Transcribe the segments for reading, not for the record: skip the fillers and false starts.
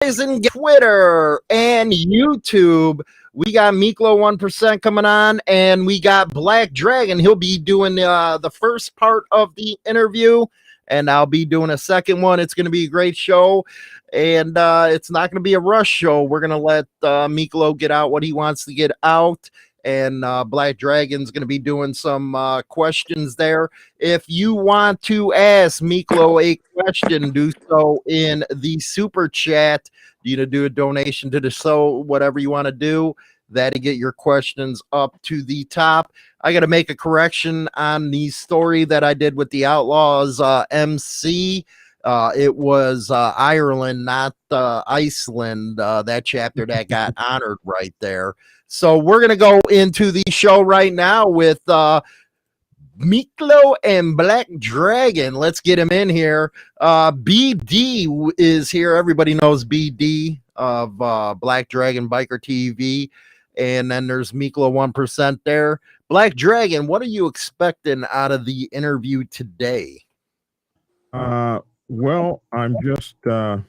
And Twitter and YouTube. We got Miklo 1% coming on, and we got Black Dragon. He'll be doing the first part of the interview, and I'll be doing a second one. It's going to be a great show, and it's not going to be a rush show. We're going to let Miklo get out what he wants to get out, and Black Dragon's going to be doing some questions there. If you want to ask Miklo a question, do so in the super chat. You do a donation to the show, whatever you want to do. That'll get your questions up to the top. I got to make a correction on the story that I did with the Outlaws MC. It was Ireland, not Iceland, that chapter that got honored right there. So we're going to go into the show right now with Miklo and Black Dragon. Let's get him in here. BD is here. Everybody knows BD of Black Dragon Biker TV. And then there's Miklo 1% there. Black Dragon, what are you expecting out of the interview today? Well, I'm just, I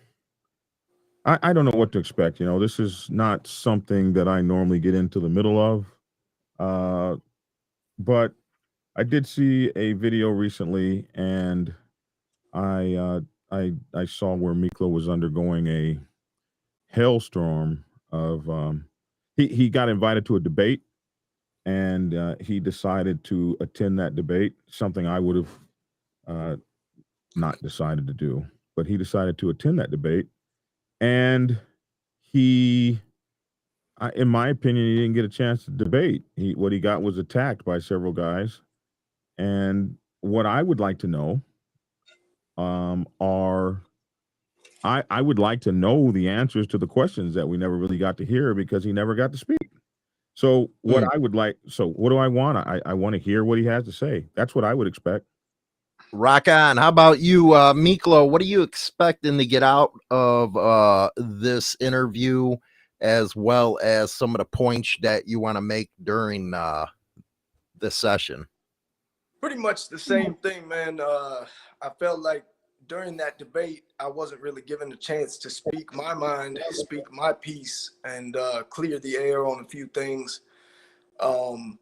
don't know what to expect. This is not something that I normally get into the middle of. But I did see a video recently, and I saw where Miklo was undergoing a hailstorm of. He got invited to a debate, and he decided to attend that debate. Something I would have not decided to do, but he decided to attend that debate, and in my opinion, he didn't get a chance to debate. What he got was attacked by several guys. And what I would like to know I would like to know the answers to the questions that we never really got to hear because he never got to speak. So what do I want? I want to hear what he has to say. That's what I would expect. Rock on. How about you, Miklo? What are you expecting to get out of this interview, as well as some of the points that you want to make during this session? Pretty much the same thing, man. I felt like during that debate, I wasn't really given a chance to speak my mind, speak my piece, and clear the air on a few things. And,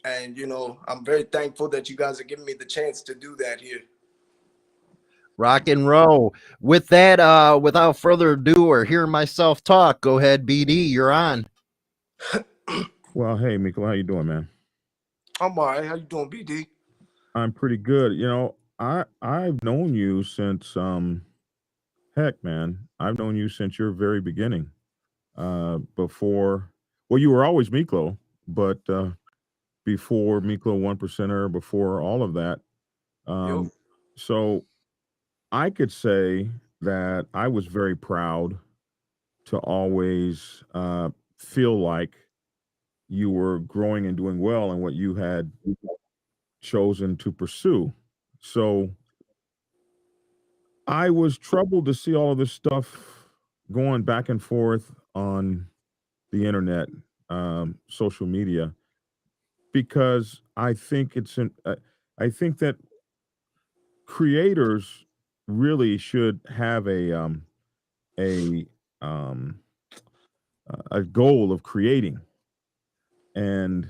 I'm very thankful that you guys are giving me the chance to do that here. Rock and roll. With that, without further ado or hearing myself talk, go ahead, BD, you're on. Well, hey, Miklo, how you doing, man? I'm all right. How you doing, BD? I'm pretty good. I've known you since heck, man. I've known you since your very beginning. Before, well, you were always Miklo, but before Miklo 1%er, before all of that. So I could say that I was very proud to always feel like you were growing and doing well in what you had chosen to pursue. So I was troubled to see all of this stuff going back and forth on the internet, social media, because I think I think that creators really should have a goal of creating, and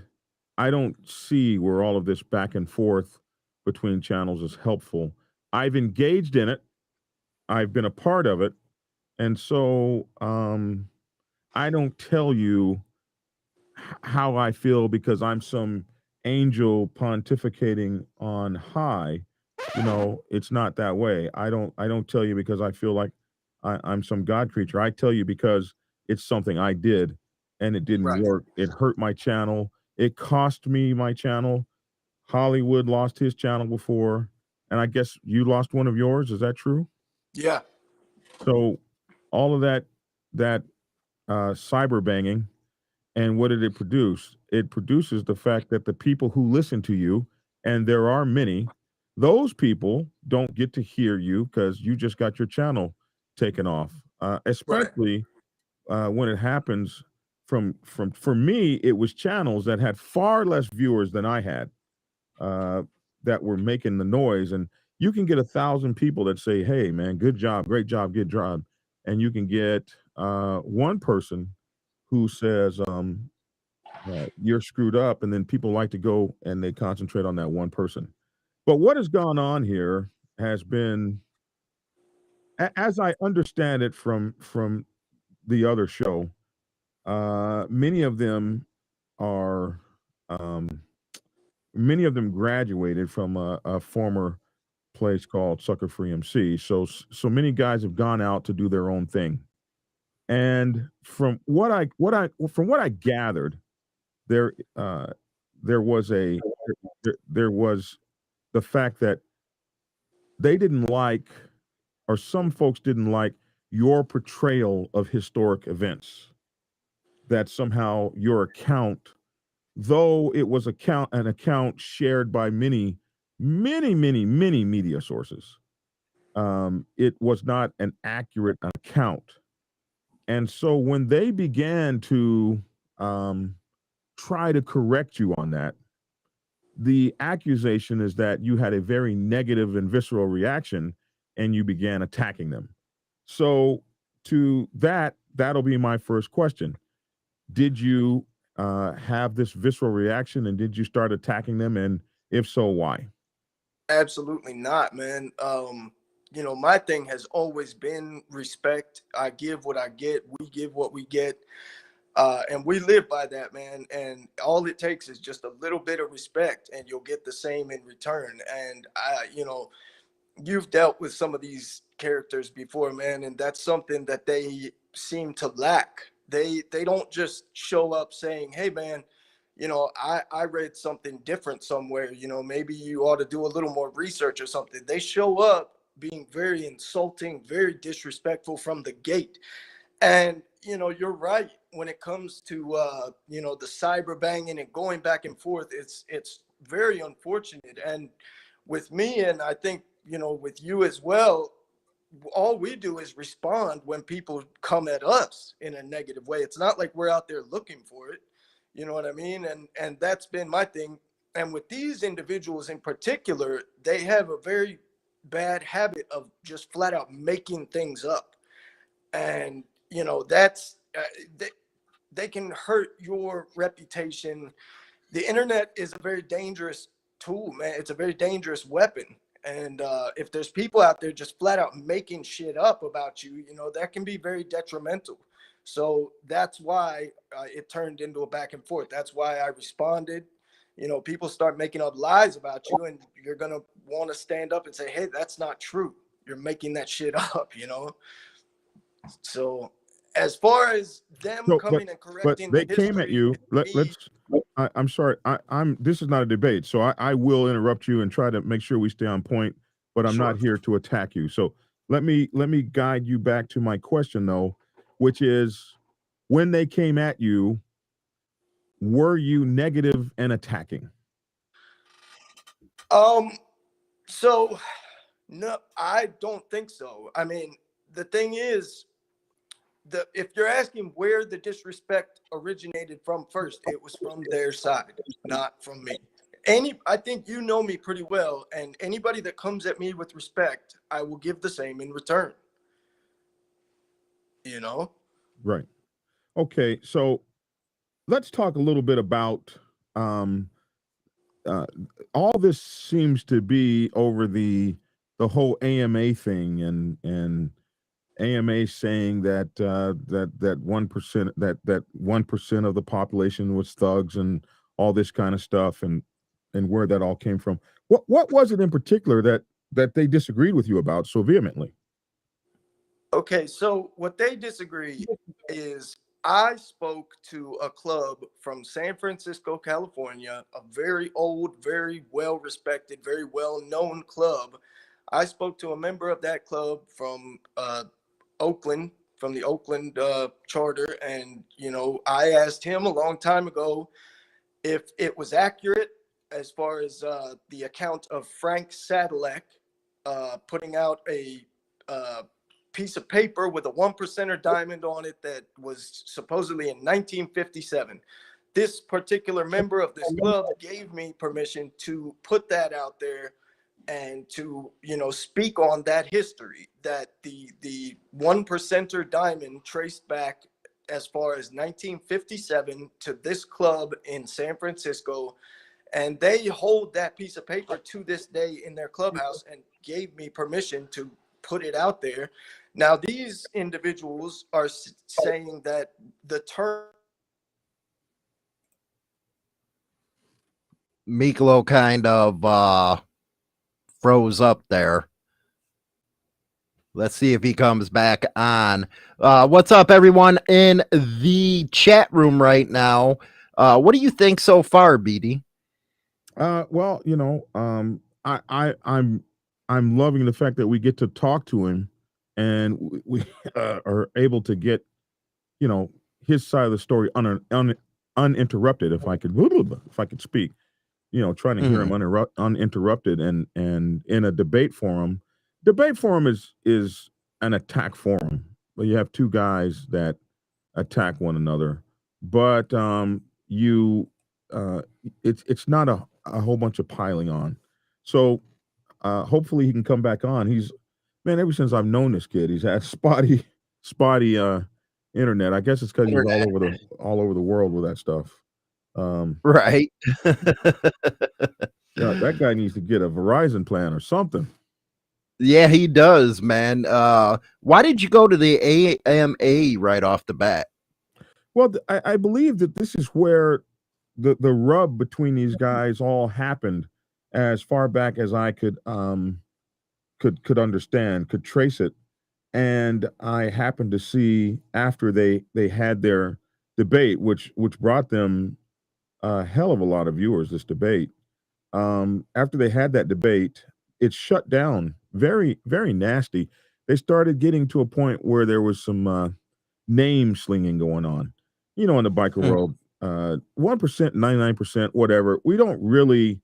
I don't see where all of this back and forth between channels is helpful. I've engaged in it. I've been a part of it. And so I don't tell you how I feel because I'm some angel pontificating on high. It's not that way. I don't tell you because I feel like I'm some God creature. I tell you because it's something I did and it didn't work. It hurt my channel. It cost me my channel. Hollywood lost his channel before, and I guess you lost one of yours. Is that true? Yeah. So all of that cyber banging, and what did it produce? It produces the fact that the people who listen to you, and there are many, those people don't get to hear you because you just got your channel taken off. Especially when it happens for me, it was channels that had far less viewers than I had that were making the noise. And you can get 1,000 people that say, "Hey, man, good job, great job, good job." and you can get one person who says you're screwed up, and then people like to go and they concentrate on that one person. But what has gone on here has been, as I understand it from the other show, many of them are many of them graduated from a former place called Sucker Free MC. So many guys have gone out to do their own thing. And from what I gathered, there there was a there was the fact that they didn't like, or some folks didn't like, your portrayal of historic events. That somehow your account, though it was an account shared by many media sources, it was not an accurate account. And so when they began to try to correct you on that, the accusation is that you had a very negative and visceral reaction and you began attacking them. So to that'll be my first question. Did you have this visceral reaction, and did you start attacking them? And if so, why? Absolutely not, man. You know, my thing has always been respect. I give what I get. We give what we get. And we live by that, man. And all it takes is just a little bit of respect and you'll get the same in return. And you know, you've dealt with some of these characters before, man, and that's something that they seem to lack. They don't just show up saying, hey, man, you know, I read something different somewhere, you know, maybe you ought to do a little more research or something. They show up being very insulting, very disrespectful from the gate. And, you know, you're right. When it comes to, you know, the cyber banging and going back and forth, it's very unfortunate. And with me, and I think, you know, with you as well, all we do is respond when people come at us in a negative way. It's not like we're out there looking for it. You know what I mean? And that's been my thing. And with these individuals in particular, they have a very bad habit of just flat out making things up. And, you know, that's, they can hurt your reputation. The internet is a very dangerous tool, man. It's a very dangerous weapon. And if there's people out there just flat out making shit up about you, you know, that can be very detrimental. So that's why it turned into a back and forth. That's why I responded. You know, people start making up lies about you, and you're going to want to stand up and say, hey, that's not true. You're making that shit up, you know? So as far as them So, coming and but correcting they the came at history, you. me, I'm sorry. I'm. This is not a debate, so I will interrupt you and try to make sure we stay on point. But I'm not sure. here to attack you. So let me guide you back to my question though, which is, when they came at you, were you negative and attacking? So no, I don't think so. I mean, the thing is, if you're asking where the disrespect originated from first, it was from their side, not from me. I think you know me pretty well, and anybody that comes at me with respect, I will give the same in return. You know? Right. Okay. So let's talk a little bit about um, uh, all this seems to be over the whole AMA thing, and AMA saying that that 1%, that 1% of the population was thugs and all this kind of stuff, and where that all came from. What was it in particular that they disagreed with you about so vehemently? Okay, so what they disagree is I spoke to a club from San Francisco, California, a very old, very well respected, very well known club. I spoke to a member of that club from Oakland, from the Oakland charter. And, you know, I asked him a long time ago if it was accurate as far as the account of Frank Sadalek putting out a piece of paper with a 1%er diamond on it that was supposedly in 1957. This particular member of this club gave me permission to put that out there and to, you know, speak on that history, that the 1%er diamond traced back as far as 1957 to this club in San Francisco. And they hold that piece of paper to this day in their clubhouse and gave me permission to put it out there. Now, these individuals are saying that the term Miklo kind of froze up there. Let's see if he comes back on. What's up, everyone in the chat room right now? What do you think so far, BD? Well, you know, I'm loving the fact that we get to talk to him, and we are able to get, you know, his side of the story uninterrupted. If I could speak, you know, trying to hear him uninterrupted, and in a debate forum. Debate forum is an attack forum, but you have two guys that attack one another. But it's not a whole bunch of piling on. So hopefully he can come back on. Man, ever since I've known this kid, he's had spotty internet. I guess it's because he's all over the world with that stuff. Right. Yeah, that guy needs to get a Verizon plan or something. Yeah, he does, man. Why did you go to the AMA right off the bat? Well, I believe that this is where the rub between these guys all happened, as far back as I could understand, could trace it. And I happened to see after they had their debate, which brought them a hell of a lot of viewers, this debate. After they had that debate, it shut down very, very nasty. They started getting to a point where there was some name slinging going on. You know, in the biker world, 1%, 99%, whatever. We don't really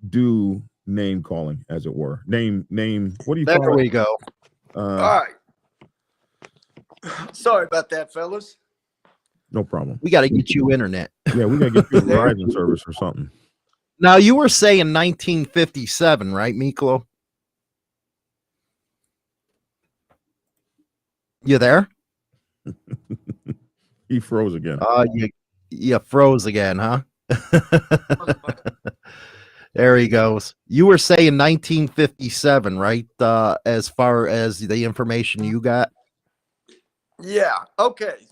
do name calling, as it were. Name. What do you call it? There we go. all right. Sorry about that, fellas. No problem. We got to get you internet. Yeah, we got to get you a Verizon service or something. Now, you were saying 1957, right, Miklo? You there? He froze again. You froze again, huh? There he goes. You were saying 1957, right? As far as the information you got? Yeah. Okay.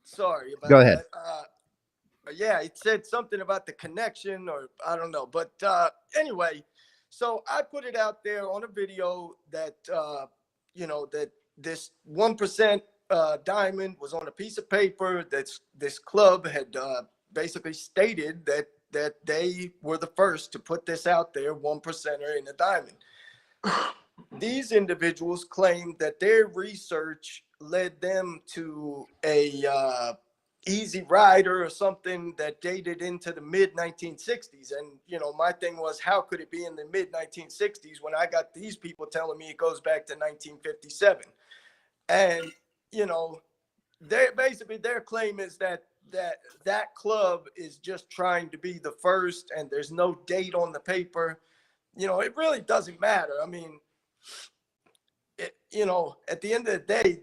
Sorry about Go ahead. that. Yeah, it said something about the connection, or I don't know. But anyway, so I put it out there on a video that, you know, that this 1% diamond was on a piece of paper that this club had basically stated that they were the first to put this out there, 1%er in a diamond. These individuals claim that their research led them to a easy rider or something that dated into the mid 1960s. And, you know, my thing was, how could it be in the mid 1960s when I got these people telling me it goes back to 1957? And, you know, basically their claim is that club is just trying to be the first, and there's no date on the paper. You know, it really doesn't matter. I mean, you know, at the end of the day,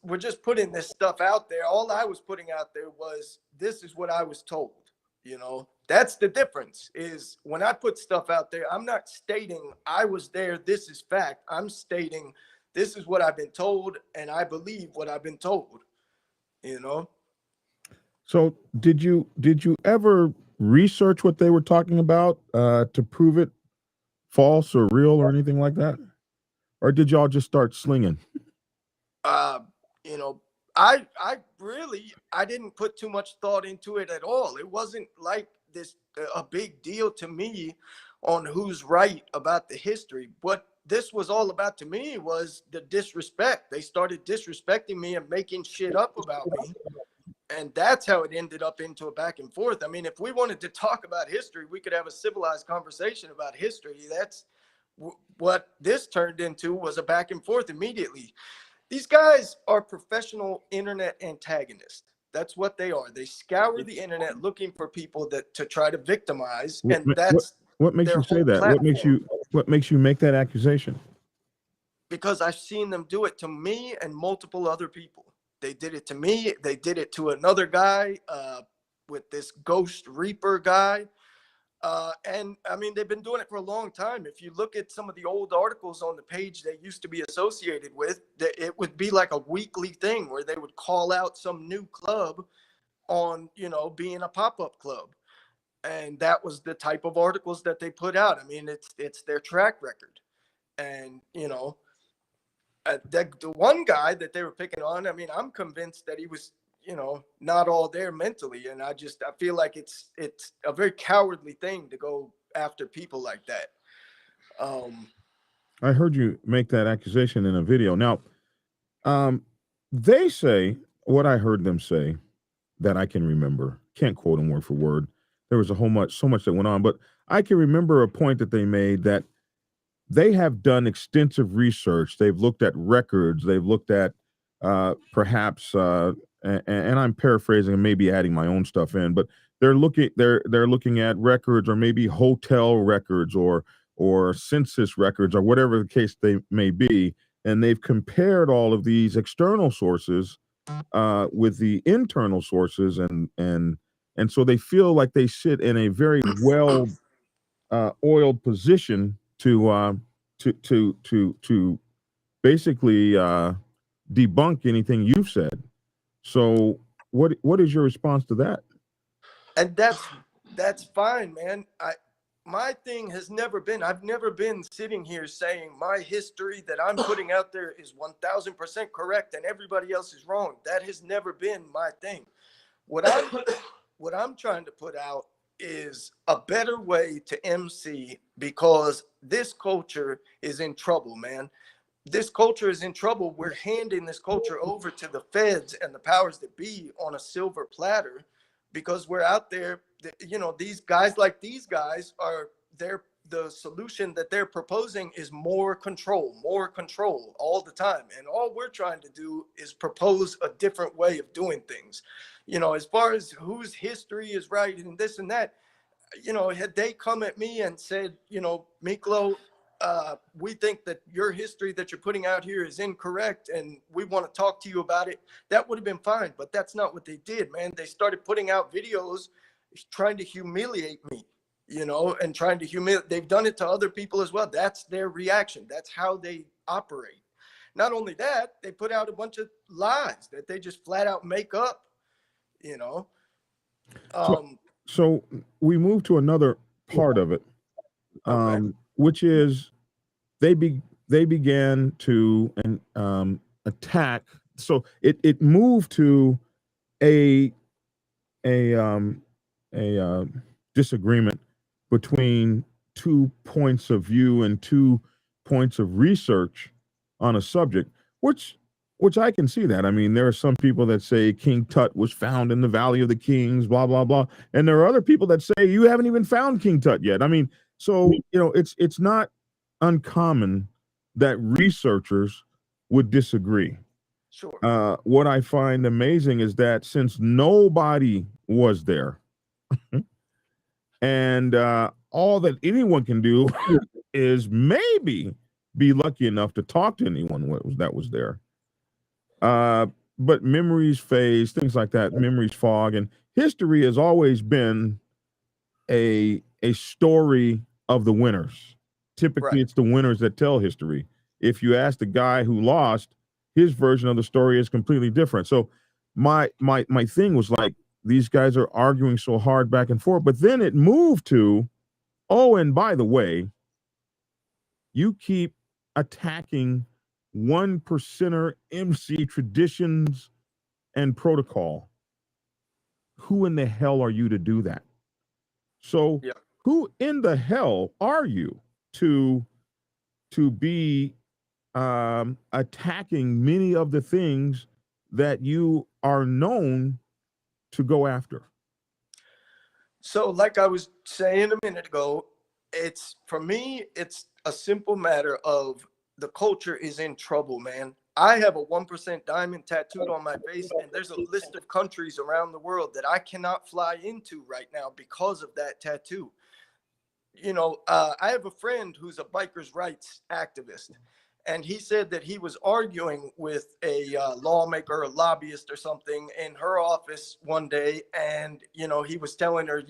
we're just putting this stuff out there. All I was putting out there was, this is what I was told. You know, that's the difference. Is when I put stuff out there, I'm not stating I was there, this is fact. I'm stating this is what I've been told, and I believe what I've been told. You know. So did you ever research what they were talking about to prove it false or real or anything like that? Or did y'all just start slinging? You know, I didn't put too much thought into it at all. It wasn't like this a big deal to me on who's right about the history. What this was all about to me was the disrespect. They started disrespecting me and making shit up about me. And that's how it ended up into a back and forth. I mean, if we wanted to talk about history, we could have a civilized conversation about history. That's what this turned into, was a back and forth immediately. These guys are professional internet antagonists. That's what they are. They scour the internet looking for people to try to victimize. And that's what makes you say that? What makes you make that accusation? Because I've seen them do it to me and multiple other people. They did it to me. They did it to another guy with this Ghost Reaper guy. And I mean, they've been doing it for a long time. If you look at some of the old articles on the page they used to be associated with, it would be like a weekly thing where they would call out some new club on, you know, being a pop-up club. And that was the type of articles that they put out. I mean, it's their track record. And, you know, the one guy that they were picking on, I mean, I'm convinced that he was, you know, not all there mentally. And I feel like it's a very cowardly thing to go after people like that. I heard you make that accusation in a video. Now, they say what I heard them say that I can remember. Can't quote them word for word. There was so much that went on, but I can remember a point that they made that they have done extensive research. They've looked at records. They've looked at perhaps, and I'm paraphrasing and maybe adding my own stuff in, but they're looking at records, or maybe hotel records, or census records, or whatever the case they may be, and they've compared all of these external sources with the internal sources, and so they feel like they sit in a very well oiled position to basically debunk anything you've said. So what is your response to that? And that's fine, man. My thing has never been, I've never been sitting here saying my history that I'm putting out there is 1000% correct and everybody else is wrong. That has never been my thing. What I'm trying to put out is a better way to MC, because this culture is in trouble, man. This culture is in trouble. We're handing this culture over to the feds and the powers that be on a silver platter, because we're out there, you know, these guys are the solution that they're proposing is more control all the time. And all we're trying to do is propose a different way of doing things. You know, as far as whose history is right and this and that, you know, had they come at me and said, you know, Miklo, we think that your history that you're putting out here is incorrect and we want to talk to you about it, that would have been fine. But that's not what they did, man. They started putting out videos trying to humiliate me, you know, and trying to humiliate. They've done it to other people as well. That's their reaction. That's how they operate. Not only that, they put out a bunch of lies that they just flat out make up, you know. So we move to another part of it, Okay. which is they began to attack. So it moved to a disagreement between 2 points of view and 2 points of research on a subject, which I can see that. I mean, there are some people that say King Tut was found in the Valley of the Kings, blah, blah, blah. And there are other people that say you haven't even found King Tut yet. I mean, so, you know, it's not uncommon that researchers would disagree. Sure. What I find amazing is that since nobody was there, and all that anyone can do is maybe be lucky enough to talk to anyone that was there. But memories phase, things like that, memories fog, and history has always been a story of the winners. Typically, Right. it's the winners that tell history. If you ask the guy who lost, his version of the story is completely different. So my thing was like, these guys are arguing so hard back and forth, but then it moved to, oh, and by the way, you keep attacking 1%er MC traditions and protocol. Who in the hell are you to do that? So Yeah. who in the hell are you to be attacking many of the things that you are known to go after? So like I was saying a minute ago, for me, it's a simple matter of the culture is in trouble, man. I have a 1% diamond tattooed on my face, and there's a list of countries around the world that I cannot fly into right now because of that tattoo. I have a friend who's a bikers' rights activist, and he said that he was arguing with a lawmaker, a lobbyist or something in her office one day. And, he was telling her,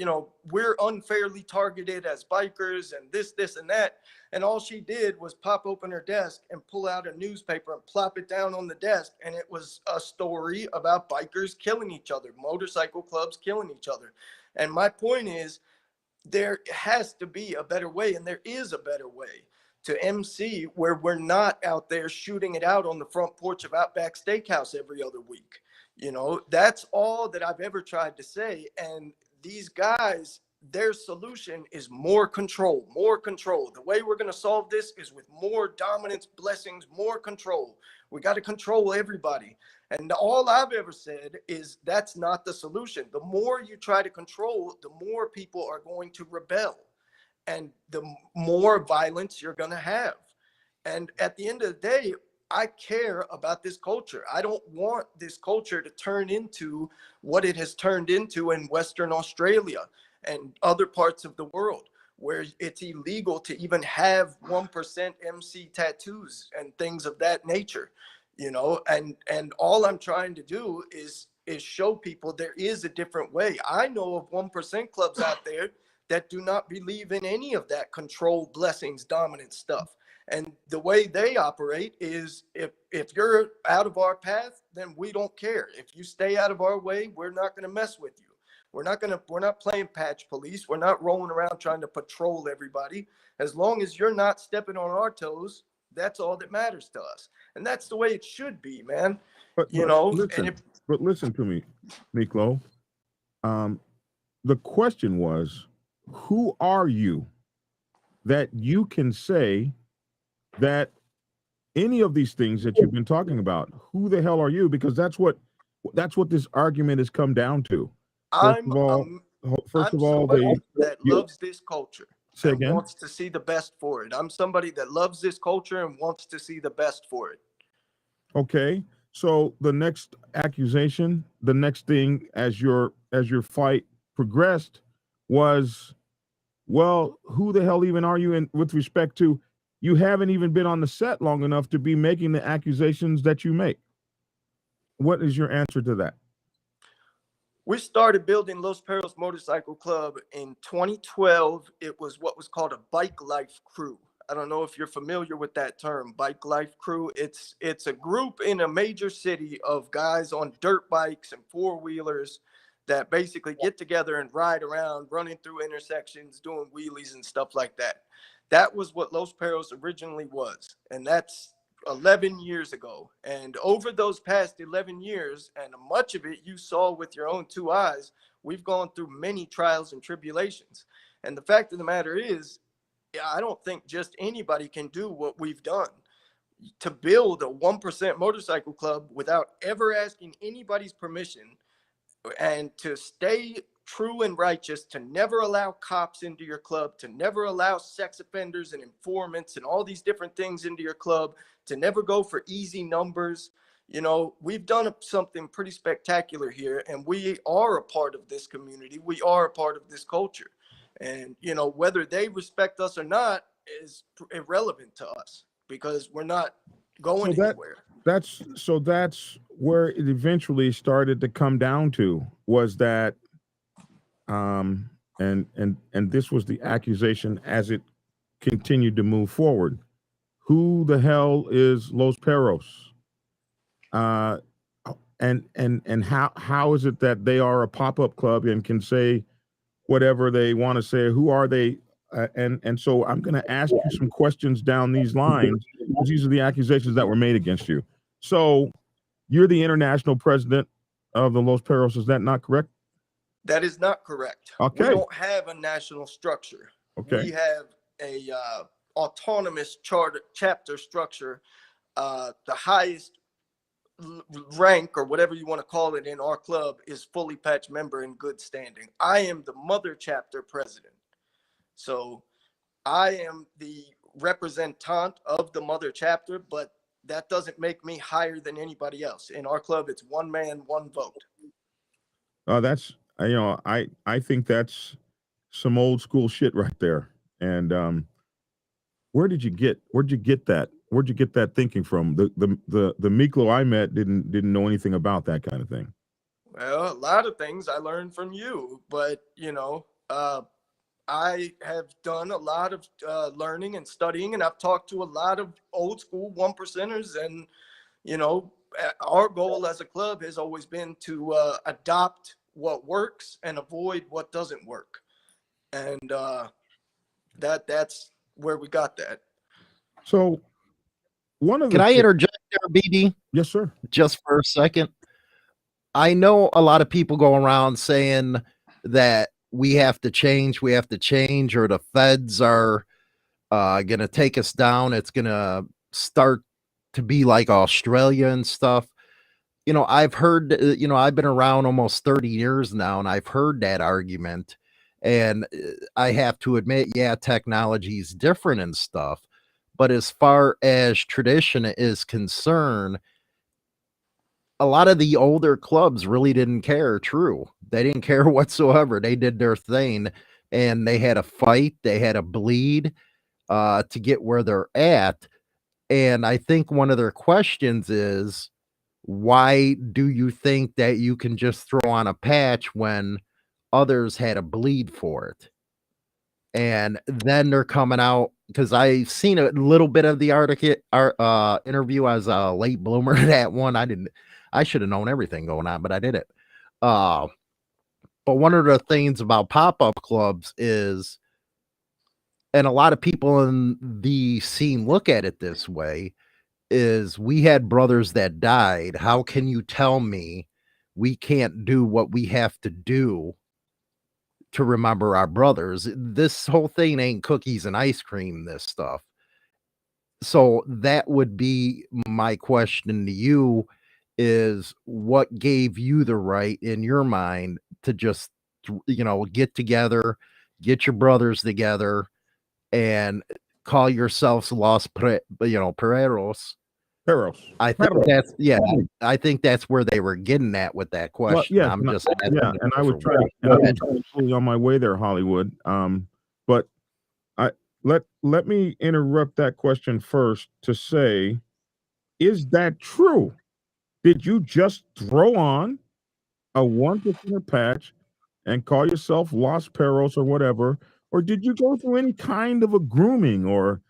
we're unfairly targeted as bikers and this and that. And all she did was pop open her desk and pull out a newspaper and plop it down on the desk. And it was a story about bikers killing each other, motorcycle clubs killing each other. And my point is, there has to be a better way, and there is a better way to MC where we're not out there shooting it out on the front porch of Outback Steakhouse every other week. That's all that I've ever tried to say. And these guys, their solution is more control, more control. The way we're going to solve this is with more dominance, blessings, more control. We got to control everybody. And all I've ever said is that's not the solution. The more you try to control, the more people are going to rebel, and the more violence you're going to have. And at the end of the day, I care about this culture. I don't want this culture to turn into what it has turned into in Western Australia and other parts of the world, where it's illegal to even have 1% MC tattoos and things of that nature. And all I'm trying to do is show people there is a different way. I know of 1% clubs out there that do not believe in any of that control, blessings, dominance stuff. And the way they operate is if you're out of our path, then we don't care. If you stay out of our way, we're not going to mess with you. We're not playing patch police. We're not rolling around trying to patrol everybody. As long as you're not stepping on our toes, that's all that matters to us. And that's the way it should be, man. But listen to me, Miklo. The question was, who are you that you can say that any of these things that you've been talking about? Who the hell are you? Because that's what this argument has come down to. I'm somebody that loves this culture and wants to see the best for it. I'm somebody that loves this culture and wants to see the best for it. Okay. So the next accusation, the next thing as your fight progressed was, well, who the hell even are you in with respect to you haven't even been on the set long enough to be making the accusations that you make? What is your answer to that? We started building Los Perros Motorcycle Club in 2012. It was what was called a bike life crew. I don't know if you're familiar with that term, bike life crew. It's a group in a major city of guys on dirt bikes and four-wheelers that basically get together and ride around, running through intersections, doing wheelies and stuff like that. That was what Los Perros originally was, and that's 11 years ago. And over those past 11 years, and much of it you saw with your own two eyes, we've gone through many trials and tribulations. And the fact of the matter is, I don't think just anybody can do what we've done. To build a 1% motorcycle club without ever asking anybody's permission, and to stay true and righteous, to never allow cops into your club, to never allow sex offenders and informants and all these different things into your club, to never go for easy numbers. We've done something pretty spectacular here, and we are a part of this community. We are a part of this culture. And, whether they respect us or not is irrelevant to us, because we're not going anywhere. That's where it eventually started to come down to, was that and this was the accusation as it continued to move forward. Who the hell is Los Perros? And how is it that they are a pop-up club and can say whatever they want to say? Who are they? And so I'm going to ask you some questions down these lines, because these are the accusations that were made against you. So you're the international president of the Los Perros. Is that not correct? That is not correct. Okay. We don't have a national structure. Okay. We have a autonomous chapter structure. The highest rank, or whatever you want to call it, in our club is fully patch member in good standing. I am the mother chapter president. So I am the representant of the mother chapter, but that doesn't make me higher than anybody else. In our club, it's one man, one vote. That's, I think that's some old school shit right there. And where'd you get that? Where'd you get that thinking from? The Miklo I met didn't know anything about that kind of thing. Well, a lot of things I learned from you, but I have done a lot of learning and studying, and I've talked to a lot of old school one percenters. And, our goal as a club has always been to adopt what works and avoid what doesn't work. And that's where we got that. So one of the Can I interject there, BD? Yes, sir. Just for a second. I know a lot of people go around saying that we have to change, or the feds are going to take us down. It's going to start to be like Australia and stuff. I've heard, I've been around almost 30 years now, and I've heard that argument. And I have to admit, yeah, technology is different and stuff. But as far as tradition is concerned, a lot of the older clubs really didn't care. True. They didn't care whatsoever. They did their thing, and they had a fight. They had a bleed to get where they're at. And I think one of their questions is, why do you think that you can just throw on a patch when others had a bleed for it? And then they're coming out, because I've seen a little bit of the interview. As a late bloomer to that one. I should have known everything going on, but I didn't. But one of the things about pop-up clubs is, and a lot of people in the scene look at it this way, is we had brothers that died. How can you tell me we can't do what we have to do to remember our brothers? This whole thing ain't cookies and ice cream, this stuff. So that would be my question to you, is what gave you the right in your mind to just, get together, get your brothers together, and call yourselves Perros. I think that's, yeah, I think that's where they were getting at with that question. Well, yes, and I was trying on my way there, Hollywood. But let me interrupt that question first to say, is that true? Did you just throw on a 1% patch and call yourself Los Perros or whatever, or did you go through any kind of a grooming or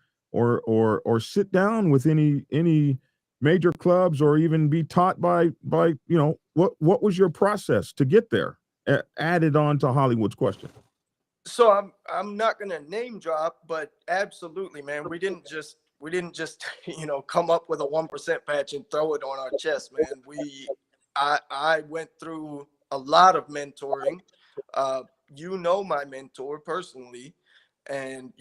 sit down with any major clubs, or even be taught by what was your process to get there? Added on to Hollywood's question. So I'm not gonna name drop, but absolutely, man. We didn't just come up with a 1% patch and throw it on our chest, man. I went through a lot of mentoring. My mentor personally, and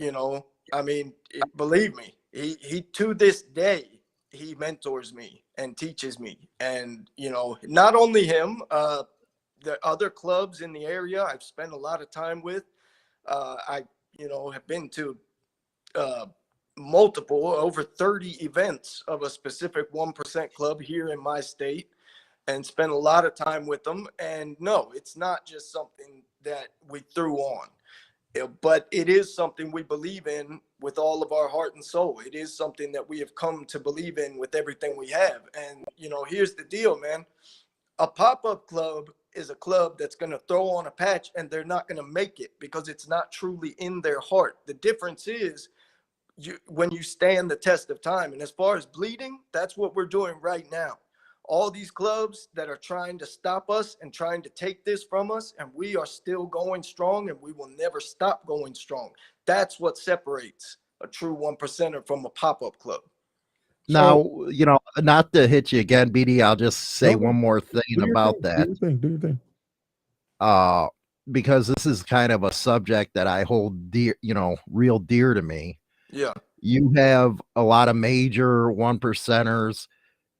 believe me, he to this day he mentors me and teaches me. And not only him, the other clubs in the area I've spent a lot of time with. I have been to multiple, over 30 events of a specific 1% club here in my state, and spent a lot of time with them. And no, it's not just something that we threw on, but it is something we believe in with all of our heart and soul. It is something that we have come to believe in with everything we have. And here's the deal, man. A pop-up club is a club that's going to throw on a patch, and they're not going to make it because it's not truly in their heart. The difference is when you stand the test of time. And as far as bleeding, that's what we're doing right now. All these clubs that are trying to stop us and trying to take this from us, and we are still going strong, and we will never stop going strong. That's what separates a true 1%er from a pop-up club. Now, not to hit you again, BD, I'll just say one more thing about that. Do your thing. Because this is kind of a subject that I hold dear, real dear to me. Yeah. You have a lot of major 1%ers.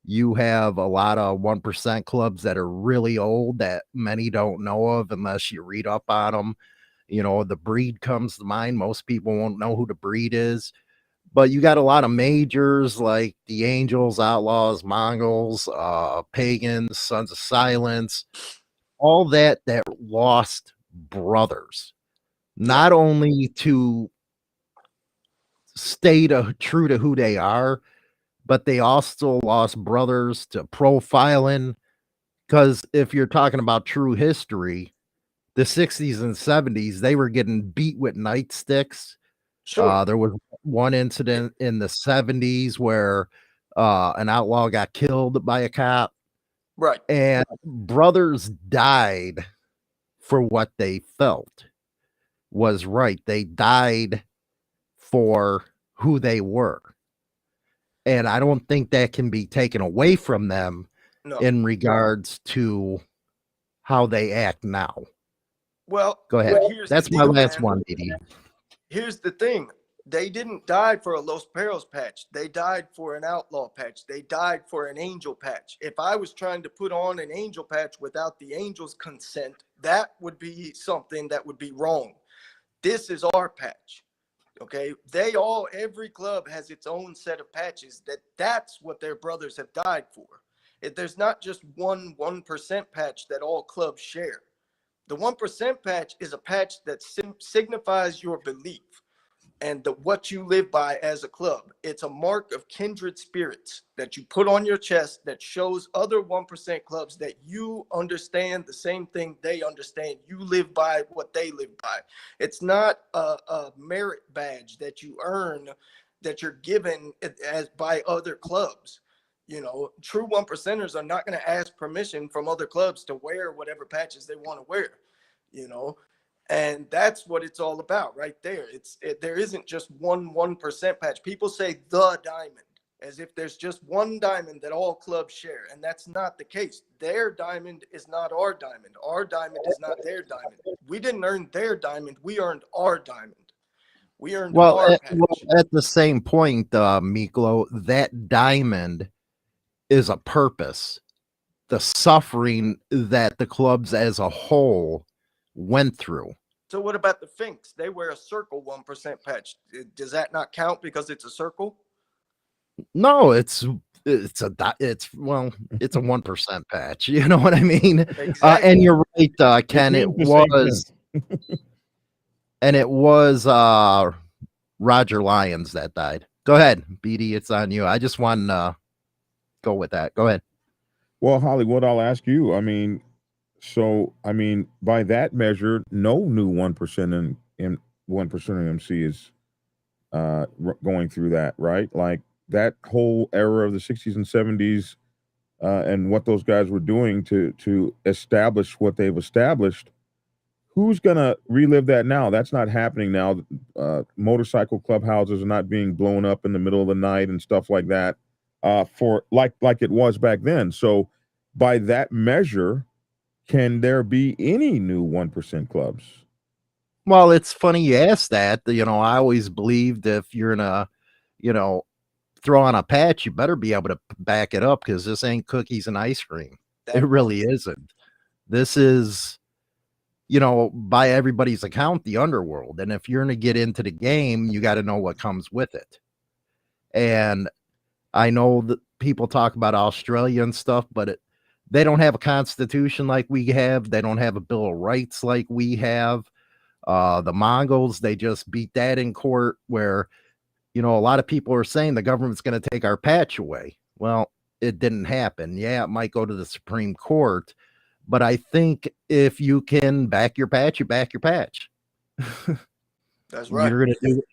You have a lot of 1% clubs that are really old that many don't know of unless you read up on them. The Breed comes to mind. Most people won't know who the Breed is. But you got a lot of majors like the Angels, Outlaws, Mongols, Pagans, Sons of Silence, all that lost brothers, not only to stayed true to who they are, but they also lost brothers to profiling. Because if you're talking about true history, the 60s and 70s, they were getting beat with nightsticks. Sure. There was one incident in the 70s where an outlaw got killed by a cop, Right. and brothers died for what they felt was right. They died for who they were. And I don't think that can be taken away from them No. in regards to how they act now. Well, Go ahead. here's That's the my deal, last man. one, BD. Here's the thing. They didn't die for a Los Perros patch. They died for an outlaw patch. They died for an angel patch. If I was trying to put on an angel patch without the angel's consent, that would be something that would be wrong. This is our patch. Okay. Every club has its own set of patches that's what their brothers have died for. There's not just 1% patch that all clubs share. The 1% patch is a patch that signifies your belief and what you live by as a club. It's a mark of kindred spirits that you put on your chest that shows other 1% clubs that you understand the same thing they understand. You live by what they live by. It's not a merit badge that you earn, that you're given as by other clubs. You know, true 1%ers are not going to ask permission from other clubs to wear whatever patches they want to wear, you know. And that's what it's all about right there. There isn't just 1% patch. People say the diamond as if there's just one diamond that all clubs share. And that's not the case. Their diamond is not our diamond. Our diamond is not their diamond. We didn't earn their diamond. We earned our diamond. We earned our patch. At the same point, Miklo, that diamond is a purpose. The suffering that the clubs as a whole went through. So what about the Finks? They wear a circle 1% patch. Does that not count because it's a circle? No, it's a 1% patch. You know what I mean? Exactly. And you're right, Ken. It It means the same was, and it was Roger Lyons that died. Go ahead, BD. It's on you. I just want to go with that. Go ahead. Well, Hollywood, I'll ask you. I mean, by that measure, no new 1% in 1% MC is going through that, right? Like that whole era of the 60s and 70s, and what those guys were doing to establish what they've established. Who's gonna relive that now? That's not happening now. Motorcycle clubhouses are not being blown up in the middle of the night and stuff like that. For like it was back then. So, by that measure, can there be any new 1% clubs? Well, it's funny you asked that. You know, I always believed if you're gonna, throw on a patch, you better be able to back it up because this ain't cookies and ice cream. It really isn't. This is, by everybody's account, the underworld. And if you're going to get into the game, you got to know what comes with it. And I know that people talk about Australia and stuff, but they don't have a constitution like we have. They don't have a Bill of Rights like we have. The Mongols, they just beat that in court where, a lot of people are saying the government's going to take our patch away. Well, it didn't happen. Yeah, it might go to the Supreme Court, but I think if you can back your patch, you back your patch. That's right.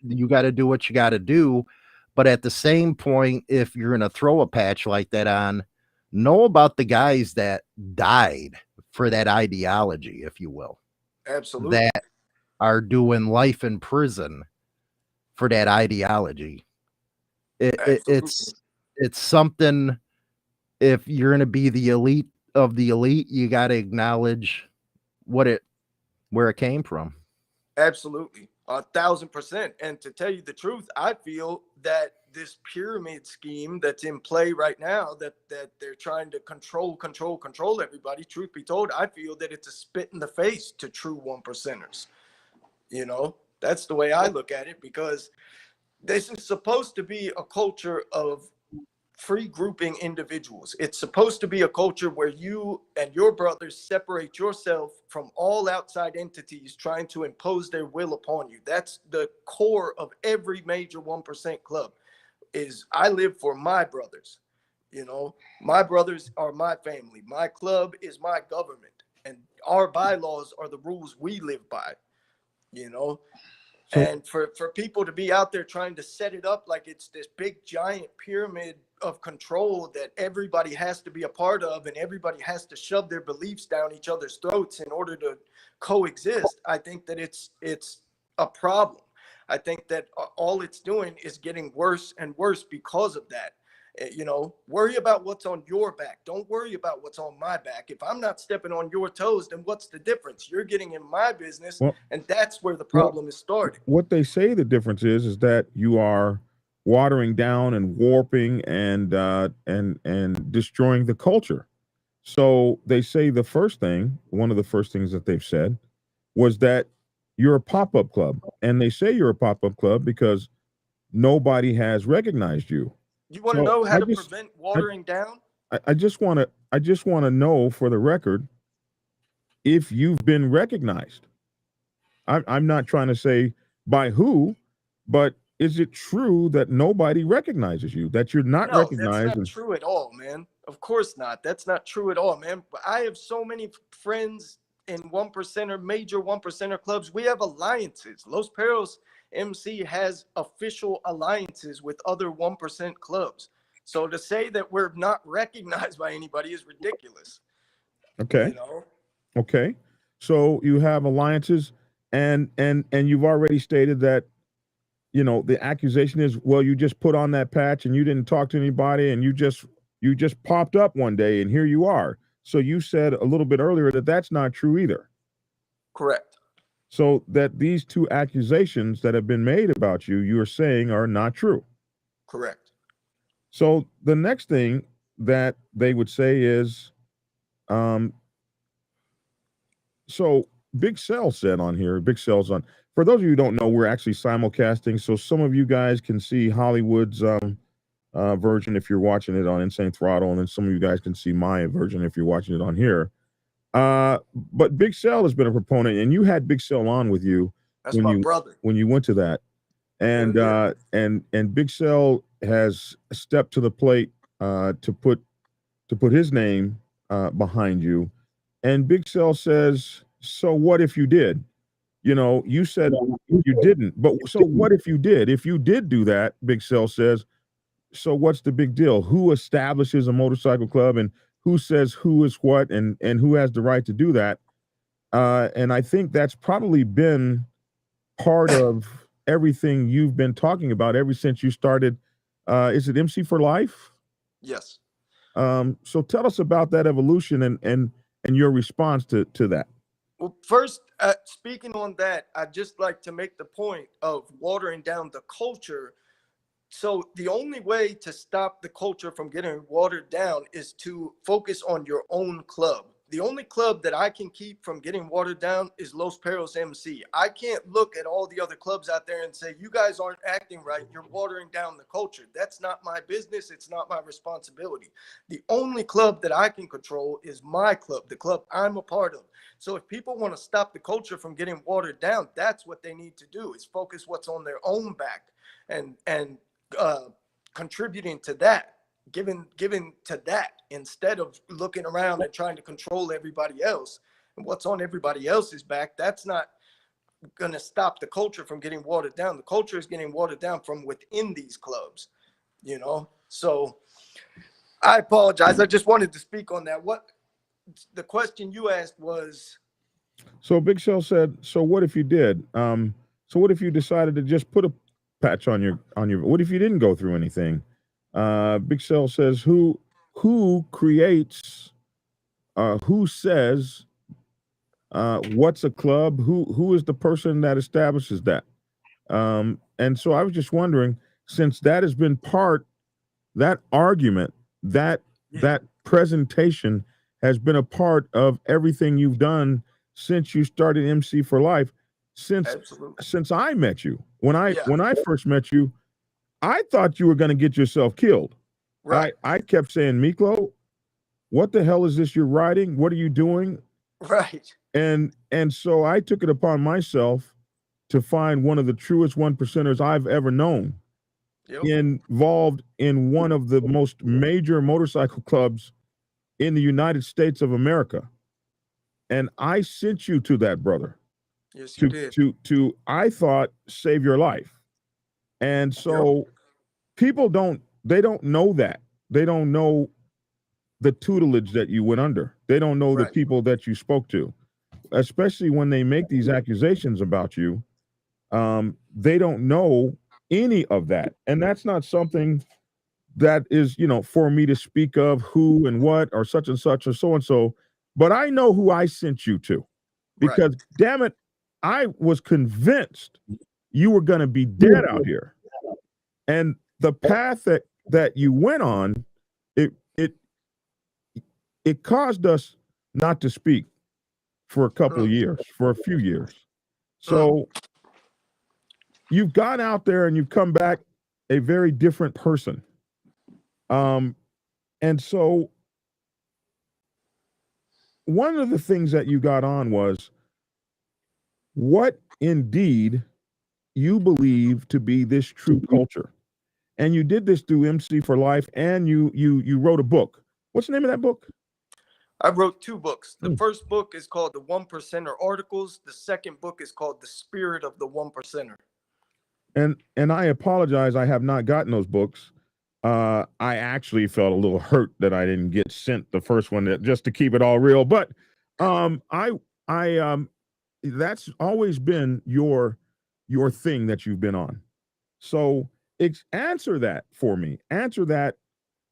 You got to do what you got to do. But at the same point, if you're going to throw a patch like that on, know about the guys that died for that ideology, if you will. Absolutely. That are doing life in prison for that ideology. It's something. If you're going to be the elite of the elite, you got to acknowledge where it came from. Absolutely, 1,000%. And to tell you the truth, I feel that this pyramid scheme that's in play right now, that they're trying to control everybody. Truth be told, I feel that it's a spit in the face to true 1%ers. That's the way I look at it, because this is supposed to be a culture of free grouping individuals. It's supposed to be a culture where you and your brothers separate yourself from all outside entities trying to impose their will upon you. That's the core of every major 1% club. Is I live for my brothers. You know, my brothers are my family. My club is my government, and our bylaws are the rules we live by. You know, and for people to be out there trying to set it up like it's this big giant pyramid of control that everybody has to be a part of, and everybody has to shove their beliefs down each other's throats in order to coexist, I think that it's a problem. I think that all it's doing is getting worse and worse because of that. You know, worry about what's on your back. Don't worry about what's on my back. If I'm not stepping on your toes, then what's the difference? You're getting in my business, and that's where the problem is starting. What they say the difference is that you are watering down and warping and destroying the culture. So they say one of the first things that they've said was that you're a pop-up club, and they say you're a pop-up club because nobody has recognized you. You want to know how to prevent watering down? I just want to know for the record if you've been recognized. I'm not trying to say by who, but is it true that nobody recognizes you, that you're not recognized? That's not true at all, man. Of course not. That's not true at all, man. I have so many friends in 1%er, major 1%er clubs. We have alliances. Los Perros MC has official alliances with other 1% clubs. So to say that we're not recognized by anybody is ridiculous. Okay. You know? Okay. So you have alliances, and you've already stated that, you know, the accusation is, well, you just put on that patch and you didn't talk to anybody, and you just popped up one day and here you are. So you said a little bit earlier that that's not true either. Correct. So that these two accusations that have been made about you, you are saying are not true. Correct. So the next thing that they would say is, so Big Cell said on here, Big Cell's on, for those of you who don't know, we're actually simulcasting. So some of you guys can see Hollywood's version if you're watching it on Insane Throttle, and then some of you guys can see my version if you're watching it on here. But Big Cell has been a proponent, and you had Big Cell on with you. That's my brother. When you went to that. And and Big Cell has stepped to the plate to put his name behind you. And Big Cell says, so what if you did? You know, you said you didn't, but so what if you did? If you did do that, Big Cell says, so what's the big deal? Who establishes a motorcycle club, and who says who is what, and who has the right to do that? And I think that's probably been part of everything you've been talking about ever since you started. Is it MC for Life? Yes. So tell us about that evolution and your response to that. Well, first, speaking on that, I'd just like to make the point of watering down the culture. So the only way to stop the culture from getting watered down is to focus on your own club. The only club that I can keep from getting watered down is Los Perros MC. I can't look at all the other clubs out there and say, you guys aren't acting right. You're watering down the culture. That's not my business. It's not my responsibility. The only club that I can control is my club, the club I'm a part of. So if people want to stop the culture from getting watered down, that's what they need to do, is focus what's on their own back and contributing to that. Giving to that instead of looking around and trying to control everybody else and what's on everybody else's back. That's not going to stop the culture from getting watered down. The culture is getting watered down from within these clubs, you know? So I apologize. I just wanted to speak on that. What the question you asked was. So Big Cell said, so what if you did? So what if you decided to just put a patch on your, what if you didn't go through anything? Big Cell says, who creates, who says, what's a club? Who is the person that establishes that? And so I was just wondering, since that has been that argument, that presentation has been a part of everything you've done since you started MC for Life, since I met you. When I first met you, I thought you were going to get yourself killed. Right. I kept saying, Miklo, what the hell is this you're writing? What are you doing? Right. And so I took it upon myself to find one of the truest one percenters I've ever known, Yep. involved in one of the most major motorcycle clubs in the United States of America. And I sent you to that brother Yes, you did. to I thought save your life. And so people don't know that. They don't know the tutelage that you went under. They don't know the Right. people that you spoke to, especially when they make these accusations about you. They don't know any of that. And that's not something that is, for me to speak of who and what or such and such or so and so. But I know who I sent you to Right. because, damn it, I was convinced you were going to be dead out here. And the path that you went on, it caused us not to speak for a couple of years, for a few years. So you've gone out there and you've come back a very different person. And so one of the things that you got on was what indeed you believe to be this true culture. And you did this through MC for Life, and you wrote a book. What's the name of that book? I wrote 2 books. The first book is called The 1%er Articles. The second book is called The Spirit of the 1%er. And I apologize, I have not gotten those books. I actually felt a little hurt that I didn't get sent the first one, just to keep it all real. But I that's always been your thing that you've been on. So answer that for me. Answer that.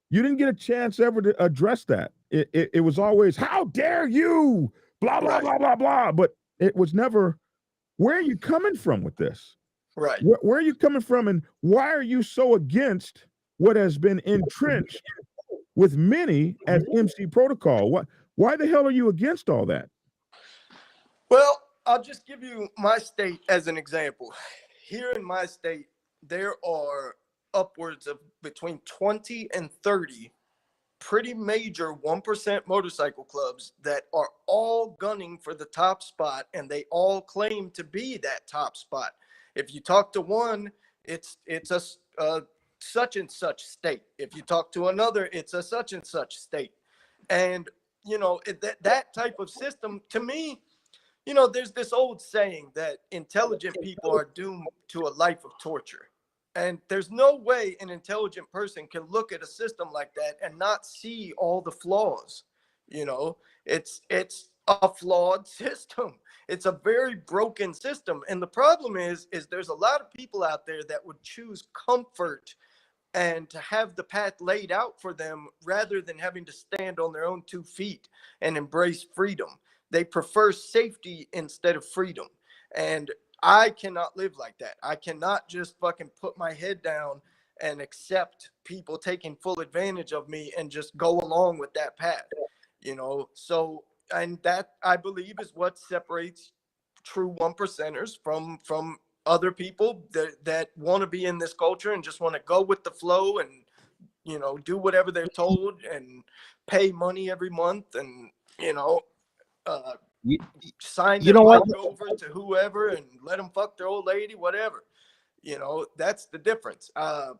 You didn't get a chance ever to address that. It was always, how dare you, blah, blah, blah, blah, blah. But it was never, where are you coming from with this? Right. Where are you coming from? And why are you so against what has been entrenched with many as MC protocol? Why the hell are you against all that? Well, I'll just give you my state as an example. Here in my state, there are upwards of between 20 and 30 pretty major 1% motorcycle clubs that are all gunning for the top spot, and they all claim to be that top spot. If you talk to one, it's a such and such state. If you talk to another, it's a such and such state. And that type of system, to me, there's this old saying that intelligent people are doomed to a life of torture. And there's no way an intelligent person can look at a system like that and not see all the flaws. It's a flawed system. It's a very broken system. And the problem is there's a lot of people out there that would choose comfort and to have the path laid out for them rather than having to stand on their own 2 feet and embrace freedom. They prefer safety instead of freedom. And I cannot live like that. I cannot just fucking put my head down and accept people taking full advantage of me and just go along with that path, So, and that, I believe, is what separates true 1%ers from other people that want to be in this culture and just want to go with the flow and, do whatever they're told and pay money every month and, sign their life over to whoever and let them fuck their old lady, whatever. That's the difference. I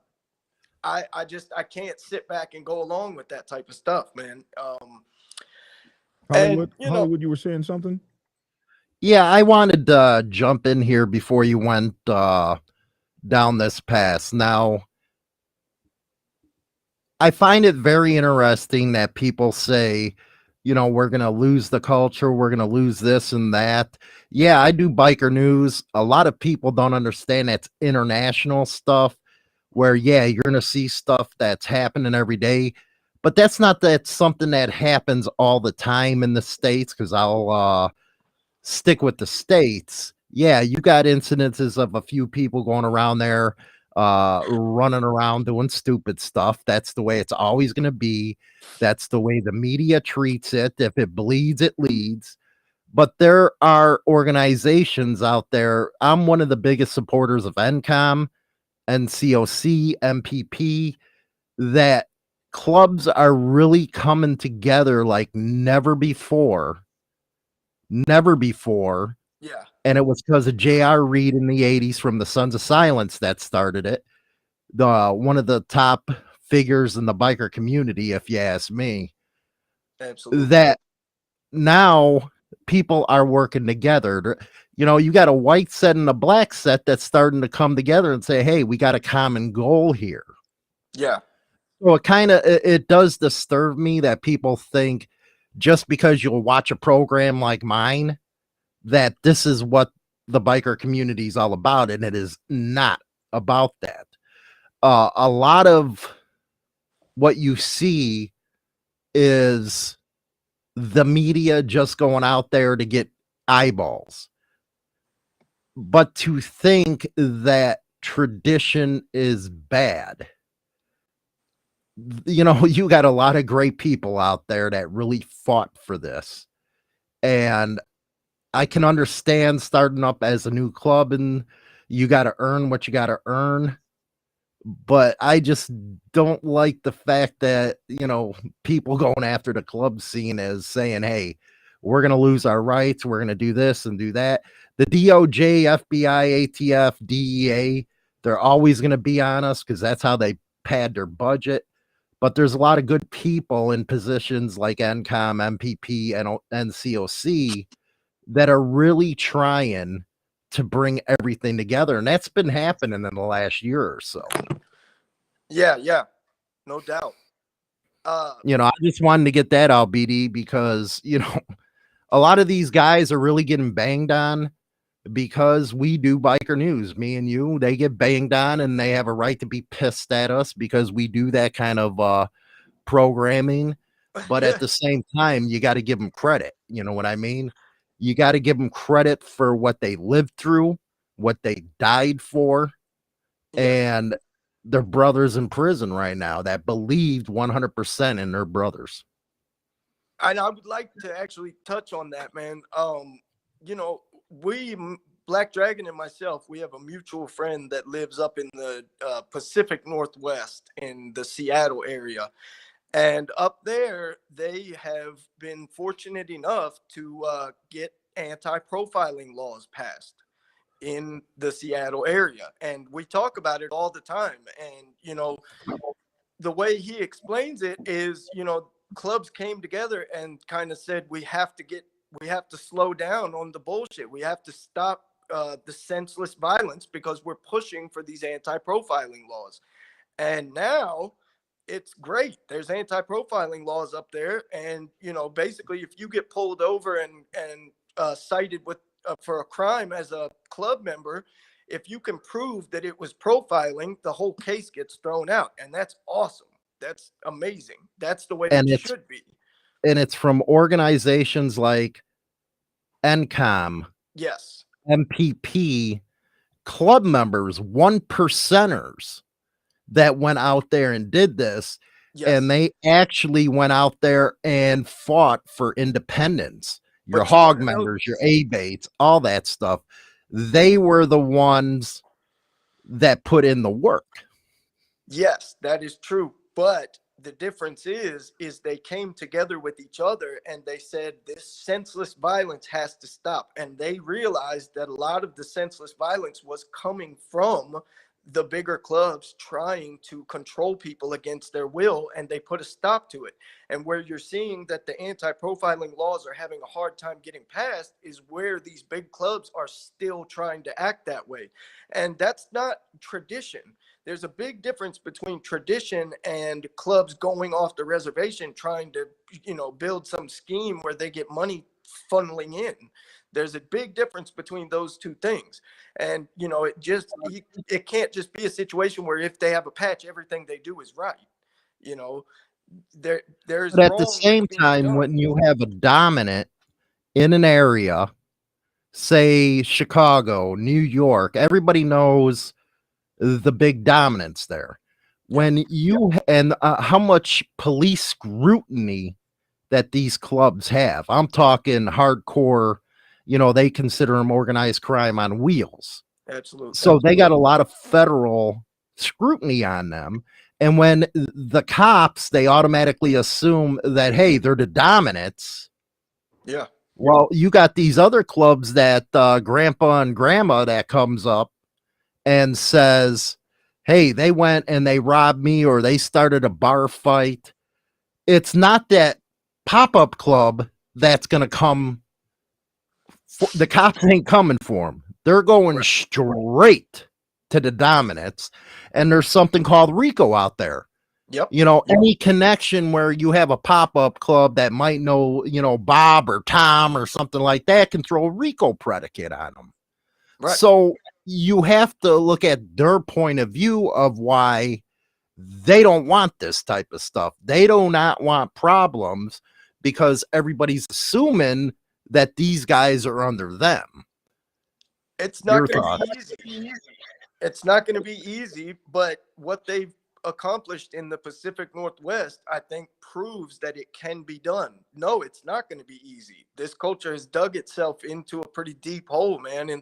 can't sit back and go along with that type of stuff, man. Hollywood, you were saying something? Yeah, I wanted to jump in here before you went down this path. Now, I find it very interesting that people say, we're going to lose the culture. We're going to lose this and that. Yeah, I do biker news. A lot of people don't understand that's international stuff where, yeah, you're going to see stuff that's happening every day. But that's something that happens all the time in the States, because I'll stick with the States. Yeah, you got incidences of a few people going around there running around doing stupid stuff. That's the way it's always going to be. That's the way the media treats it. If it bleeds, it leads. But there are organizations out there. I'm one of the biggest supporters of NCOM, NCOC, MPP, that clubs are really coming together like never before. Never before. Yeah. And it was because of J.R. Reed in the 80s from the Sons of Silence that started it. One of the top figures in the biker community, if you ask me. Absolutely. That now people are working together. You know, you got a white set and a black set that's starting to come together and say, hey, we got a common goal here. Yeah. So it does disturb me that people think just because you'll watch a program like mine that this is what the biker community is all about, and it is not about that. A lot of what you see is the media just going out there to get eyeballs. But to think that tradition is bad, you know, you got a lot of great people out there that really fought for this. And I can understand starting up as a new club and you got to earn what you got to earn. But I just don't like the fact that, you know, people going after the club scene as saying, hey, we're going to lose our rights. We're going to do this and do that. The DOJ, FBI, ATF, DEA, they're always going to be on us because that's how they pad their budget. But there's a lot of good people in positions like NCOM, MPP, and NCOC that are really trying to bring everything together. And that's been happening in the last year or so. Yeah. No doubt. You know, I just wanted to get that out, BD, because, you know, a lot of these guys are really getting banged on because we do biker news. Me and you, they get banged on and they have a right to be pissed at us because we do that kind of programming. But at the same time, you got to give them credit. You know what I mean? You got to give them credit for what they lived through, what they died for, and their brothers in prison right now that believed 100% in their brothers. And I would like to actually touch on that, man. You know, Black Dragon and myself, we have a mutual friend that lives up in the Pacific Northwest in the Seattle area. And up there, they have been fortunate enough to get anti-profiling laws passed in the Seattle area. And we talk about it all the time. And, you know, the way he explains it is, you know, clubs came together and kind of said, we have to slow down on the bullshit. We have to stop the senseless violence because we're pushing for these anti-profiling laws. And now it's great. There's anti-profiling laws up there. And, you know, basically if you get pulled over and cited with for a crime as a club member, if you can prove that it was profiling, the whole case gets thrown out. And that's awesome. That's amazing. That's the way it should be. And it's from organizations like NCOM, Yes, MPP, club members, 1%ers that went out there and did this. yes. And they actually went out there and fought for independence. Your But hog members, your A-baits, all that stuff. They were the ones that put in the work. Yes, that is true. But the difference is they came together with each other and they said this senseless violence has to stop. And they realized that a lot of the senseless violence was coming from the bigger clubs trying to control people against their will, and they put a stop to it. And where you're seeing that the anti-profiling laws are having a hard time getting passed is where these big clubs are still trying to act that way. And that's not tradition. There's a big difference between tradition and clubs going off the reservation trying to, you know, build some scheme where they get money funneling in. There's a big difference between those two things. And, you know, it can't just be a situation where if they have a patch, everything they do is right. You know, there's but at the same time, when you have a dominant in an area, say Chicago, New York, everybody knows the big dominance there. When you and how much police scrutiny that these clubs have, I'm talking hardcore. You know, they consider them organized crime on wheels. Absolutely. So they got a lot of federal scrutiny on them. And when the cops, they automatically assume that, hey, they're the dominants. Yeah. Well, you got these other clubs that grandpa and grandma that comes up and says, hey, they went and they robbed me, or they started a bar fight. It's not that pop-up club that's going to come. The cops ain't coming for them. They're going straight to the dominants. And there's something called RICO out there. Yep. You know, any connection where you have a pop-up club that might know, you know, Bob or Tom or something like that can throw a RICO predicate on them. Right. So you have to look at their point of view of why they don't want this type of stuff. They do not want problems because everybody's assuming that these guys are under them. It's not going to be easy. It's not going to be easy, but what they've accomplished in the Pacific Northwest, I think, proves that it can be done. No, it's not going to be easy. This culture has dug itself into a pretty deep hole, man, in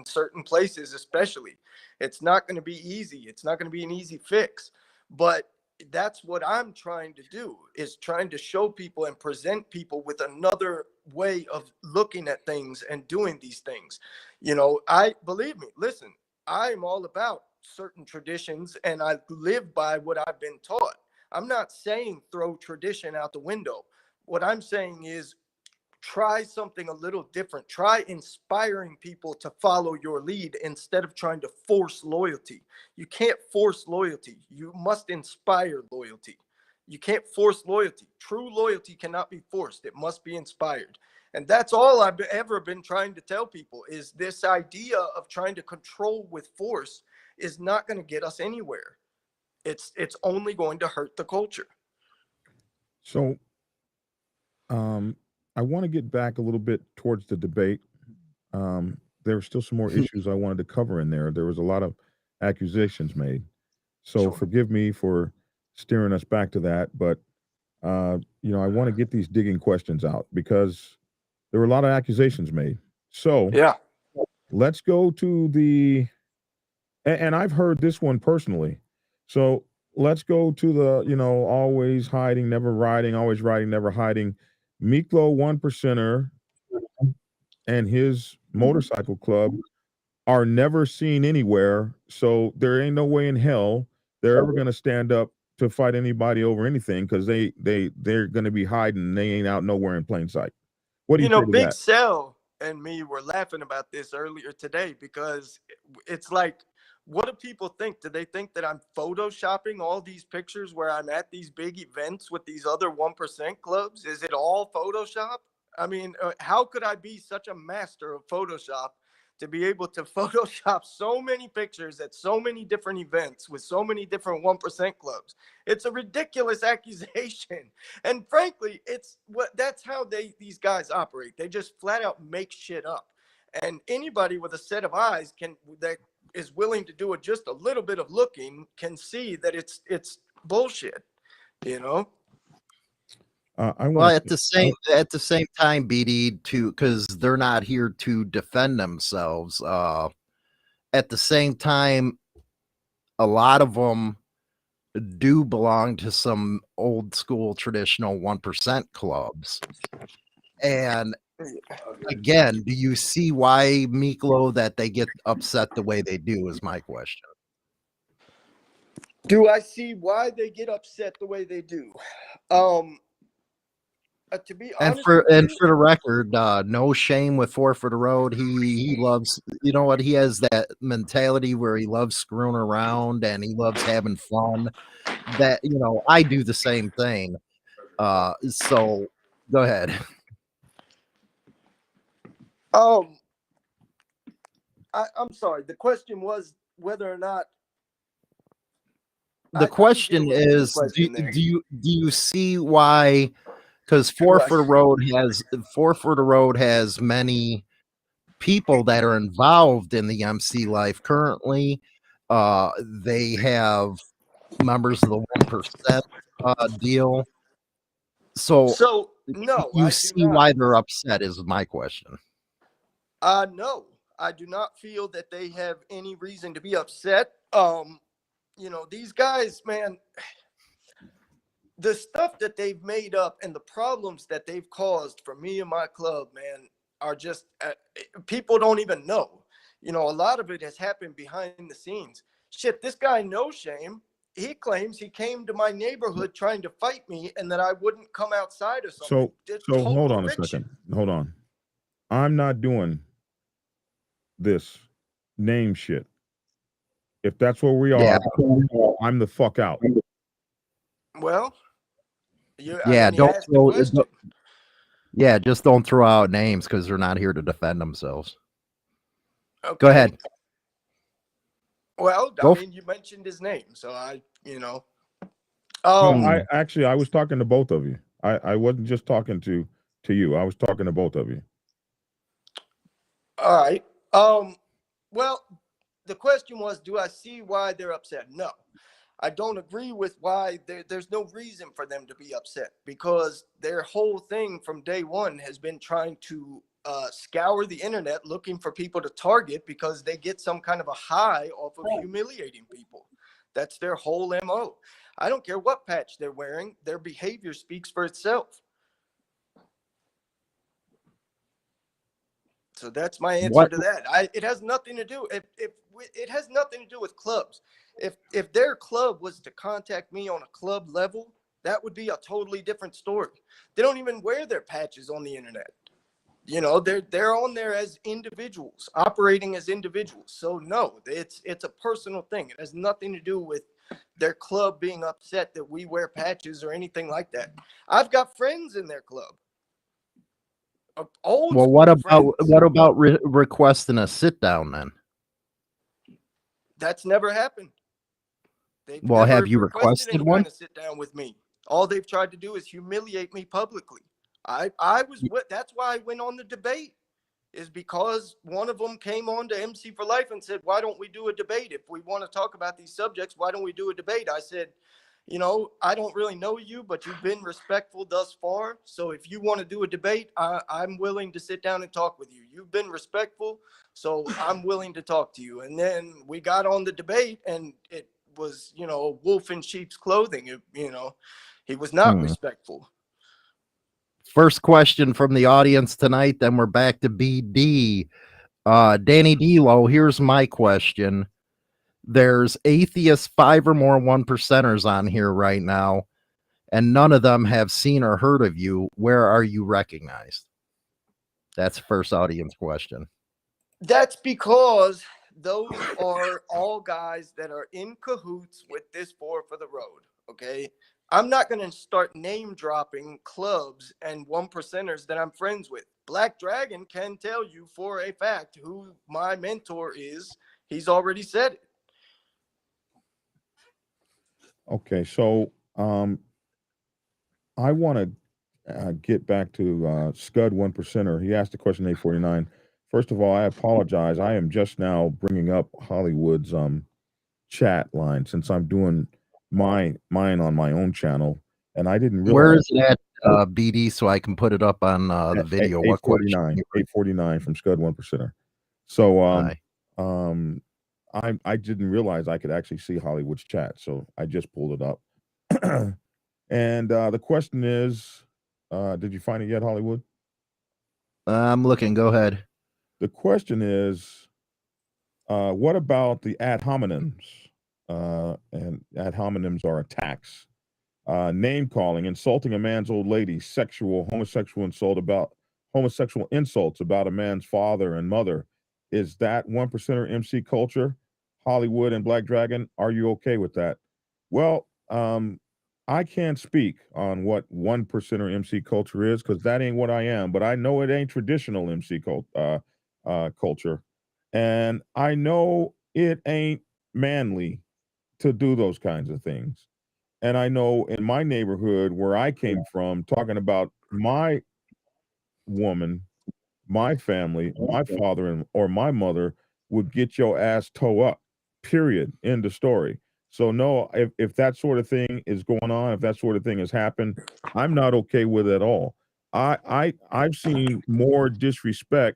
certain places especially. It's not going to be easy. It's not going to be an easy fix. But that's what I'm trying to do, is trying to show people and present people with another way of looking at things and doing these things. You know, believe me, listen, I'm all about certain traditions and I live by what I've been taught. I'm not saying throw tradition out the window. What I'm saying is try something a little different. Try inspiring people to follow your lead instead of trying to force loyalty. You can't force loyalty. You must inspire loyalty. You can't force loyalty. True loyalty cannot be forced. It must be inspired. And that's all I've ever been trying to tell people, is this idea of trying to control with force is not going to get us anywhere. It's only going to hurt the culture. So, I want to get back a little bit towards the debate. There were still some more issues I wanted to cover in there. There was a lot of accusations made. So forgive me for steering us back to that, but you know, I want to get these digging questions out because there were a lot of accusations made. So yeah, let's go to the, and I've heard this one personally. So let's go to the, you know, always hiding, never riding, always riding, never hiding. Miklo 1%er and his motorcycle club are never seen anywhere. So there ain't no way in hell they're ever going to stand up to fight anybody over anything because they're going to be hiding and they ain't out nowhere in plain sight. What do you, know, say to Big that? Cell and me were laughing about this earlier today because it's like, what do people think? Do they think that I'm photoshopping all these pictures where I'm at these big events with these other 1% clubs? Is it all Photoshop? I mean, how could I be such a master of Photoshop to be able to Photoshop so many pictures at so many different events with so many different 1% clubs? It's a ridiculous accusation. And frankly, that's how these guys operate. They just flat out make shit up. And anybody with a set of eyes that is willing to do just a little bit of looking can see that it's bullshit, you know. Well, at the same time, BD, too, because they're not here to defend themselves. At the same time, a lot of them do belong to some old school traditional 1% clubs. And again, do you see why, Miklo, that they get upset the way they do is my question. Do I see why they get upset the way they do? To be honest, and for the record, no shame with 4 for the road. He loves, you know what, he has that mentality where he loves screwing around and he loves having fun. That, you know, I do the same thing. So go ahead. I'm sorry. The question was whether or not. The question is, do you see why? Because 4 for the road has many people that are involved in the MC life currently. They have members of the 1% deal. So no, you see why they're upset is my question. No, I do not feel that they have any reason to be upset. you know, these guys, man, the stuff that they've made up and the problems that they've caused for me and my club, man, are just people don't even know. You know, a lot of it has happened behind the scenes. Shit, this guy No Shame, he claims he came to my neighborhood trying to fight me and that I wouldn't come outside or something. So hold on a second. Hold on. I'm not doing this name shit. If that's where we are, I'm the fuck out. Well, Yeah, yeah, just don't throw out names because they're not here to defend themselves. Okay. Go ahead. Well, I mean, you mentioned his name, so you know. No, I was talking to both of you. I wasn't just talking to you. I was talking to both of you. All right. Well, the question was, do I see why they're upset? No. I don't agree with why there's no reason for them to be upset, because their whole thing from day one has been trying to scour the internet looking for people to target because they get some kind of a high off of humiliating people. That's their whole MO. I don't care what patch they're wearing. Their behavior speaks for itself. So that's my answer to that. It has nothing to do. It has nothing to do with clubs. If their club was to contact me on a club level, that would be a totally different story. They don't even wear their patches on the internet. You know, they're on there as individuals, operating as individuals. So no, it's a personal thing. It has nothing to do with their club being upset that we wear patches or anything like that. I've got friends in their club. Well, what about requesting a sit down then? That's never happened. Well, have you requested one? Kind of sit down with me. All they've tried to do is humiliate me publicly. That's why I went on the debate, is because one of them came on to MC for Life and said, why don't we do a debate? If we want to talk about these subjects, why don't we do a debate? I said, you know, I don't really know you, but you've been respectful thus far. So if you want to do a debate, I'm willing to sit down and talk with you. You've been respectful, so I'm willing to talk to you. And then we got on the debate, and it was, you know, a wolf in sheep's clothing. You know, he was not respectful. First question from the audience tonight, then we're back to BD. Danny D'Lo, here's my question. There's atheist 5 or more 1%ers on here right now, and none of them have seen or heard of you. Where are you recognized? That's first audience question. That's because those are all guys that are in cahoots with this 4 for the road. Okay. I'm not going to start name dropping clubs and 1%ers that I'm friends with. Black Dragon can tell you for a fact who my mentor is. He's already said it. Okay, so I want to get back to Scud 1%er. He asked a question 849. First of all, I apologize. I am just now bringing up Hollywood's chat line since I'm doing mine on my own channel, and I didn't realize. Where is that BD so I can put it up on the video? 849 from Scud 1%er. So I didn't realize I could actually see Hollywood's chat, so I just pulled it up. And the question is, did you find it yet, Hollywood? I'm looking. Go ahead. The question is, what about the ad hominems? And ad hominems are attacks, name calling, insulting a man's old lady, homosexual insults about a man's father and mother. Is that 1%er MC culture? Hollywood and Black Dragon, are you okay with that? Well, I can't speak on what 1%er MC culture is because that ain't what I am, but I know it ain't traditional MC culture. And I know it ain't manly to do those kinds of things. And I know in my neighborhood where I came from, talking about my woman, my family, my father or my mother would get your ass toe up, period, end of story. So no, if that sort of thing is going on, if that sort of thing has happened, I'm not okay with it at all. I've seen more disrespect,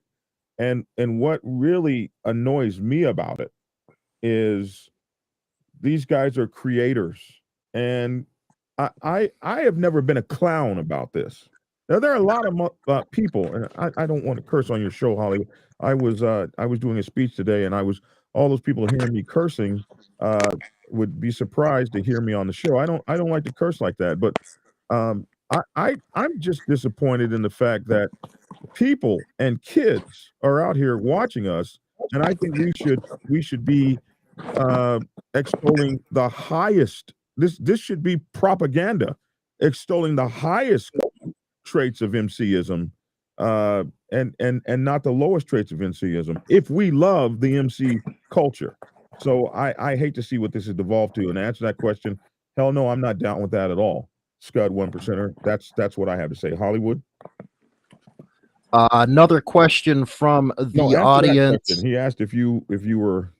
and what really annoys me about it is these guys are creators, and I have never been a clown about this. Now there are a lot of people, and I don't want to curse on your show, Holly. I was doing a speech today, and all those people hearing me cursing would be surprised to hear me on the show. I don't like to curse like that, but I'm just disappointed in the fact that people and kids are out here watching us, and I think we should be uh, extolling the highest. This should be propaganda, extolling the highest traits of MCism, and not the lowest traits of MCism. If we love the MC culture, so I hate to see what this has devolved to. And to answer that question, hell no, I'm not down with that at all. Scud 1%er. That's what I have to say. Hollywood. Another question from the audience. He asked if you were.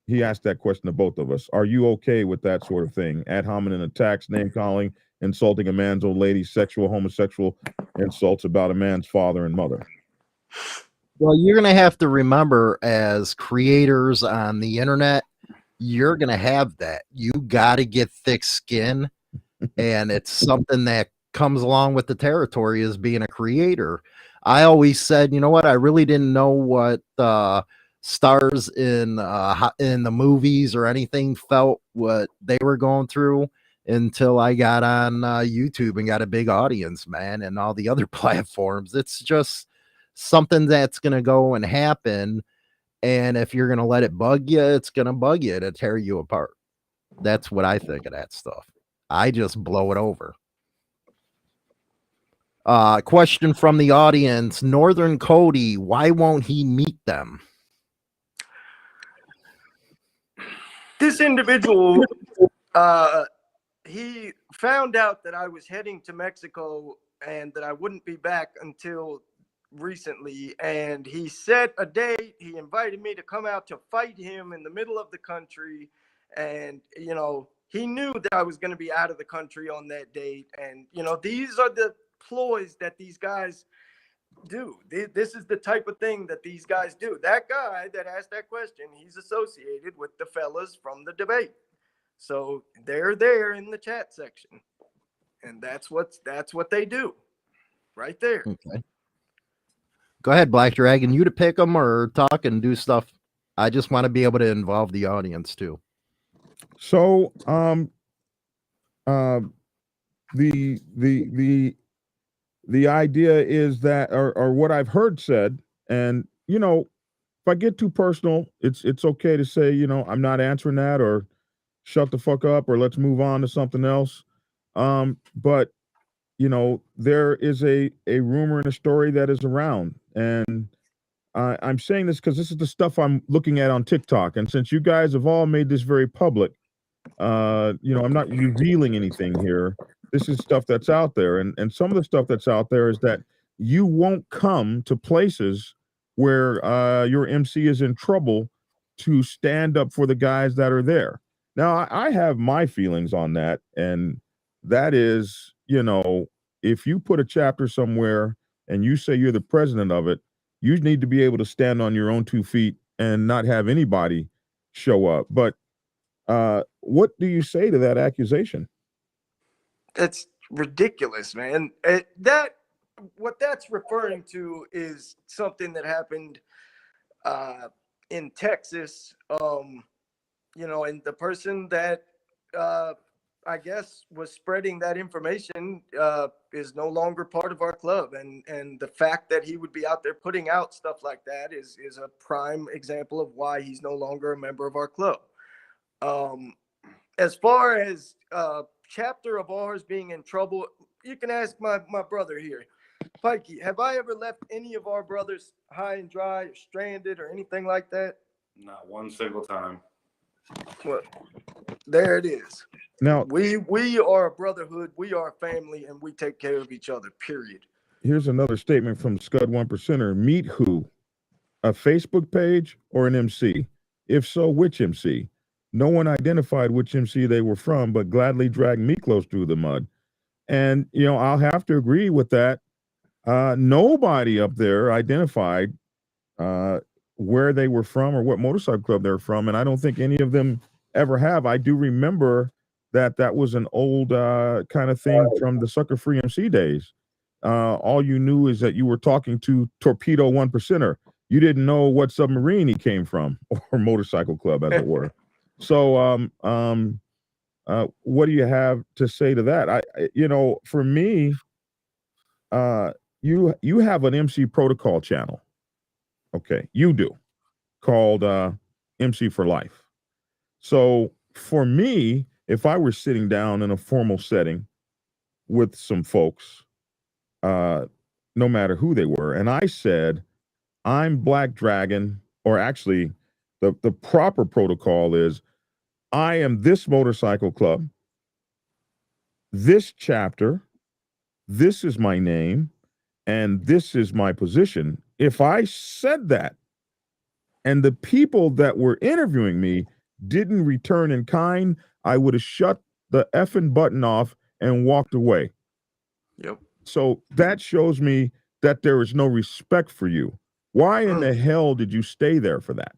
He asked that question to both of us. Are you okay with that sort of thing? Ad hominem attacks, name calling, insulting a man's old lady, sexual, homosexual insults about a man's father and mother. Well, you're going to have to remember, as creators on the internet, you're going to have that. You got to get thick skin, and it's something that comes along with the territory as being a creator. I always said, you know what? I really didn't know what stars in the movies or anything felt what they were going through until I got on YouTube and got a big audience, man, and all the other platforms. It's just something that's going to go and happen. And if you're going to let it bug you, it's going to bug you to tear you apart. That's what I think of that stuff. I just blow it over. Question from the audience. Northern Cody, why won't he meet them? This individual, he found out that I was heading to Mexico and that I wouldn't be back until recently. And he set a date. He invited me to come out to fight him in the middle of the country. And, you know, he knew that I was going to be out of the country on that date. And, you know, these are the ploys that these guys do. This is the type of thing that these guys do. That guy that asked that question, he's associated with the fellas from the debate. So they're there in the chat section. And that's what they do right there. Okay. Go ahead, Black Dragon. You to pick them or talk and do stuff. I just want to be able to involve the audience too. So, the idea is that, or what I've heard said, and you know, if I get too personal, it's okay to say, you know, I'm not answering that, or shut the fuck up, or let's move on to something else. But you know, there is a rumor and a story that is around, and I'm saying this because this is the stuff I'm looking at on TikTok, and since you guys have all made this very public, you know, I'm not revealing anything here. This is stuff that's out there, and some of the stuff that's out there is that you won't come to places where your MC is in trouble to stand up for the guys that are there. Now, I have my feelings on that, and that is, you know, if you put a chapter somewhere and you say you're the president of it, you need to be able to stand on your own 2 feet and not have anybody show up. But what do you say to that accusation? That's ridiculous, man. What that's referring to is something that happened in Texas. You know, and the person that I guess was spreading that information is no longer part of our club, and the fact that he would be out there putting out stuff like that is a prime example of why he's no longer a member of our club. As far as chapter of ours being in trouble, you can ask my brother here. Pikey, have I ever left any of our brothers high and dry, or stranded, or anything like that? Not one single time. Well, there it is. Now, we are a brotherhood, we are a family, and we take care of each other, period. Here's another statement from Scud 1%er. Meet who? A Facebook page or an MC? If so, which MC? No one identified which MC they were from, but gladly dragged Miklo through the mud. And, you know, I'll have to agree with that. Nobody up there identified where they were from or what motorcycle club they're from. And I don't think any of them ever have. I do remember that was an old kind of thing from the Sucker Free MC days. All you knew is that you were talking to Torpedo 1%er. You didn't know what submarine he came from, or motorcycle club, as it were. So, what do you have to say to that? For me, you have an MC protocol channel. Okay, you do, called MC for Life. So for me, if I were sitting down in a formal setting with some folks, no matter who they were, and I said, I'm Black Dragon, or actually the proper protocol is, I am this motorcycle club, this chapter, this is my name, and this is my position. If I said that and the people that were interviewing me didn't return in kind, I would have shut the effing button off and walked away. Yep. So that shows me that there is no respect for you. Why in the hell did you stay there for that?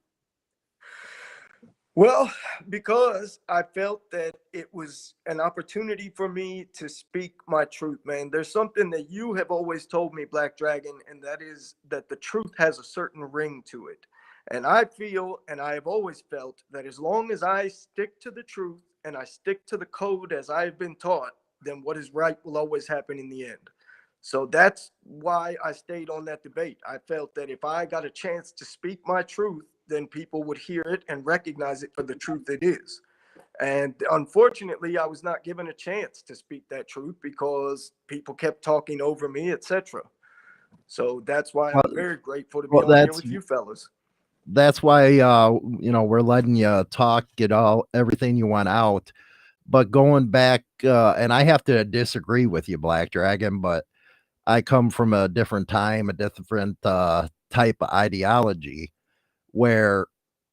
Well, because I felt that it was an opportunity for me to speak my truth, man. There's something that you have always told me, Black Dragon, and that is that the truth has a certain ring to it. And I feel, and I have always felt, that as long as I stick to the truth and I stick to the code as I have been taught, then what is right will always happen in the end. So that's why I stayed on that debate. I felt that if I got a chance to speak my truth, then people would hear it and recognize it for the truth it is. And unfortunately, I was not given a chance to speak that truth because people kept talking over me, etc. So that's why I'm very grateful to be on here with you fellas. That's why we're letting you talk, get everything you want out. But going back, and I have to disagree with you, Black Dragon, but I come from a different time, a different type of ideology where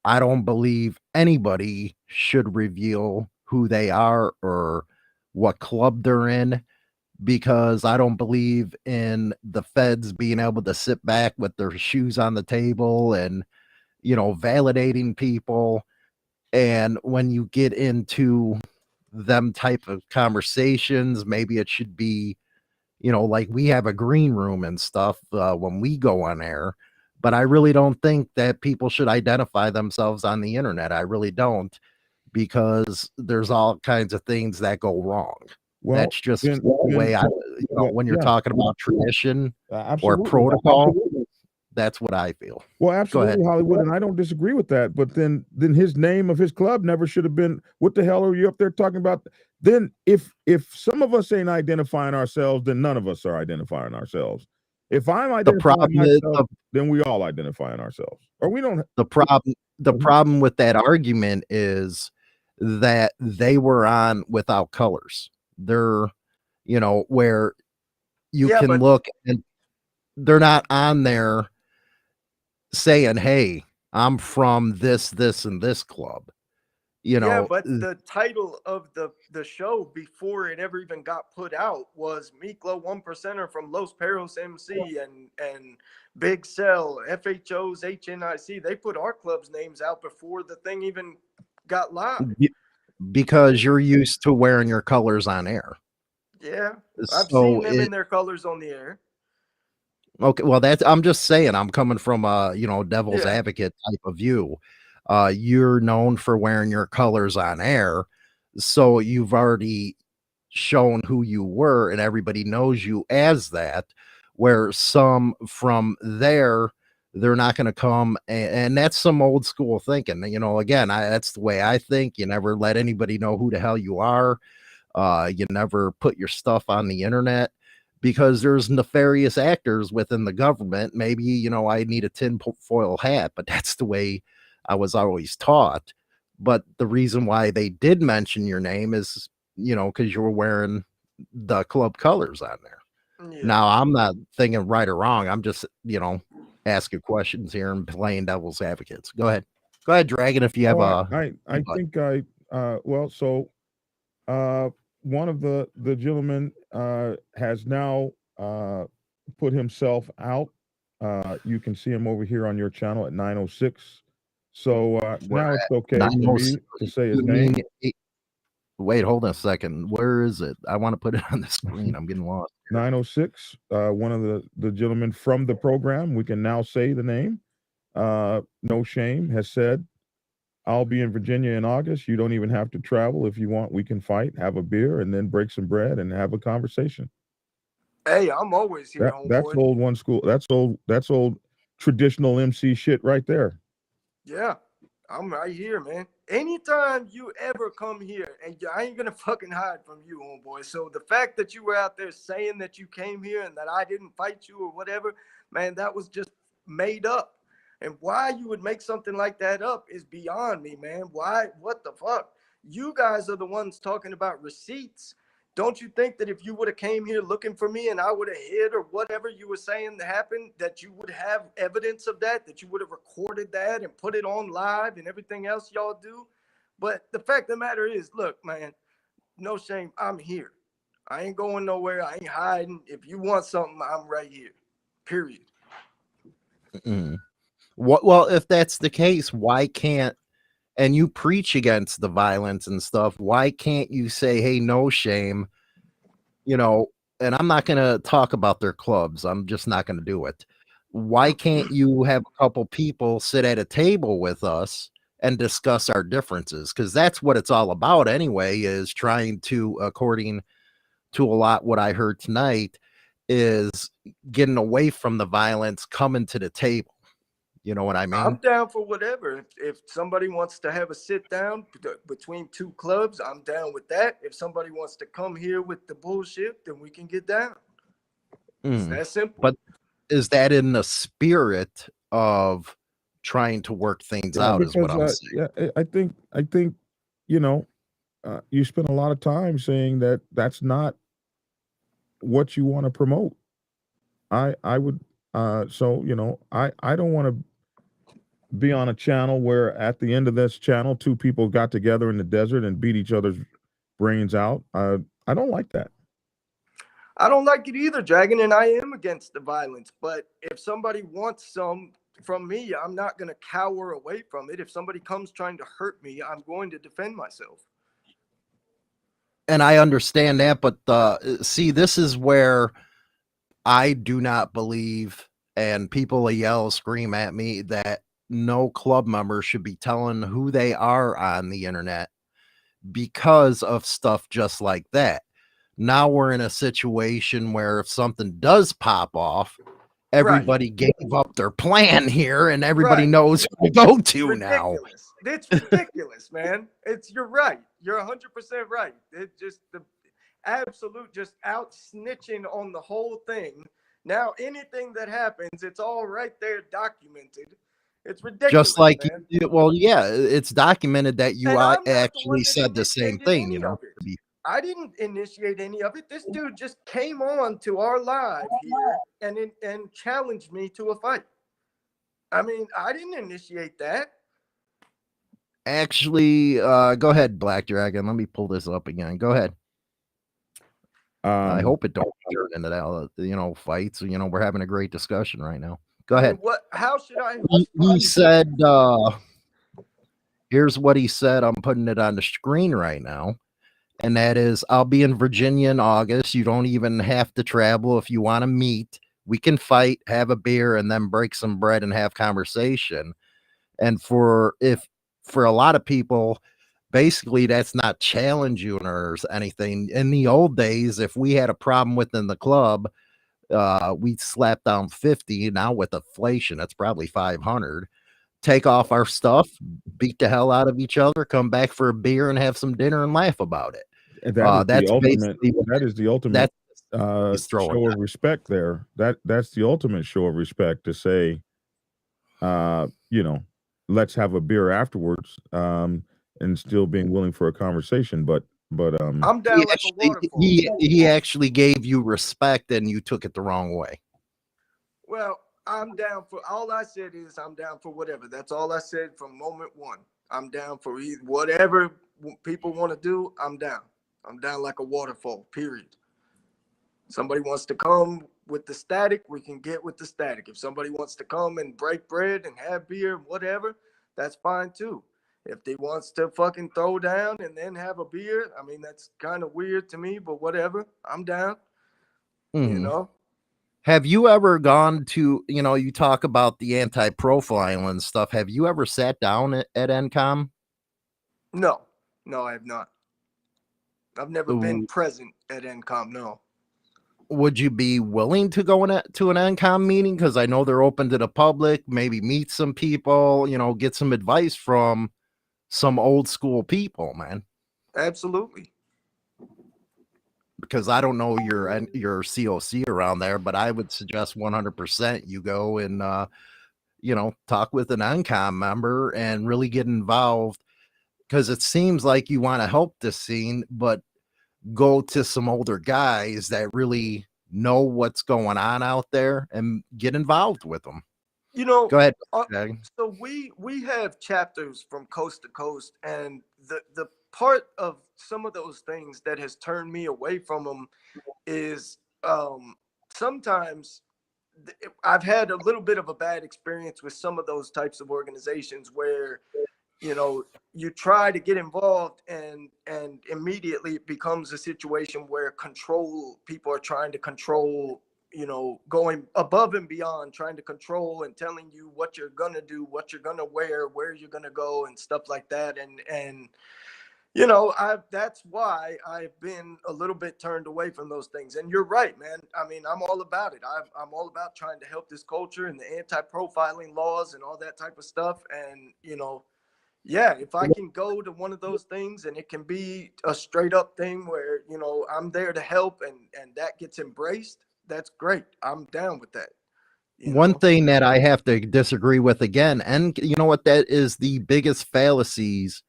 I don't believe anybody should reveal who they are or what club they're in, because I don't believe in the feds being able to sit back with their shoes on the table and, validating people. And when you get into them type of conversations, maybe it should be, like we have a green room and stuff when we go on air. But I really don't think that people should identify themselves on the internet. I really don't, because there's all kinds of things that go wrong. Well, that's just the way when you're talking about tradition or protocol, absolutely. that's what I feel. Well, absolutely, Hollywood, and I don't disagree with that. But then his name of his club never should have been. What the hell are you up there talking about? Then if some of us ain't identifying ourselves, then none of us are identifying ourselves. If I'm identifying myself, then we all identifying ourselves, or we don't. The problem with that argument is that they were on without colors. They're, where you can look and they're not on there saying, hey, I'm from this, and this club. Yeah, but the title of the show before it ever even got put out was Miklo 1%er from Los Perros MC and Big Cell, FHO's HNIC. They put our club's names out before the thing even got live. Because you're used to wearing your colors on air. Yeah, I've seen them in their colors on the air. Okay, well, I'm just saying, I'm coming from a devil's advocate type of view. You're known for wearing your colors on air, so you've already shown who you were, and everybody knows you as that. Where some from there, they're not going to come, and that's some old school thinking. Again, that's the way I think. You never let anybody know who the hell you are. You never put your stuff on the internet, because there's nefarious actors within the government. Maybe, I need a tinfoil hat, but that's the way I was always taught. But the reason why they did mention your name is, because you were wearing the club colors on there. Yeah. Now, I'm not thinking right or wrong. I'm just, asking questions here and playing devil's advocates. Go ahead, Dragon, if you have I think one of the gentlemen has now put himself out. You can see him over here on your channel at 906. So We're now it's at okay for me to say his you name. mean wait, hold on a second. Where is it? I want to put it on the screen. I'm getting lost. 906, one of the gentlemen from the program, we can now say the name. No Shame has said, I'll be in Virginia in August. You don't even have to travel. If you want, we can fight, have a beer, and then break some bread and have a conversation. Hey, I'm always here, That's homeboy. old one school. That's old traditional MC shit right there. Yeah, I'm right here, man. Anytime you ever come here, and I ain't gonna fucking hide from you, homeboy. So the fact that you were out there saying that you came here and that I didn't fight you or whatever, man, that was just made up. And why you would make something like that up is beyond me, man. Why? What the fuck? You guys are the ones talking about receipts. Don't you think that if you would have came here looking for me and I would have hid or whatever you were saying happened, that you would have evidence of that, that you would have recorded that and put it on live and everything else y'all do? But the fact of the matter is, look, man, no shame. I'm here. I ain't going nowhere. I ain't hiding. If you want something, I'm right here. Period. Mm. Well, if that's the case, why can't, and you preach against the violence and stuff, why can't you say, hey, no shame, you know, and I'm not going to talk about their clubs. I'm just not going to do it. Why can't you have a couple people sit at a table with us and discuss our differences? Because that's what it's all about anyway, is trying to, according to a lot what I heard tonight, is getting away from the violence, coming to the table. You know what I mean? I'm down for whatever. If somebody wants to have a sit down between two clubs, I'm down with that. If somebody wants to come here with the bullshit, then we can get down. It's that simple. But is that in the spirit of trying to work things out? Is what I'm saying. Yeah, I think, you know, you spend a lot of time saying that that's not what you want to promote. I would, so, you know, I don't want to be on a channel where at the end of this channel, two people got together in the desert and beat each other's brains out. I don't like that. I don't like it either, Dragon, and I am against the violence. But if somebody wants some from me, I'm not going to cower away from it. If somebody comes trying to hurt me, I'm going to defend myself. And I understand that, but see, this is where I do not believe, and people yell, scream at me that no club member should be telling who they are on the internet because of stuff just like that. Now we're in a situation where if something does pop off, everybody gave up their plan here and everybody knows who to go to now. It's ridiculous, man. You're right. You're 100% right. It's just the absolute just out snitching on the whole thing. Now anything that happens, it's all right there documented. It's ridiculous. Just like, man. Well, yeah, it's documented that you actually the said the same thing, you know. I didn't initiate any of it. This dude just came on to our live here and challenged me to a fight. I mean, I didn't initiate that. Actually, go ahead, Black Dragon. Let me pull this up again. Go ahead. I hope it don't turn into that, you know, fights. You know, we're having a great discussion right now. Go ahead. How should I? He said, here's what he said. I'm putting it on the screen right now. And that is, I'll be in Virginia in August. You don't even have to travel. If you want to meet, we can fight, have a beer, and then break some bread and have conversation. And for a lot of people, basically that's not challenging or anything. In the old days, if we had a problem within the club, we'd slap down 50. Now with inflation, that's probably 500. Take off our stuff, beat the hell out of each other, come back for a beer and have some dinner and laugh about it. That is the ultimate show of respect there. That's the ultimate show of respect to say, you know, let's have a beer afterwards, and still being willing for a conversation. But I'm down like a waterfall. He actually gave you respect and you took it the wrong way. Well, I'm down for, all I said is I'm down for whatever. That's all I said from moment one. I'm down for whatever people want to do. I'm down. I'm down like a waterfall, period. Somebody wants to come with the static, we can get with the static. If somebody wants to come and break bread and have beer, whatever, that's fine too. If he wants to fucking throw down and then have a beer, I mean, that's kind of weird to me, but whatever. I'm down, you Mhm. know? Have you ever gone to, you talk about the anti-profiling and stuff. Have you ever sat down at NCOM? No, no, I have not. I've never been W- present at NCOM, no. Would you be willing to go to an NCOM meeting? Because I know they're open to the public, maybe meet some people, get some advice from some old school people, man. Absolutely. Because I don't know your COC around there, but I would suggest 100% you go and talk with an NCOM member and really get involved, because it seems like you want to help this scene, but go to some older guys that really know what's going on out there and get involved with them. You know, Go ahead. so we have chapters from coast to coast, and the part of some of those things that has turned me away from them is sometimes I've had a little bit of a bad experience with some of those types of organizations where you try to get involved and immediately it becomes a situation where people are trying to control, going above and beyond, trying to control and telling you what you're gonna do, what you're gonna wear, where you're gonna go, and stuff like that. And that's why I've been a little bit turned away from those things. And you're right, man. I mean, I'm all about it. I'm all about trying to help this culture and the anti-profiling laws and all that type of stuff. And yeah, if I can go to one of those things and it can be a straight up thing where, I'm there to help and that gets embraced, that's great. I'm down with that. One thing that I have to disagree with again, and you know what, that is the biggest fallacies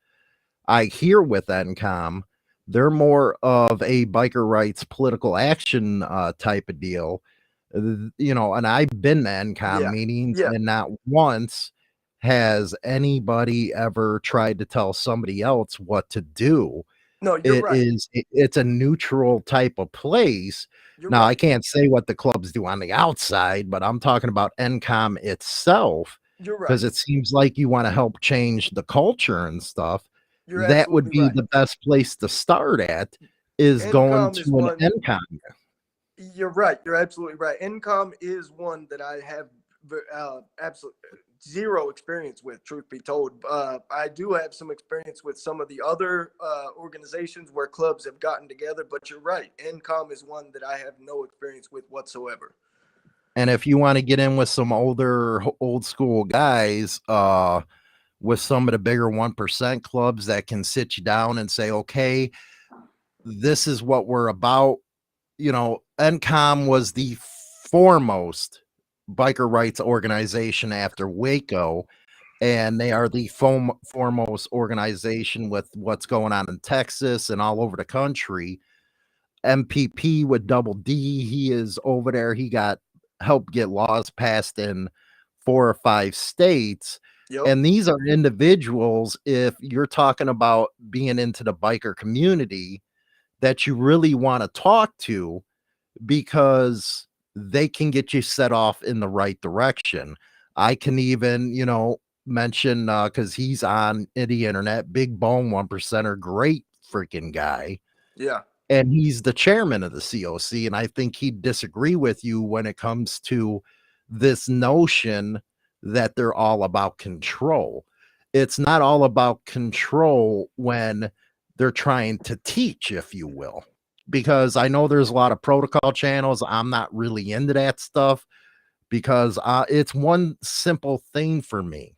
I hear with NCOM. They're more of a biker rights political action type of deal. And I've been to NCOM meetings, Yeah. and not once has anybody ever tried to tell somebody else what to do. No, you're right. It's a neutral type of place. You're Now, I right. can't say what the clubs do on the outside, but I'm talking about NCOM itself, You're right. because it seems like you want to help change the culture and stuff. You're That would absolutely be right. the best place to start at, is going NCOM to is an one. NCOM. You're right. You're absolutely right. NCOM is one that I have absolutely zero experience with, truth be told. I do have some experience with some of the other organizations where clubs have gotten together, but you're right. NCOM is one that I have no experience with whatsoever. And if you want to get in with some old school guys, with some of the bigger 1% clubs that can sit you down and say, okay, this is what we're about. NCOM was the foremost biker rights organization after Waco, and they are the foremost organization with what's going on in Texas and all over the country. MPP with Double D, he is over there. He got helped get laws passed in 4 or 5 states. Yep. And these are individuals, if you're talking about being into the biker community, that you really want to talk to, because they can get you set off in the right direction. I can even, mention, because he's on the internet, Big Bone 1%er, great freaking guy. Yeah. And he's the chairman of the COC. And I think he'd disagree with you when it comes to this notion that they're all about control. It's not all about control when they're trying to teach, if you will, because I know there's a lot of protocol channels. I'm not really into that stuff, because it's one simple thing for me.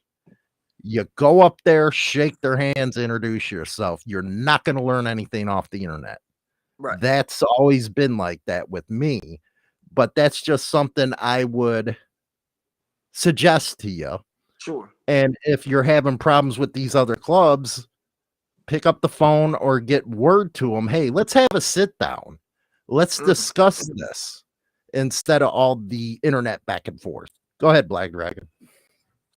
You go up there, shake their hands, introduce yourself. You're not going to learn anything off the internet. Right. That's always been like that with me, but that's just something I would suggest to you. Sure. And if you're having problems with these other clubs, pick up the phone or get word to them. Hey, let's have a sit down. Let's discuss this instead of all the internet back and forth. Go ahead, Black Dragon.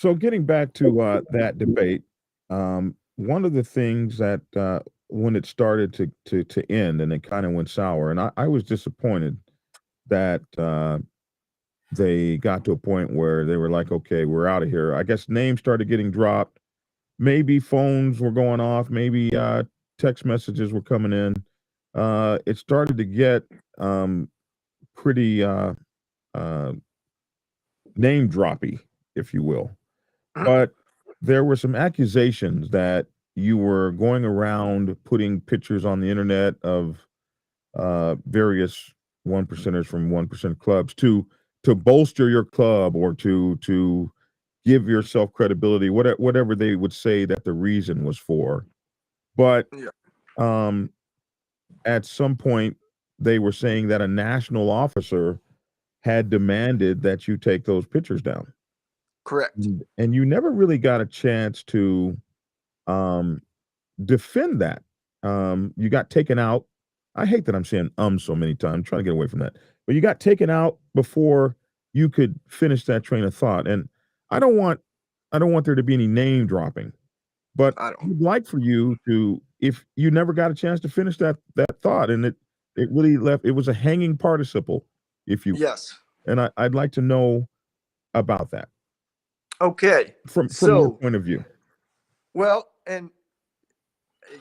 So getting back to that debate, one of the things that when it started to end and it kind of went sour, and I was disappointed that they got to a point where they were like, okay, we're out of here. I guess names started getting dropped. maybe phones were going off, maybe text messages were coming in. It started to get pretty uh, name droppy, if you will. But there were some accusations that you were going around putting pictures on the internet of various one percenters from 1% clubs to bolster your club or to give yourself credibility, whatever they would say that the reason was for. But Yeah. At some point, they were saying that a national officer had demanded that you take those pictures down. Correct. And you never really got a chance to um, defend that. You got taken out. I hate that I'm saying so many times. I'm trying to get away from that. But you got taken out before you could finish that train of thought. And I don't want I don't want there to be any name dropping. But I don't. I'd like for you to, if you never got a chance to finish that thought, and it really left, it was a hanging participle, if you, Yes. and I'd like to know about that Okay. from your So, point of view. well, and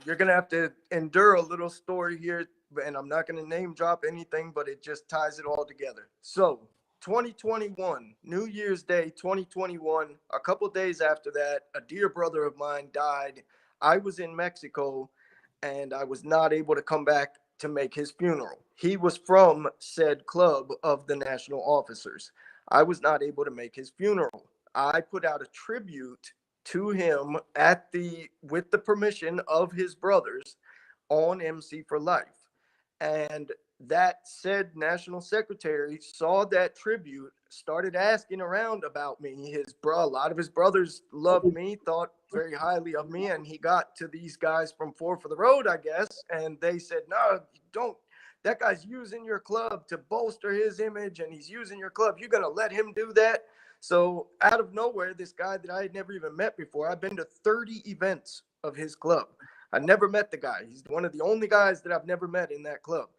you're going to have to endure a little story here, and I'm not going to name drop anything, but it just ties it all together. So, 2021, New Year's Day, 2021, a couple days after that, a dear brother of mine died. I was in Mexico and I was not able to come back to make his funeral. He was from said club of the national officers. I was not able to make his funeral. I put out a tribute to him with the permission of his brothers on MC for Life. And that said national secretary saw that tribute, started asking around about me. A lot of his brothers loved me, thought very highly of me, and he got to these guys from Four for the Road, I guess, and they said, "No, don't. That guy's using your club to bolster his image, and he's using your club. You're gonna let him do that?" So out of nowhere, this guy that I had never even met before, I've been to 30 events of his club. I never met the guy. He's one of the only guys that I've never met in that club.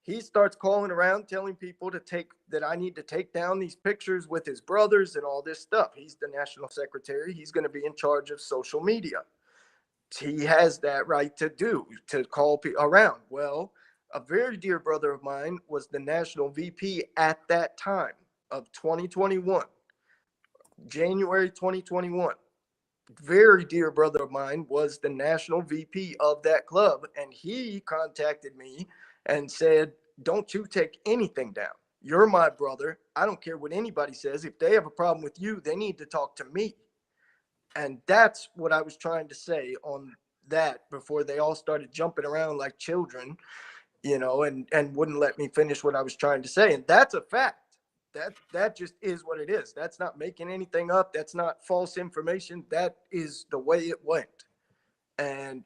He starts calling around telling people that I need to take down these pictures with his brothers and all this stuff. He's the national secretary. He's going to be in charge of social media. He has that right to call people around. Well, a very dear brother of mine was the national VP at that time of 2021, January 2021. Very dear brother of mine was the national VP of that club, and he contacted me and said, "Don't you take anything down. You're my brother. I don't care what anybody says. If they have a problem with you, they need to talk to me." And that's what I was trying to say on that before they all started jumping around like children, and wouldn't let me finish what I was trying to say. And that's a fact. That just is what it is. That's not making anything up. That's not false information. That is the way it went. And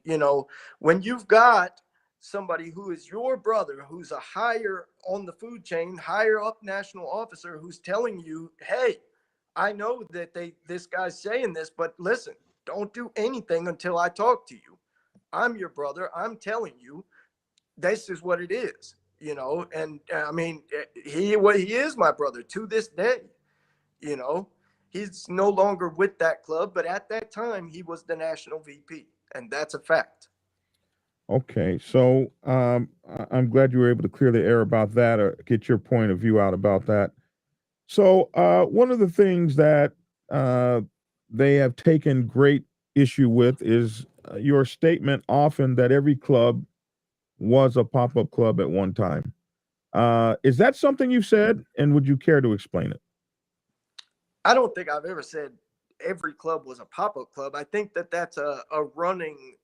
when you've got somebody who is your brother, who's a higher on the food chain, higher up national officer, who's telling you, "Hey, I know that this guy's saying this, but listen, don't do anything until I talk to you. I'm your brother. I'm telling you, this is what it is." And I mean, he is my brother to this day. you know he's no longer with that club, but at that time he was the national VP, and that's a fact. Okay, so I'm glad you were able to clear the air about that, or get your point of view out about that. So one of the things that uh, they have taken great issue with is your statement often that every club was a pop-up club at one time. Is that something you said, and would you care to explain it? I don't think I've ever said every club was a pop-up club. I think that that's a running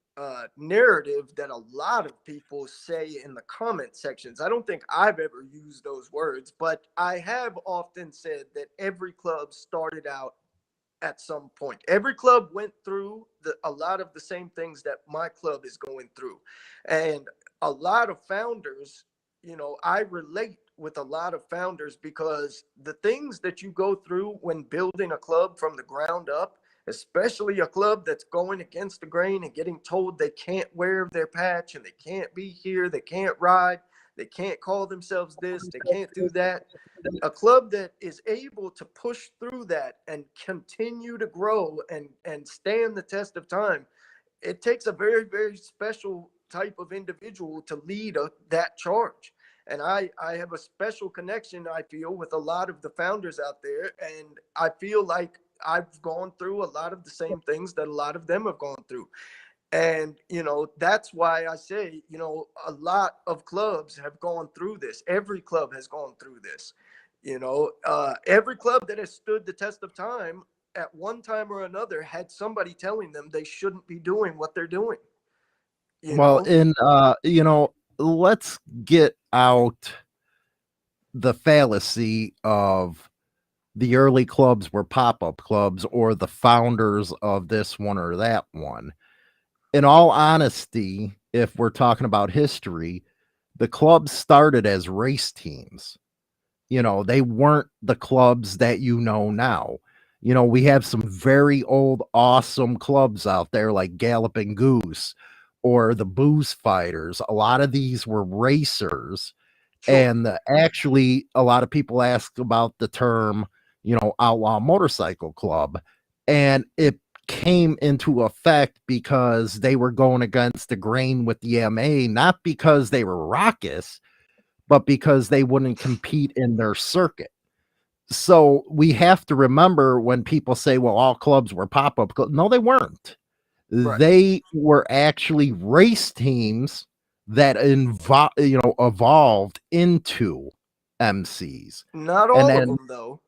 narrative that a lot of people say in the comment sections. I don't think I've ever used those words, but I have often said that every club started out at some point. Every club went through a lot of the same things that my club is going through. And a lot of founders, I relate with a lot of founders, because the things that you go through when building a club from the ground up, especially a club that's going against the grain and getting told they can't wear their patch and they can't be here, they can't ride, They can't call themselves this. They can't do that. A club that is able to push through that and continue to grow and stand the test of time, it takes a very, very special type of individual to lead that charge. And I have a special connection, I feel, with a lot of the founders out there. And I feel like I've gone through a lot of the same things that a lot of them have gone through. And, that's why I say, a lot of clubs have gone through this. Every club has gone through this. Every club that has stood the test of time at one time or another had somebody telling them they shouldn't be doing what they're doing. Let's get out the fallacy of the early clubs were pop-up clubs or the founders of this one or that one. In all honesty, if we're talking about history, the clubs started as race teams. They weren't the clubs that now. We have some very old, awesome clubs out there like Galloping Goose or the Booze Fighters. A lot of these were racers. Sure. And actually, a lot of people ask about the term, outlaw motorcycle club. And it came into effect because they were going against the grain with the AMA, not because they were raucous, but because they wouldn't compete in their circuit. So we have to remember when people say, well, all clubs were pop-up clubs. No, they weren't. Right. They were actually race teams that evolved into MCs. Not all of them, though.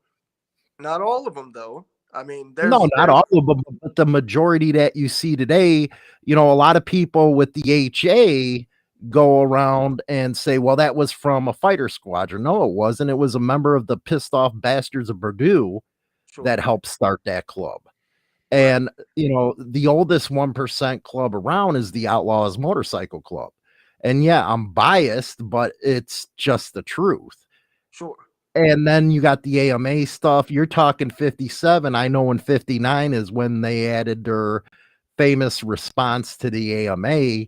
Not all of them, though. I mean, not all of them, but the majority that you see today, a lot of people with the HA go around and say, well, that was from a fighter squadron. No, it wasn't. It was a member of the Pissed Off Bastards of Purdue that helped start that club. And, the oldest 1% club around is the Outlaws Motorcycle Club. And yeah, I'm biased, but it's just the truth. Sure. And then you got the AMA stuff. You're talking 57. I know in 59 is when they added their famous response to the AMA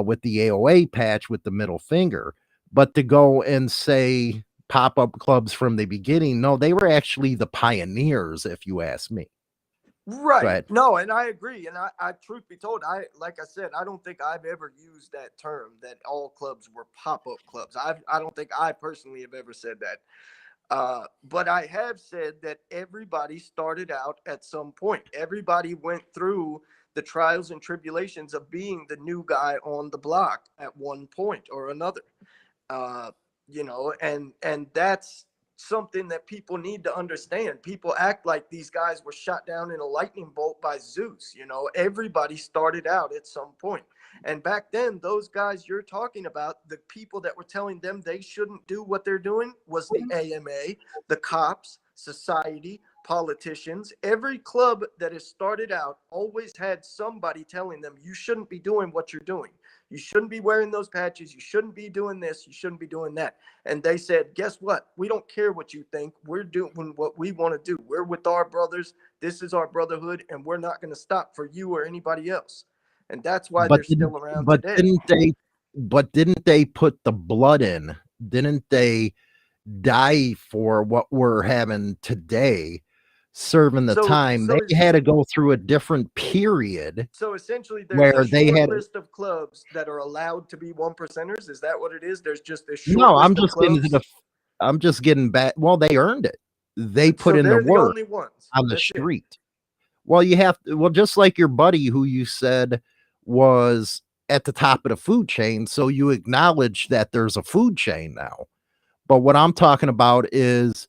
with the AOA patch with the middle finger. But to go and say pop-up clubs from the beginning, no, they were actually the pioneers, if you ask me. Right. No, and I agree. And I truth be told, like I said, I don't think I've ever used that term that all clubs were pop-up clubs. I don't think I personally have ever said that. But I have said that everybody started out at some point. Everybody went through the trials and tribulations of being the new guy on the block at one point or another. And that's something that people need to understand. People act like these guys were shot down in a lightning bolt by Zeus. Everybody started out at some point. And back then, those guys you're talking about, the people that were telling them they shouldn't do what they're doing was the AMA, the cops, society, politicians. Every club that has started out always had somebody telling them you shouldn't be doing what you're doing. You shouldn't be wearing those patches. You shouldn't be doing this. You shouldn't be doing that. And they said, guess what? We don't care what you think. We're doing what we want to do. We're with our brothers. This is our brotherhood, and we're not going to stop for you or anybody else. And that's why they're still around today. Didn't they put the blood in? Didn't they die for what we're having today? Serving the time, they had to go through a different period. So essentially, there's a short list of clubs that are allowed to be 1%ers. Is that what it is? There's just a short list I'm just getting back. Well, they earned it. They put in the work on the street. Well, you have to. Well, just like your buddy who you said was at the top of the food chain, so you acknowledge that there's a food chain now. But what I'm talking about is,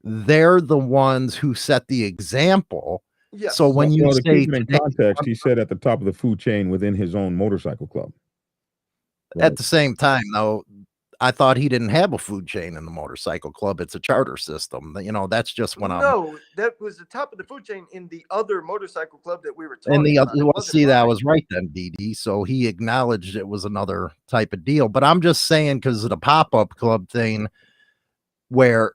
they're the ones who set the example. Yes. So when you say in context, he said at the top of the food chain within his own motorcycle club. Right? At the same time, though, I thought he didn't have a food chain in the motorcycle club. It's a charter system. That's just when that was the top of the food chain in the other motorcycle club that we were talking about. That I was right then, DD. So he acknowledged it was another type of deal. But I'm just saying, because of the pop-up club thing, where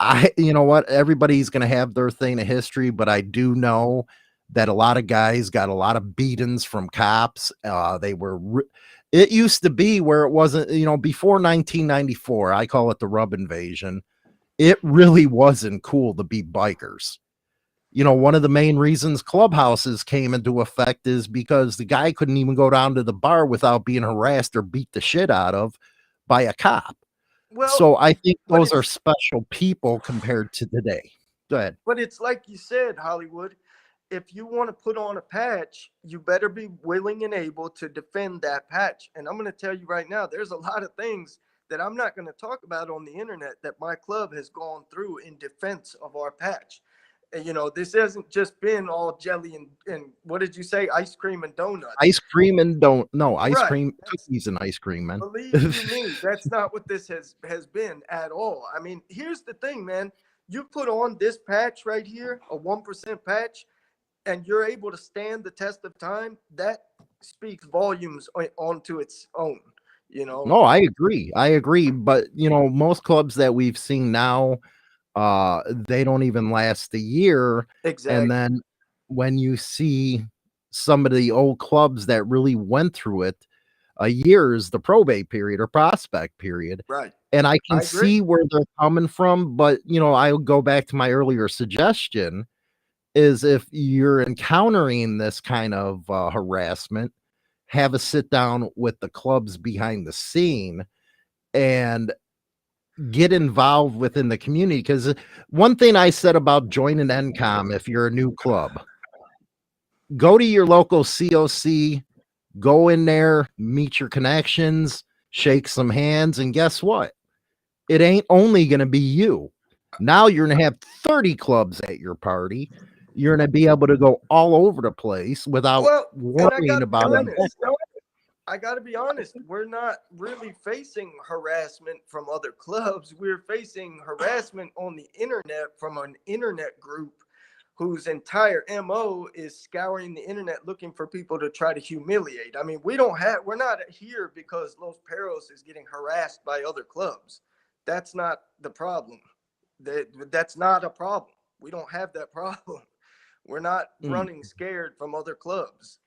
everybody's going to have their thing of history, but I do know that a lot of guys got a lot of beatings from cops. They were It used to be where it wasn't, before 1994, I call it the rub invasion. It really wasn't cool to be bikers. One of the main reasons clubhouses came into effect is because the guy couldn't even go down to the bar without being harassed or beat the shit out of by a cop. Well, So I think but those are it's special people compared to today. Go ahead. but it's like you said, Hollywood. If you want to put on a patch, you better be willing and able to defend that patch. And I'm going to tell you right now, there's a lot of things that I'm not going to talk about on the internet that my club has gone through in defense of our patch. And, this hasn't just been all jelly and what did you say? Ice cream and donuts. Ice cream and ice Right. cream, cookies and ice cream, man. Believe you me, that's not what this has been at all. I mean, here's the thing, man. You put on this patch right here, a 1% patch, and you're able to stand the test of time, that speaks volumes onto its own, No, I agree. But most clubs that we've seen now, they don't even last a year. Exactly. And then when you see some of the old clubs that really went through it, a year is the probate period or prospect period. Right. And I can I agree. see where they're coming from, but I'll go back to my earlier suggestion is if you're encountering this kind of harassment, have a sit down with the clubs behind the scene and get involved within the community. Because one thing I said about joining NCOM, if you're a new club, go to your local COC, go in there, meet your connections, shake some hands, and guess what? It ain't only going to be you. Now you're going to have 30 clubs at your party. You're going to be able to go all over the place without worrying about it. I got to be honest, we're not really facing harassment from other clubs. We're facing harassment on the internet from an internet group whose entire MO is scouring the internet looking for people to try to humiliate. I mean, we're not here because Los Perros is getting harassed by other clubs. That's not the problem. That's not a problem. We don't have that problem. We're not running scared from other clubs.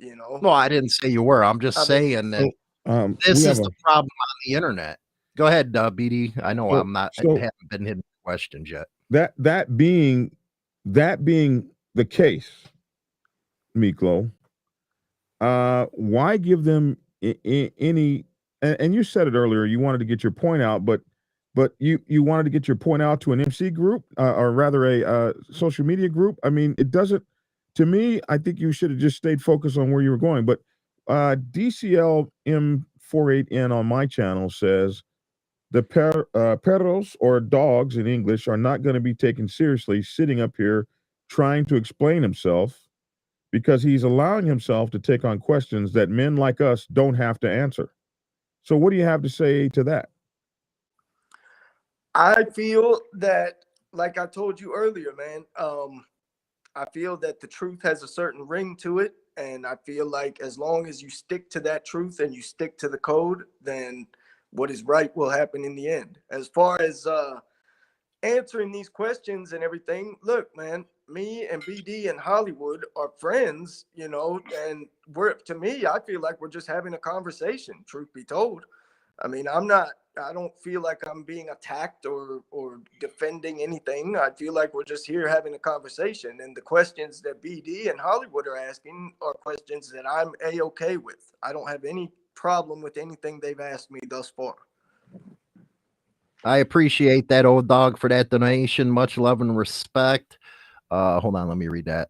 No, I didn't say you were. I'm just saying that this is the problem on the internet. Go ahead, BD. I know I haven't been hitting questions yet. That being the case, Miklo, why give them any? And you said it earlier. You wanted to get your point out, but you wanted to get your point out to an MC group, or rather a social media group. I mean, it doesn't. To me, I think you should have just stayed focused on where you were going. But DCL M48N on my channel says the perros, or dogs in English, are not going to be taken seriously sitting up here trying to explain himself, because he's allowing himself to take on questions that men like us don't have to answer. So what do you have to say to that? I feel that, like I told you earlier, man, I feel that the truth has a certain ring to it. And I feel like as long as you stick to that truth and you stick to the code, then what is right will happen in the end. As far as answering these questions and everything, look, man, me and BD and Hollywood are friends, and to me, I feel like we're just having a conversation, truth be told. I mean, I don't feel like I'm being attacked or defending anything. I feel like we're just here having a conversation. And the questions that BD and Hollywood are asking are questions that I'm A-okay with. I don't have any problem with anything they've asked me thus far. I appreciate that, old dog, for that donation. Much love and respect. Hold on, let me read that.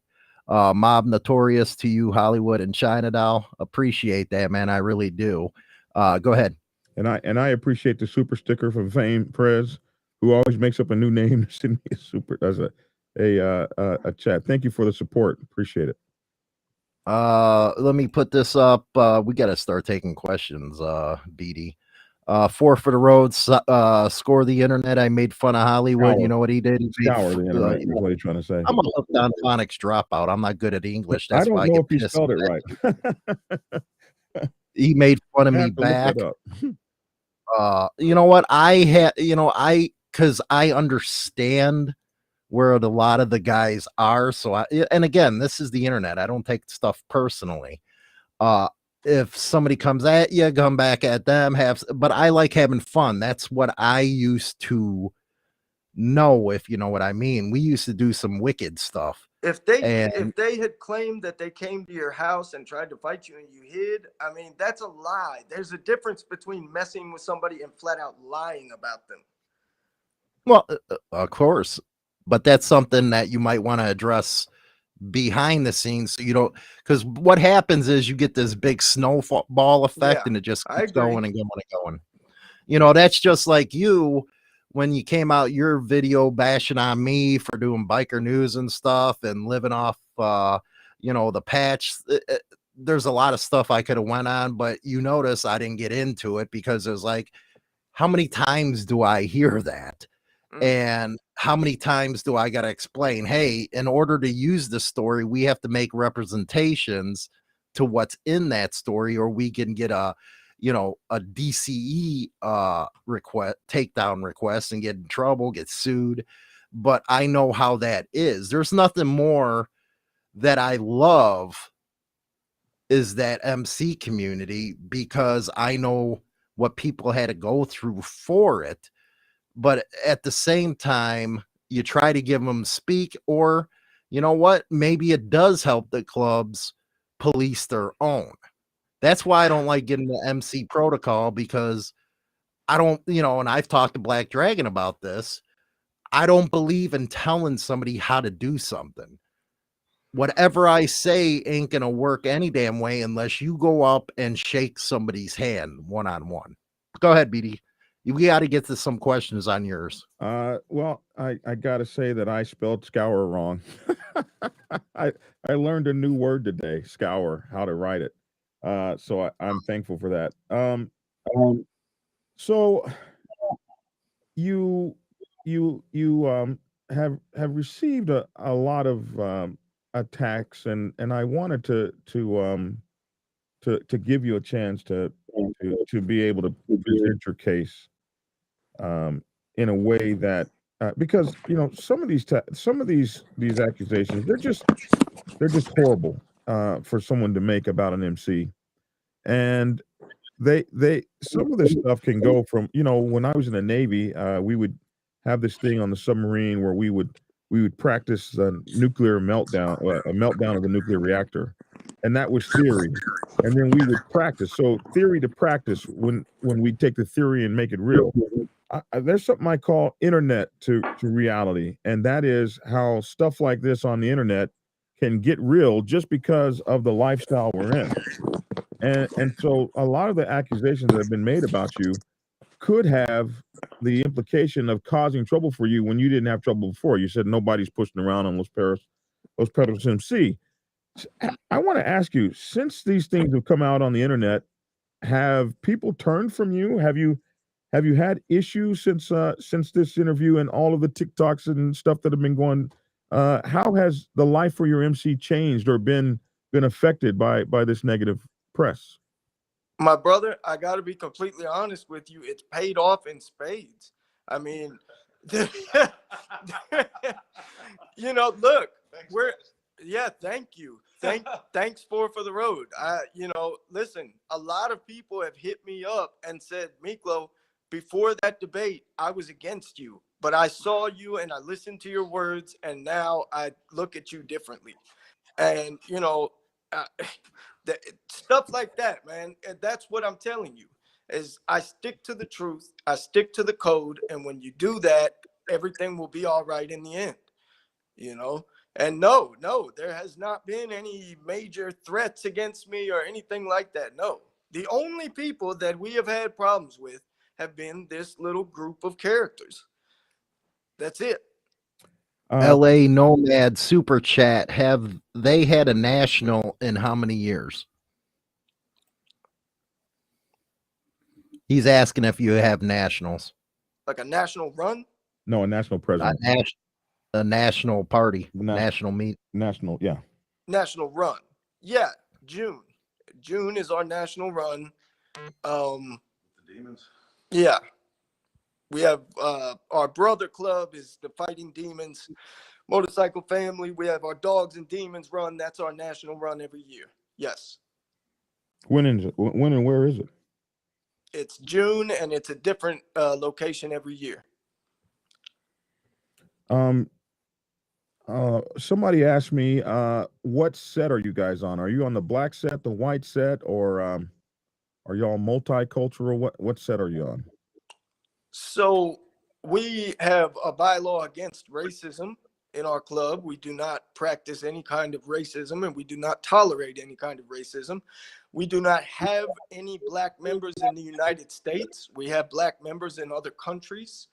Mob Notorious to you, Hollywood and China Doll. Appreciate that, man. I really do. Go ahead. And I appreciate the super sticker from Fame Prez, who always makes up a new name to send me a super as a chat. Thank you for the support. Appreciate it. Let me put this up. We got to start taking questions. BD. 4 for the road. Score the internet. I made fun of Hollywood. Scour. You know what he did? Scour the internet. That's what he's trying to say. I'm a hooked on phonics dropout. I'm not good at English. That's I don't why know I if get you pissed. spelled it right. He made fun of me back. You know what? Because I understand where a lot of the guys are. So and again, this is the internet. I don't take stuff personally. if somebody comes at you, come back at them. But I like having fun. That's what I used to know, if you know what I mean. We used to do some wicked stuff. If they And had claimed that they came to your house and tried to fight you and you hid, I mean, that's a lie. There's a difference between messing with somebody and flat out lying about them. well, of course, but that's something that you might want to address behind the scenes, so you don't, because what happens is you get this big snowball effect, Yeah, and it just I keeps agree. going and going and going. You know, that's just like you when you came out your video bashing on me for doing biker news and stuff and living off the patch. There's a lot of stuff I could have went on, but you notice I didn't get into it because it was like, how many times do I hear that? And how many times do I got to explain, hey, in order to use the story, we have to make representations to what's in that story, or we can get a DCE request, takedown request, and get in trouble, get sued. But I know how that is. There's nothing more that I love is that MC community, because I know what people had to go through for it. But at the same time, you try to give them speak, or you know what? Maybe it does help the clubs police their own. That's why I don't like getting the MC protocol, because I don't, and I've talked to Black Dragon about this. I don't believe in telling somebody how to do something. Whatever I say ain't going to work any damn way unless you go up and shake somebody's hand one-on-one. Go ahead, BD. We got to get to some questions on yours. Well, I gotta say that I spelled scour wrong. I I learned a new word today, scour, how to write it. So I'm thankful for that. So you you have received a lot of attacks, and I wanted to give you a chance to be able to present your case in a way that because some of these accusations, they're just horrible for someone to make about an MC. And they some of this stuff can go from, when I was in the Navy, we would have this thing on the submarine where we would practice a nuclear meltdown, a meltdown of a nuclear reactor, and that was theory. And then we would practice. So theory to practice, when we take the theory and make it real. There's something I call internet to reality, and that is how stuff like this on the internet can get real just because of the lifestyle we're in. And so a lot of the accusations that have been made about you could have the implication of causing trouble for you when you didn't have trouble before. You said nobody's pushing around on those Perros MC. I want to ask you, since these things have come out on the internet, have people turned from you? Have you had issues since this interview and all of the TikToks and stuff that have been going? How has the life for your MC changed or been affected by this negative press? My brother, I got to be completely honest with you. It's paid off in spades. I mean, look, thank you. Thanks for the road. Listen, a lot of people have hit me up and said, Miklo, before that debate, I was against you, but I saw you and I listened to your words, and now I look at you differently. And, uh, stuff like that, man. And that's what I'm telling you is I stick to the truth. I stick to the code. And when you do that, everything will be all right in the end, And no, there has not been any major threats against me or anything like that. No, the only people that we have had problems with have been this little group of characters. That's it. LA Nomad Super Chat, have they had a national in how many years? He's asking if you have nationals. Like a national run? No, a national president. A national party. National meet. National, yeah. National run. Yeah, June. June is our national run. The Demons. Yeah. We have our brother club is the Fighting Demons Motorcycle Family. We have our Dogs and Demons run. That's our national run every year. Yes. When and where is it? It's June, and it's a different location every year. Somebody asked me, what set are you guys on? Are you on the black set, the white set, or are y'all multicultural? What set are you on? So we have a bylaw against racism in our club. We do not practice any kind of racism, and we do not tolerate any kind of racism. We do not have any black members in the United States. We have black members in other countries.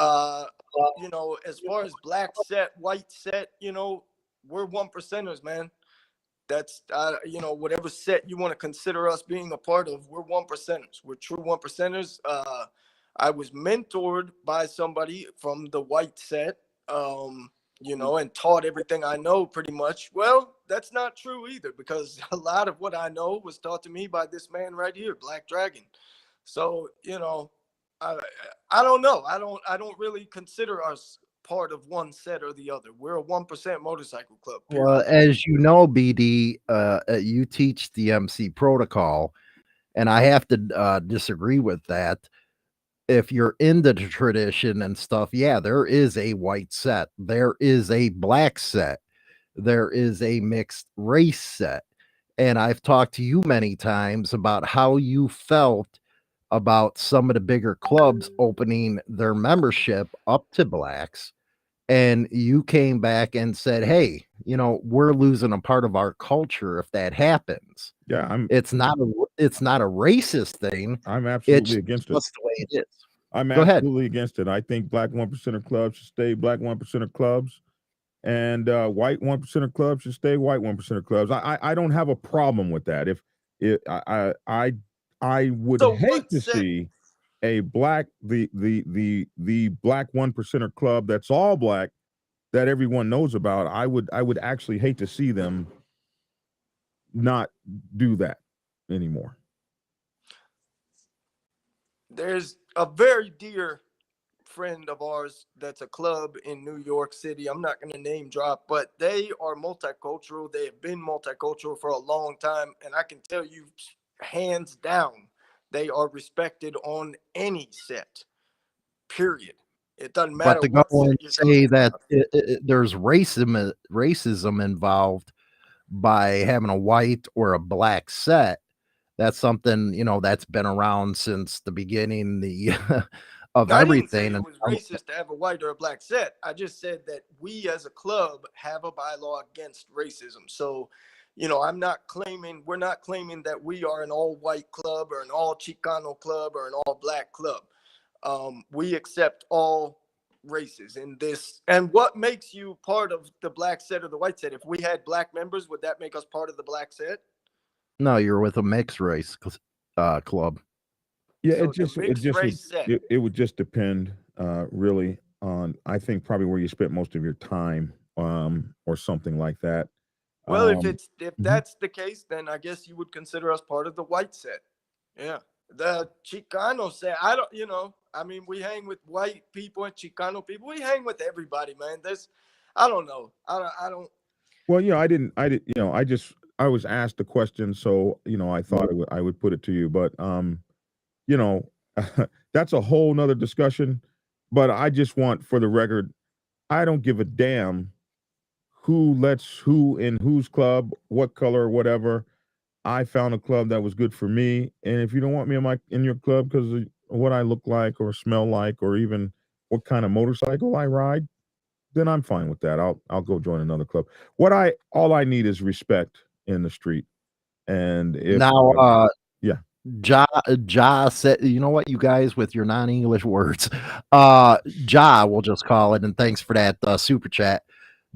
You know, as far as black set, white set, you know, we're one percenters, man. That's you know, whatever set you want to consider us being a part of, we're one percenters. We're true one percenters. I was mentored by somebody from the white set, you know, and taught everything I know pretty much. Well, that's not true either, because a lot of what I know was taught to me by this man right here, Black Dragon. So, you know, I don't know. I don't really consider us part of one set or the other. We're a 1% motorcycle club. Period. Well, as you know, BD, you teach the MC protocol, and I have to disagree with that. If you're into the tradition and stuff, yeah, there is a white set, there is a black set, there is a mixed race set. And I've talked to you many times about how you felt about some of the bigger clubs opening their membership up to blacks. And you came back and said, hey, you know, we're losing a part of our culture if that happens. Yeah, it's not a racist thing. I'm It's absolutely against it. just the way it is. I'm Go ahead. absolutely against it. I think black 1%er clubs should stay black 1%er clubs, and white 1%er clubs should stay white 1%er clubs. I don't have a problem with that. If I would So hate what to set? see a black the black 1%er club that's all black that everyone knows about. I would actually hate to see them not do that anymore. There's a very dear friend of ours that's a club in New York City. I'm not going to name drop, but they are multicultural. They have been multicultural for a long time, and I can tell you, hands down, they are respected on any set. Period. It doesn't But matter to go what set and you're say talking that about. there's racism involved by having a white or a black set, that's something, you know, that's been around since the beginning of Now, I didn't say everything. it was racist to have a white or a black set. I just said that we as a club have a bylaw against racism. So, you know, we're not claiming that we are an all white club or an all Chicano club or an all black club. We accept all races in this. And what makes you part of the black set or the white set? If we had black members, would that make us part of the black set? No, you're with a mixed race club. Yeah, So it just the mixed race set. it would just depend really on, I think, probably where you spent most of your time, or something like that. Well, if Mhm. that's the case, then I guess you would consider us part of the white set. Yeah. The Chicano set, I don't, you know, I mean, we hang with white people and Chicano people. We hang with everybody, man. I don't know. I don't. Well, yeah, I was asked the question, so I thought I would put it to you, but you know, that's a whole nother discussion. But I just want, for the record, I don't give a damn who lets who in whose club, what color, whatever. I found a club that was good for me, and if you don't want me in your club because of what I look like or smell like, or even what kind of motorcycle I ride, then I'm fine with that. I'll go join another club. All I need is respect in the street, and if Now, yeah. Ja said, you know what, you guys with your non-English words, Ja, we'll just call it, and thanks for that super chat.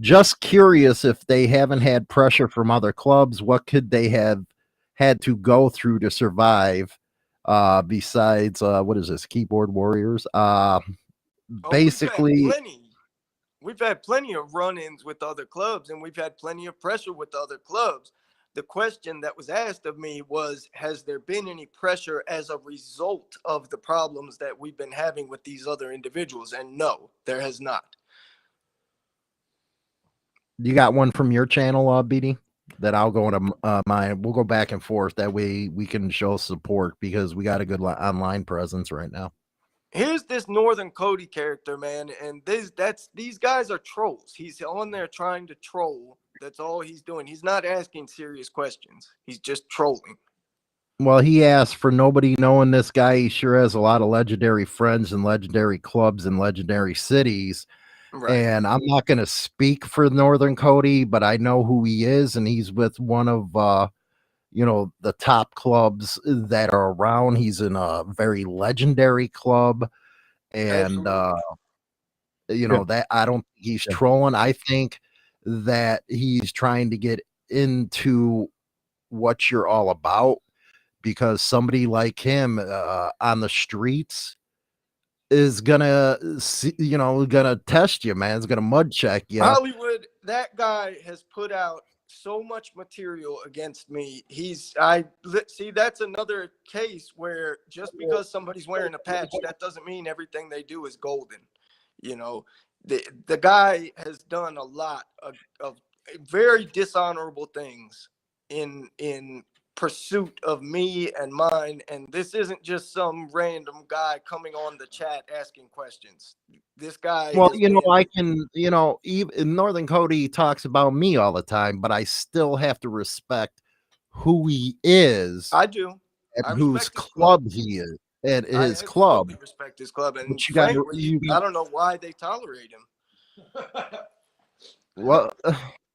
Just curious if they haven't had pressure from other clubs, what could they have had to go through to survive? Besides, what is this? Keyboard Warriors. Basically, we've had plenty of run-ins with other clubs, and we've had plenty of pressure with other clubs. The question that was asked of me was, has there been any pressure as a result of the problems that we've been having with these other individuals? And no, there has not. You got one from your channel, BD? then I'll go into mine. We'll go back and forth. That way we can show support because we got a good online presence right now. Here's this Northern Cody character, man, and these guys are trolls. He's on there trying to troll. That's all he's doing. He's not asking serious questions. He's just trolling. Well, he asked for nobody knowing this guy. He sure has a lot of legendary friends and legendary clubs and legendary cities. Right. And I'm not going to speak for Northern Cody, but I know who he is, and he's with one of the top clubs that are around. He's in a very legendary club, and that I don't think he's trolling. I think that he's trying to get into what you're all about, because somebody like him on the streets is gonna test you, man. It's gonna mud check you. Hollywood, that guy has put out so much material against me. See, that's another case where just because somebody's wearing a patch, that doesn't mean everything they do is golden. The guy has done a lot of very dishonorable things in pursuit of me and mine, and this isn't just some random guy coming on the chat asking questions. This guy, well, I can, even Northern Cody talks about me all the time, but I still have to respect who he is. I do. And whose club he is, and his club. I respect his club, and frankly, I don't know why they tolerate him.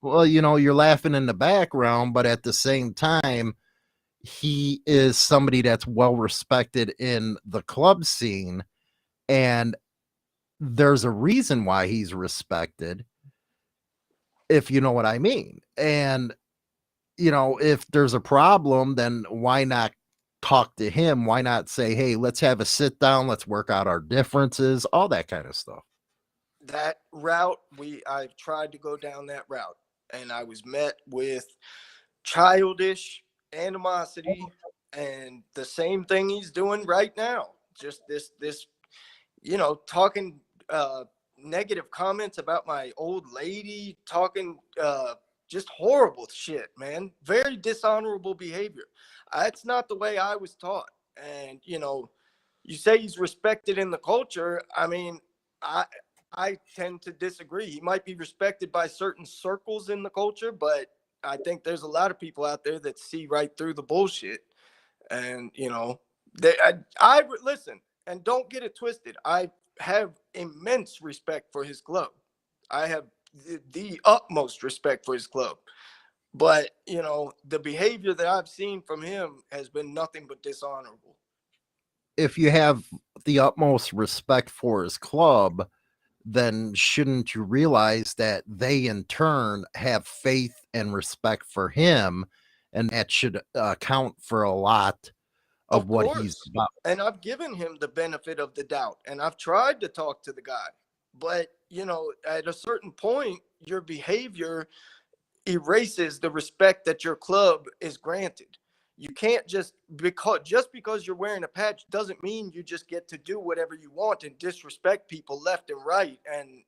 Well, you're laughing in the background, but at the same time, he is somebody that's well respected in the club scene, and there's a reason why he's respected, if you know what I mean. And if there's a problem, then why not talk to him? Why not say, hey, let's have a sit down, let's work out our differences, all that kind of stuff. That route, I've tried to go down that route, and I was met with childish animosity and the same thing he's doing right now. Just this talking negative comments about my old lady, talking just horrible shit, man. Very dishonorable behavior. That's not the way I was taught. And you say he's respected in the culture. I mean, I tend to disagree. He might be respected by certain circles in the culture, but I think there's a lot of people out there that see right through the bullshit. And I listen, and don't get it twisted. I have immense respect for his club. I have the utmost respect for his club. But, the behavior that I've seen from him has been nothing but dishonorable. If you have the utmost respect for his club, then shouldn't you realize that they in turn have faith and respect for him, and that should account for a lot of what he's about. And I've given him the benefit of the doubt, and I've tried to talk to the guy, but at a certain point, your behavior erases the respect that your club is granted. You can't just because you're wearing a patch doesn't mean you just get to do whatever you want and disrespect people left and right and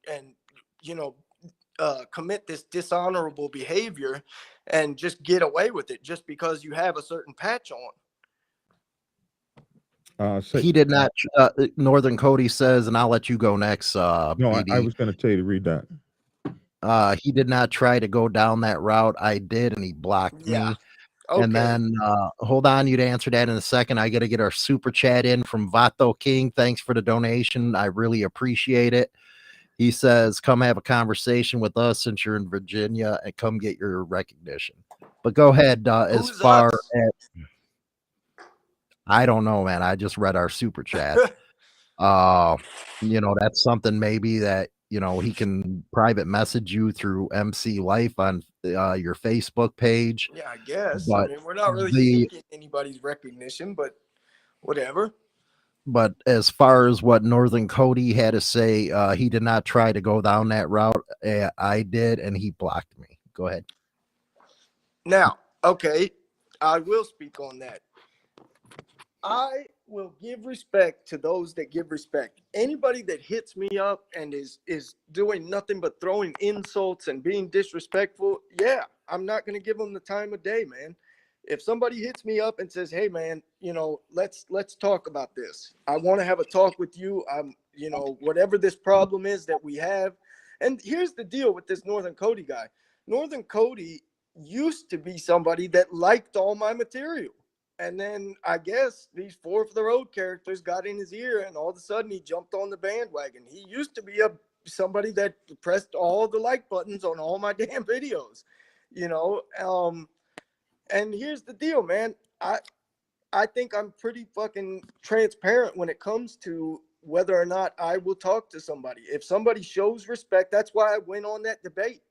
commit this dishonorable behavior and just get away with it just because you have a certain patch on. He did not. Northern Cody says, and I'll let you go next. No, I was going to tell you to read that. He did not try to go down that route. I did, and he blocked me. Okay. And then hold on, you to answer that in a second. I got to get our super chat in from Vato King. Thanks for the donation. I really appreciate it. He says, come have a conversation with us since you're in Virginia and come get your recognition. But go ahead. As far as I don't know, man. I just read our super chat. That's something maybe that he can private message you through MC Life on your Facebook page. Yeah, I guess. But we're not really seeking anybody's recognition, but whatever. But as far as what Northern Cody had to say, he did not try to go down that route. I did, and he blocked me. Go ahead. Now, okay, I will speak on that. I will give respect to those that give respect. Anybody that hits me up and is doing nothing but throwing insults and being disrespectful, yeah, I'm not going to give them the time of day, man. If somebody hits me up and says, "Hey, man, you know, let's talk about this. I want to have a talk with you. I'm, you know, whatever this problem is that we have." And here's the deal with this Northern Cody guy. Northern Cody used to be somebody that liked all my material. And then I guess these four for the road characters got in his ear, and all of a sudden he jumped on the bandwagon. He used to be somebody that pressed all the like buttons on all my damn videos, you know. And here's the deal, man. I think I'm pretty fucking transparent when it comes to whether or not I will talk to somebody. If somebody shows respect, that's why I went on that debate,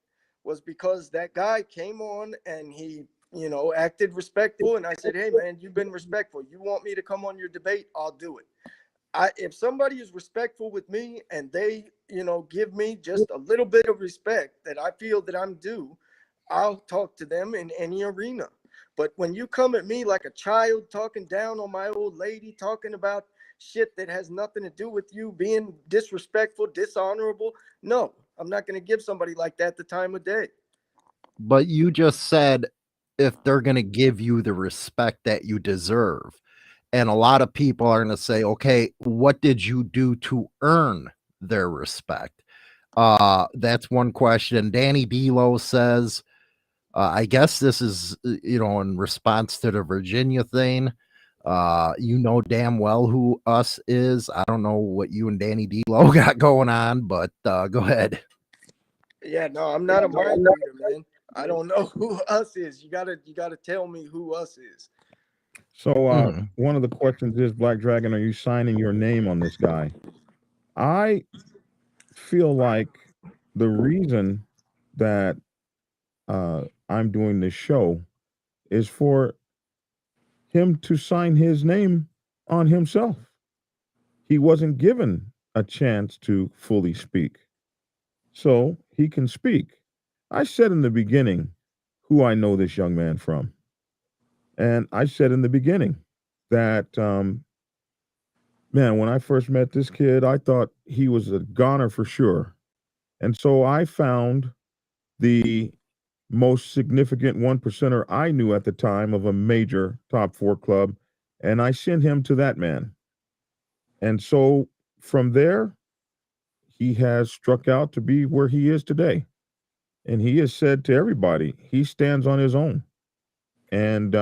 was because that guy came on and he, you know, acted respectful. And I said, "Hey, man, you've been respectful. You want me to come on your debate? I'll do it." If somebody is respectful with me and they, you know, give me just a little bit of respect that I feel that I'm due, I'll talk to them in any arena. But when you come at me like a child, talking down on my old lady, talking about shit that has nothing to do with you, being disrespectful, dishonorable, no, I'm not going to give somebody like that the time of day. But you just said if they're going to give you the respect that you deserve. And a lot of people are going to say, okay, what did you do to earn their respect? That's one question. Danny D'Lo says, I guess this is, you know, in response to the Virginia thing. You know damn well who us is. I don't know what you and Danny D'Lo got going on, but go ahead. Yeah, no, I'm not a mind reader, man. I don't know who us is. You gotta tell me who us is. So one of the questions is, Black Dragon, are you signing your name on this guy? I feel like the reason that I'm doing this show is for him to sign his name on himself. He wasn't given a chance to fully speak, so he can speak. I said in the beginning who I know this young man from. And I said in the beginning that, man, when I first met this kid, I thought he was a goner for sure. And so I found the most significant one percenter I knew at the time of a major top 4 club, and I sent him to that man. And so from there, he has struck out to be where he is today. And he has said to everybody, he stands on his own. And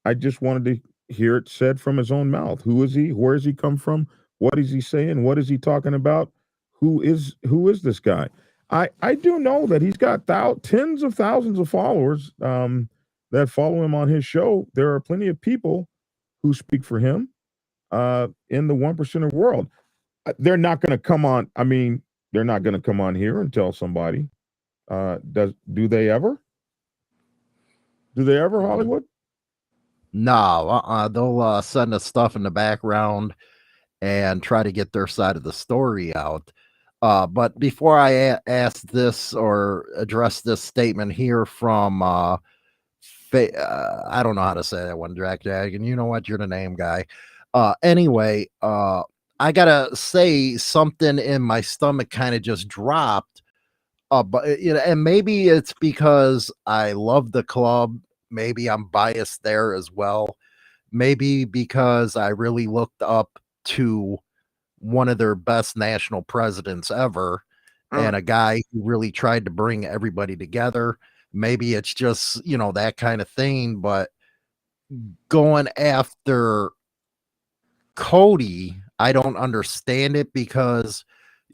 I just wanted to hear it said from his own mouth. Who is he? Where does he come from? What is he saying? What is he talking about? Who is this guy? I do know that he's got tens of thousands of followers that follow him on his show. There are plenty of people who speak for him in the 1% of world. They're not going to come on. I mean, they're not going to come on here and tell somebody. Do they ever? Do they ever, Hollywood? No, they'll send us stuff in the background and try to get their side of the story out. But before I ask this or address this statement here from, I don't know how to say that one, Dragon. You know what? You're the name guy. Anyway, I gotta say something in my stomach kind of just dropped. But you know, and maybe it's because I love the club. Maybe I'm biased there as well. Maybe because I really looked up to one of their best national presidents ever and a guy who really tried to bring everybody together. Maybe it's just, you know, that kind of thing, but going after Cody, I don't understand it because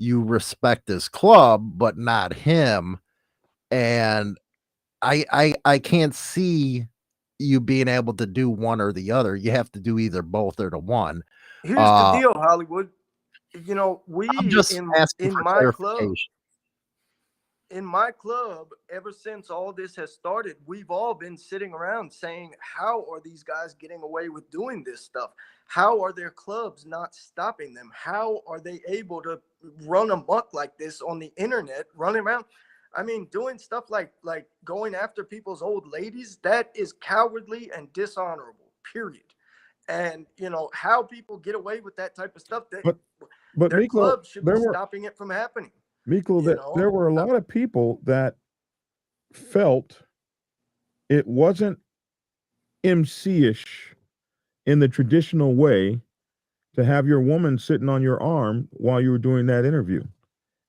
you respect his club, but not him. And I can't see you being able to do one or the other. You have to do either both or the one. Here's the deal, Hollywood. You know, I'm just asking in for my club, clarification. ever since all this has started, we've all been sitting around saying, how are these guys getting away with doing this stuff? How are their clubs not stopping them? How are they able to run amok like this on the internet, running around? I mean, doing stuff like going after people's old ladies, that is cowardly and dishonorable, period. And, you know, how people get away with that type of stuff, But their Miklo, clubs should be stopping it from happening. Miklo, You know? there were a lot of people that felt it wasn't MC-ish in the traditional way to have your woman sitting on your arm while you were doing that interview.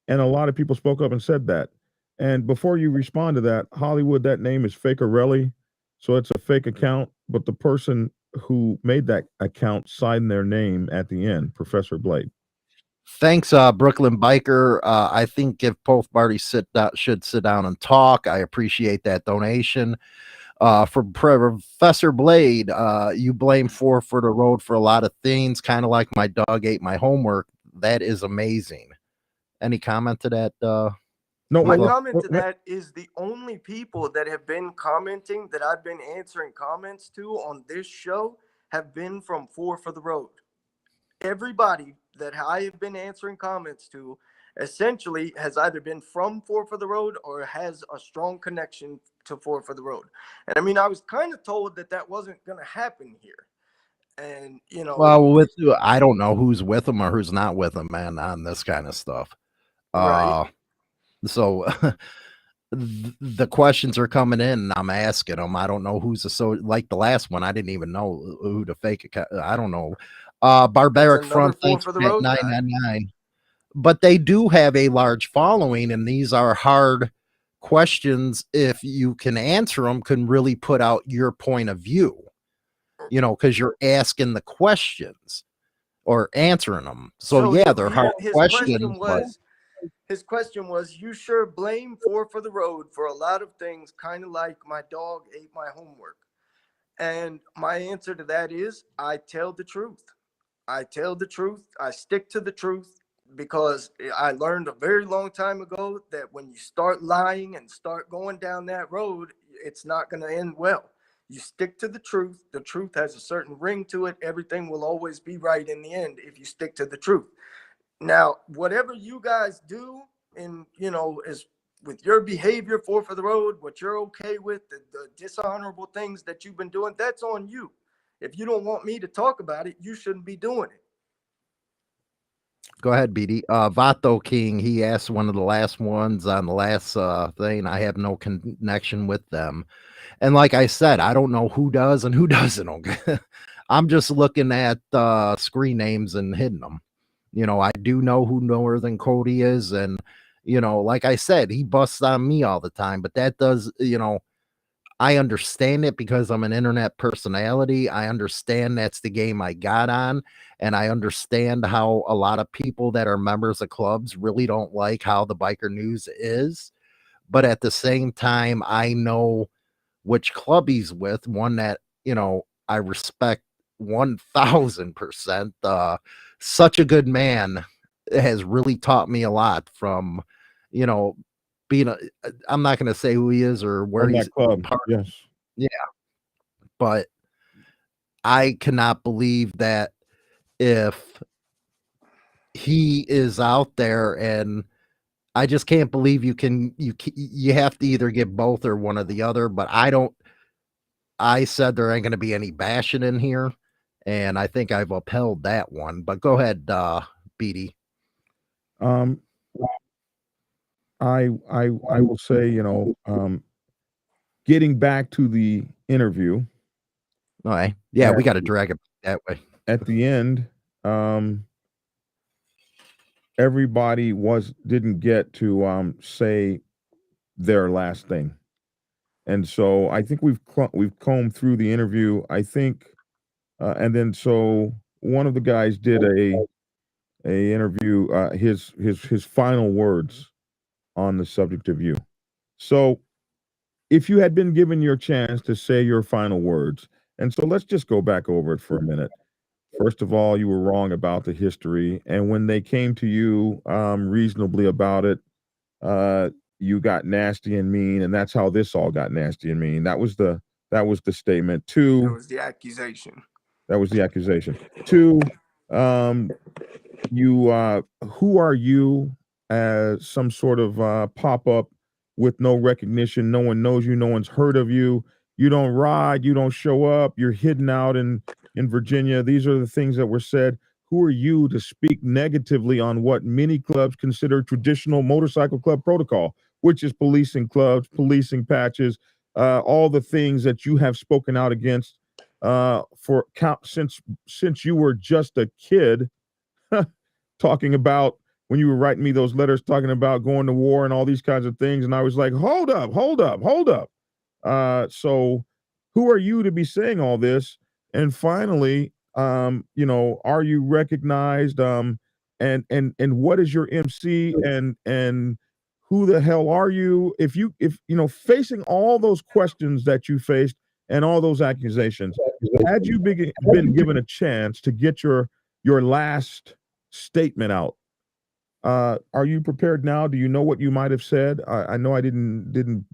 And a lot of people spoke up and said that. And before you respond to that, Hollywood, that name is Fakerelli. So it's a fake account, but the person who made that account signed their name at the end, Professor Blade. Thanks, Brooklyn Biker. I think if both parties should sit down and talk. I appreciate that donation. For Professor Blade, you blame Four for the Road for a lot of things, kind of like my dog ate my homework. That is amazing. Any comment to that? No, My well, comment to that is the only people that have been commenting that I've been answering comments to on this show have been from Four for the Road. Everybody that I have been answering comments to essentially has either been from Four for the Road or has a strong connection to Four for the Road. And I mean, I was kind of told that that wasn't going to happen here. And, you know, Well, I don't know who's with him or who's not with him, man, on this kind of stuff. right. So the questions are coming in and I'm asking them. I don't know who's like the last one. I didn't even know who to fake account. I don't know. Barbaric Front, thanks for the road 999. But they do have a large following, and these are hard questions. If you can answer them, can really put out your point of view, you know, because you're asking the questions or answering them. So yeah, they're hard questions. His question was, you sure blame Four for the Road for a lot of things, kind of like my dog ate my homework. And my answer to that is, I tell the truth. I tell the truth. I stick to the truth, because I learned a very long time ago that when you start lying and start going down that road, it's not going to end well. You stick to the truth. The truth has a certain ring to it. Everything will always be right in the end if you stick to the truth. Now, whatever you guys do in, you know, is with your behavior for the road, what you're okay with, the dishonorable things that you've been doing, that's on you. If you don't want me to talk about it, you shouldn't be doing it. Go ahead, BD. Vato King, he asked one of the last ones on the last thing. I have no connection with them. And like I said, I don't know who does and who doesn't. Okay? I'm just looking at screen names and hitting them. You know, I do know who Northern Cody is. And, you know, like I said, he busts on me all the time. But that does, you know, I understand it because I'm an internet personality. I understand that's the game I got on. And I understand how a lot of people that are members of clubs really don't like how the biker news is. But at the same time, I know which club he's with, one that, you know, I respect 1000%. Such a good man, has really taught me a lot from, you know, being I'm not going to say who he is or where on he's that club. part. Yes. Yeah. But I cannot believe that if he is out there, and I just can't believe you have to either get both or one or the other. But I said there ain't going to be any bashing in here, and I think I've upheld that one. But go ahead, BD. I will say, you know, getting back to the interview. All right. Yeah, we got to drag it that way. At the end, everybody didn't get to say their last thing. And so I think we've combed through the interview. I think, and then so one of the guys did a interview, his final words on the subject of you. So if you had been given your chance to say your final words, and so let's just go back over it for a minute. First of all, you were wrong about the history, and when they came to you reasonably about it, you got nasty and mean, and that's how this all got nasty and mean. That was the statement. Two, that was the accusation. That was the accusation. Two, you who are you as some sort of pop-up with no recognition? No one knows you, no one's heard of you. You don't ride, you don't show up, you're hidden out in Virginia. These are the things that were said. Who are you to speak negatively on what many clubs consider traditional motorcycle club protocol, which is policing clubs, policing patches, all the things that you have spoken out against for count since you were just a kid, talking about when you were writing me those letters, talking about going to war and all these kinds of things. And I was like, hold up. So who are you to be saying all this? And finally, you know, are you recognized? And what is your MC, and who the hell are you? If you know, facing all those questions that you faced and all those accusations, had you been given a chance to get your last statement out, are you prepared now? Do you know what you might have said? I know I didn't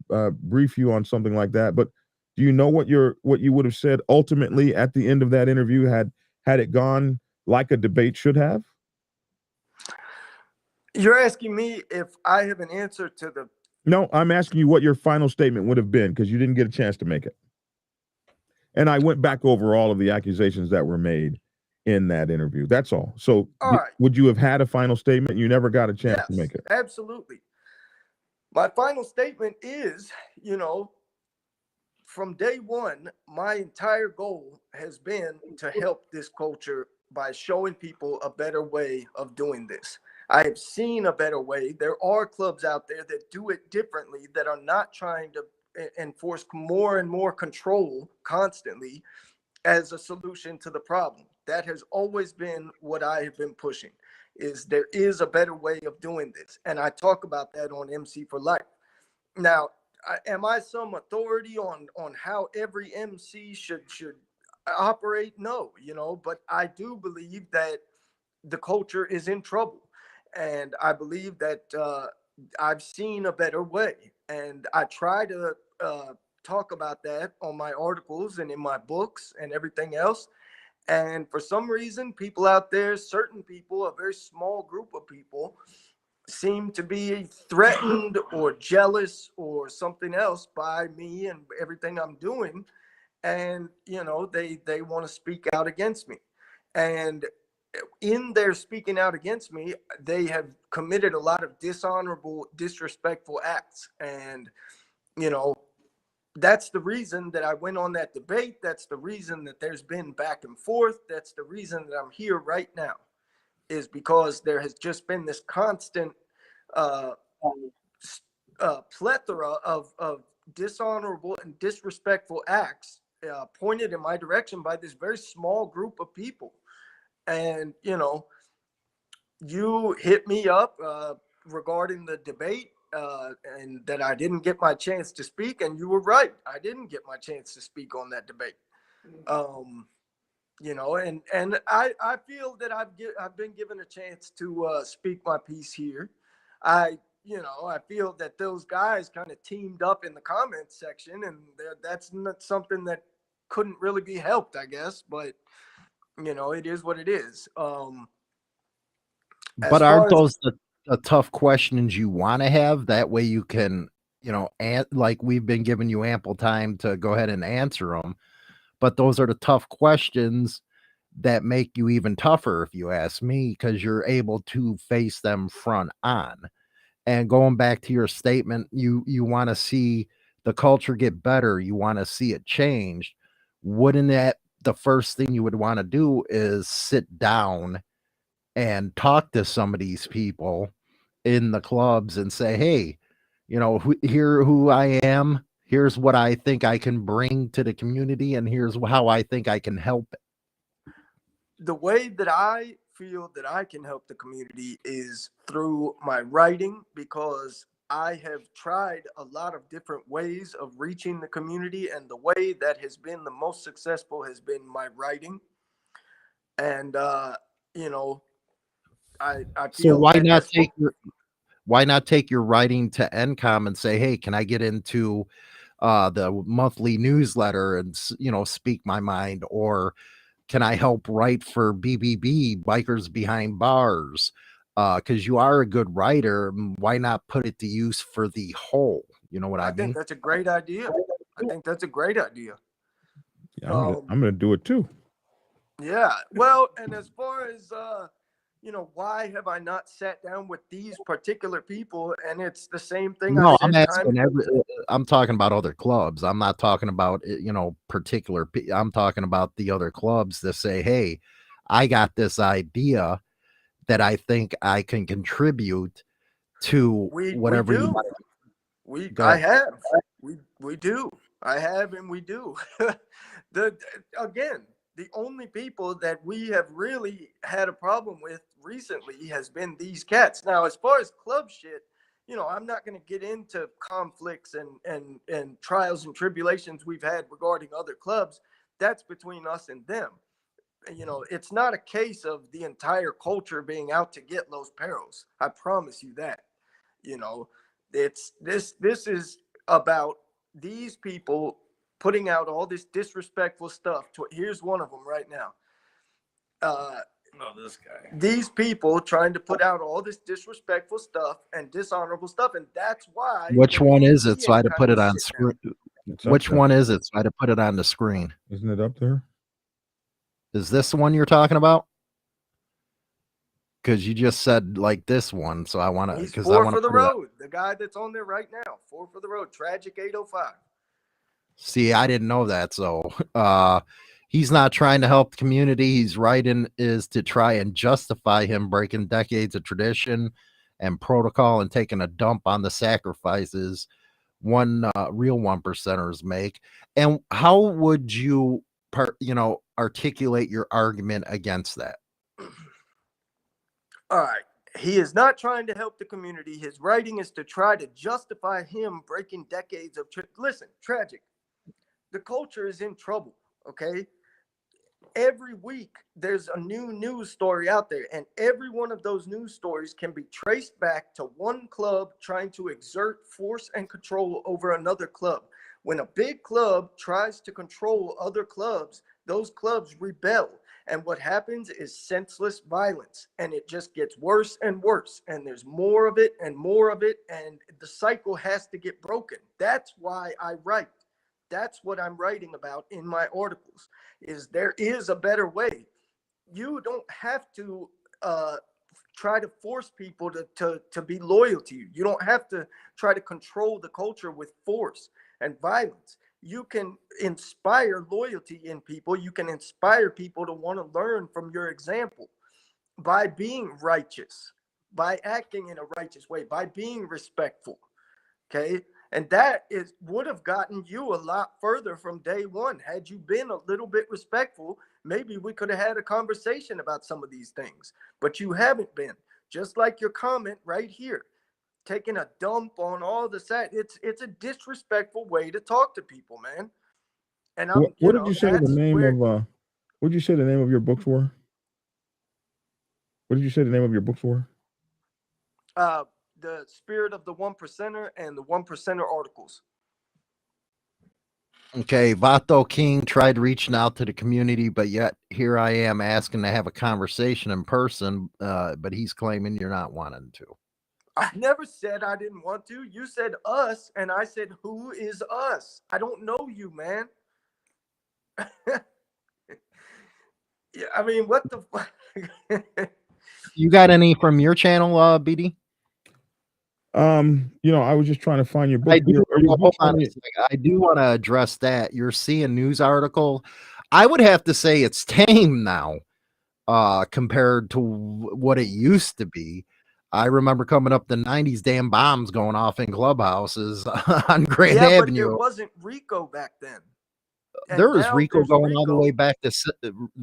brief you on something like that, but do you know what you would have said ultimately at the end of that interview had it gone like a debate should have? You're asking me if I have an answer to the... No, I'm asking you what your final statement would have been, because you didn't get a chance to make it. And I went back over all of the accusations that were made in that interview. That's all. So All right. would you have had a final statement? You never got a chance to make it. Absolutely. My final statement is, you know, from day one, my entire goal has been to help this culture by showing people a better way of doing this. I have seen a better way. There are clubs out there that do it differently, that are not trying to enforce more and more control constantly as a solution to the problem. That has always been what I have been pushing, is there is a better way of doing this. And I talk about that on MC for Life. Now, am I some authority on how every MC should operate? No, you know, but I do believe that the culture is in trouble. And I believe that I've seen a better way. And I try to talk about that on my articles and in my books and everything else. And for some reason, people out there, certain people, a very small group of people, seem to be threatened or jealous or something else by me and everything I'm doing. And, you know, they want to speak out against me. And in their speaking out against me, they have committed a lot of dishonorable, disrespectful acts. And, you know, that's the reason that I went on that debate. That's the reason that there's been back and forth. That's the reason that I'm here right now, is because there has just been this constant plethora of dishonorable and disrespectful acts pointed in my direction by this very small group of people. And, you know, you hit me up regarding the debate and that I didn't get my chance to speak. And you were right. I didn't get my chance to speak on that debate. You know, and I feel that I've been given a chance to speak my piece here. I feel that those guys kind of teamed up in the comments section, and that's not something that couldn't really be helped, I guess. But, you know, it is what it is. But aren't those the tough questions you want to have? That way you can, you know, like we've been giving you ample time to go ahead and answer them. But those are the tough questions that make you even tougher, if you ask me, because you're able to face them front on. And going back to your statement, you want to see the culture get better. You want to see it change. Wouldn't that the first thing you would want to do is sit down and talk to some of these people in the clubs and say, hey, you know, here who I am. Here's what I think I can bring to the community, and here's how I think I can help it. The way that I feel that I can help the community is through my writing, because I have tried a lot of different ways of reaching the community, and the way that has been the most successful has been my writing. And you know, I feel so why not take your writing to NCOM and say, hey, can I get into the monthly newsletter and, you know, speak my mind? Or can I help write for BBB, Bikers Behind Bars? Because you are a good writer. Why not put it to use for the whole? You know what I mean? I think that's a great idea. Yeah, I'm gonna do it too. Yeah. Well, and as far as you know, why have I not sat down with these particular people? And it's the same thing No, I've I'm said time. asking I'm talking about other clubs. I'm not talking about, particular I'm talking about the other clubs that say, "Hey, I got this idea that I think I can contribute to We whatever you do. might." Go I ahead. have. We do. I have and we do. the Again, the only people that we have really had a problem with recently has been these cats. Now, as far as club shit, you know, I'm not going to get into conflicts and trials and tribulations we've had regarding other clubs. That's between us and them. You know, it's not a case of the entire culture being out to get Los Perros. I promise you that. You know, it's this is about these people putting out all this disrespectful stuff. Here's one of them right now. Oh, this guy. These people trying to put out all this disrespectful stuff and dishonorable stuff, and that's why Which the one is it? So I NTA had to put kinda it on sit down. screen. It's up Which there. one is it? So I had to put it on the screen. Isn't it up there? Is this the one you're talking about? Because you just said like this one, so I want to He's because I 4 want for to the put it. road. The guy that's on there right now, 4 for the road. Tragic 805. See, I didn't know that. So he's not trying to help the community. He's writing is to try and justify him breaking decades of tradition and protocol and taking a dump on the sacrifices real one percenters make. And how would you articulate your argument against that? All right. He is not trying to help the community. His writing is to try to justify him breaking decades of. Listen, tragic. The culture is in trouble. Okay. Every week there's a new news story out there, and every one of those news stories can be traced back to one club trying to exert force and control over another club. When a big club tries to control other clubs, those clubs rebel, and what happens is senseless violence, and it just gets worse and worse, and there's more of it and more of it, and the cycle has to get broken. That's why I write. That's what I'm writing about in my articles. Is there is a better way. You don't have to try to force people to be loyal to you. You don't have to try to control the culture with force and violence. You can inspire loyalty in people. You can inspire people to want to learn from your example by being righteous, by acting in a righteous way, by being respectful. Okay. And that would have gotten you a lot further from day one. Had you been a little bit respectful, maybe we could have had a conversation about some of these things. But you haven't been. Just like your comment right here, taking a dump on all the set. It's a disrespectful way to talk to people, man. And What did you say the that's name where of what did you say the name of your books were? What did you say the name of your books were? the spirit of the one percenter and the one percenter articles. Okay, Vato King tried reaching out to the community, but yet here I am asking to have a conversation in person, but he's claiming you're not wanting to. I never said I didn't want to. You said us, and I said, who is us? I don't know you, man. Yeah, I mean, what the fuck? You got any from your channel, BD? I was just trying to find your book. I do. Are your Hold books on a second. I do want to address that. You're seeing news article. I would have to say it's tame now, compared to what it used to be. I remember coming up the '90s, damn bombs going off in clubhouses on Grand Yeah, but there Avenue. wasn't Rico back then. And There was now Rico there's going all the Rico. way back to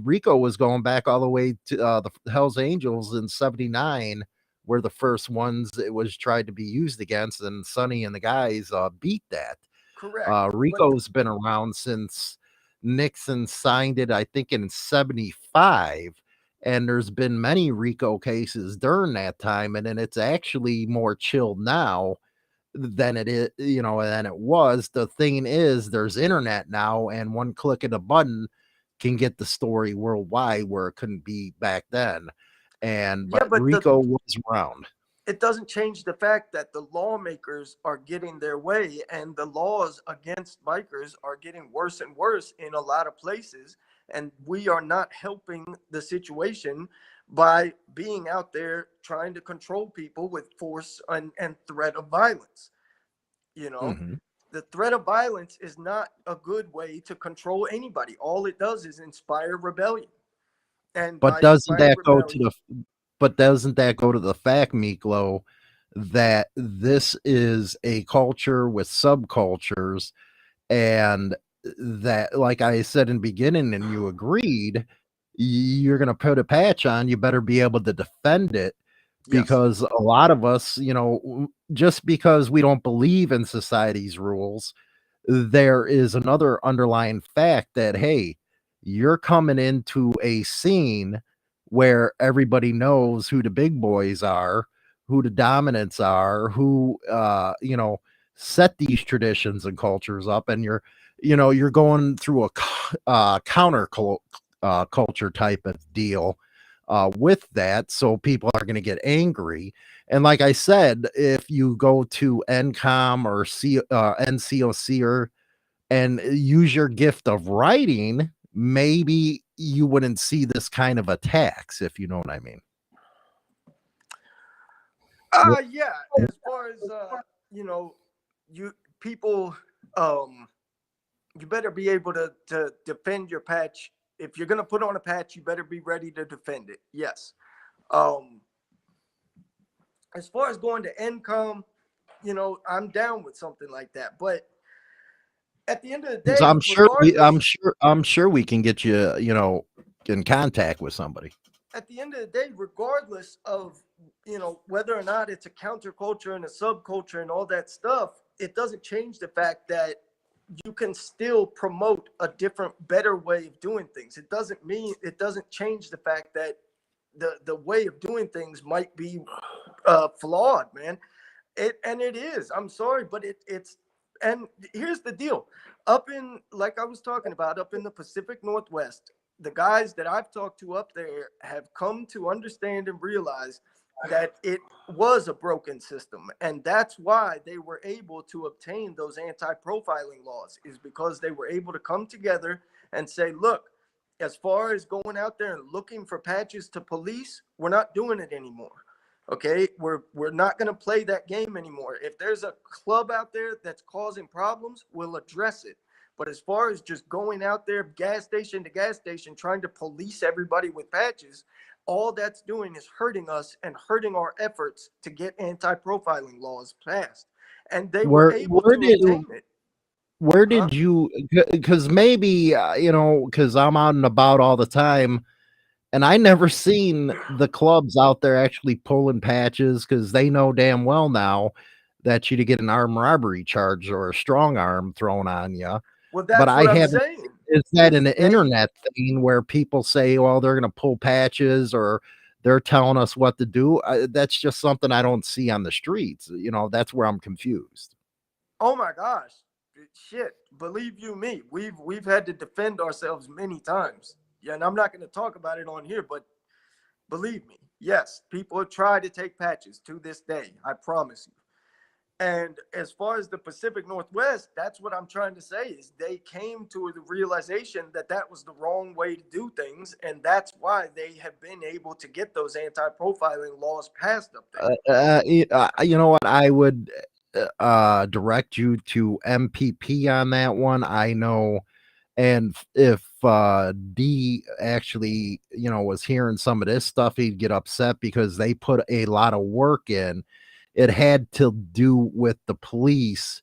Rico was going back all the way to the Hells Angels in '79, where the first ones it was tried to be used against, and Sonny and the guys beat that. Correct. Rico's been around since Nixon signed it, I think, in '75, and there's been many Rico cases during that time, and then it's actually more chilled now than it is, than it was. The thing is, there's internet now, and one click of a button can get the story worldwide where it couldn't be back then. And Yeah, but Rico was around. it doesn't change the fact that the lawmakers are getting their way, and the laws against bikers are getting worse and worse in a lot of places. And we are not helping the situation by being out there trying to control people with force and threat of violence. You know, Mhm. the threat of violence is not a good way to control anybody. All it does is inspire rebellion. And But by doesn't inspiring that go to rebellion, the fact, Miklo, that this is a culture with subcultures, and that, like I said in the beginning, and you agreed, you're going to put a patch on, you better be able to defend it, yes. because a lot of us, just because we don't believe in society's rules, there is another underlying fact that, hey, you're coming into a scene where everybody knows who the big boys are, who the dominants are, who set these traditions and cultures up, and you're going through a counter culture type of deal with that, so people are going to get angry. And like I said, if you go to NCOM or NCOC and use your gift of writing, maybe you wouldn't see this kind of attacks, if you know what I mean. Yeah. As far as you people, you better be able to defend your patch. If you're gonna put on a patch, you better be ready to defend it. Yes. Um, as far as going to NCOM, I'm down with something like that. But at the end of the 'Cause day, regardless, I'm sure we can get you, in contact with somebody. at the end of the day, regardless of whether or not it's a counterculture and a subculture and all that stuff, it doesn't change the fact that you can still promote a different, better way of doing things. It doesn't change the fact that the way of doing things might be flawed, man. It is. I'm sorry, but it's. And here's the deal: up in, like I was talking about, up in the Pacific Northwest, the guys that I've talked to up there have come to understand and realize that it was a broken system, and that's why they were able to obtain those anti-profiling laws, is because they were able to come together and say, look, as far as going out there and looking for patches to police, we're not doing it anymore. Okay, we're not going to play that game anymore. If there's a club out there that's causing problems, we'll address it. But as far as just going out there gas station to gas station trying to police everybody with patches, all that's doing is hurting us and hurting our efforts to get anti-profiling laws passed. And they were Where able where to did obtain it. where Huh? did you? Because maybe because I'm out and about all the time, and I never seen the clubs out there actually pulling patches, because they know damn well now that you to get an armed robbery charge or a strong arm thrown on you. Well, But that's I what I'm haven't. saying. Is that Is an they internet thing where people say, well, they're going to pull patches, or they're telling us what to do? That's just something I don't see on the streets. That's where I'm confused. Oh my gosh. Shit. Believe you me, we've had to defend ourselves many times. Yeah, and I'm not going to talk about it on here, but believe me, yes, people have tried to take patches to this day. I promise you. And as far as the Pacific Northwest, that's what I'm trying to say, is they came to the realization that that was the wrong way to do things, and that's why they have been able to get those anti-profiling laws passed up there. You know what? I would direct you to MPP on that one. I know. And if D actually, was hearing some of this stuff, he'd get upset because they put a lot of work in. It had to do with the police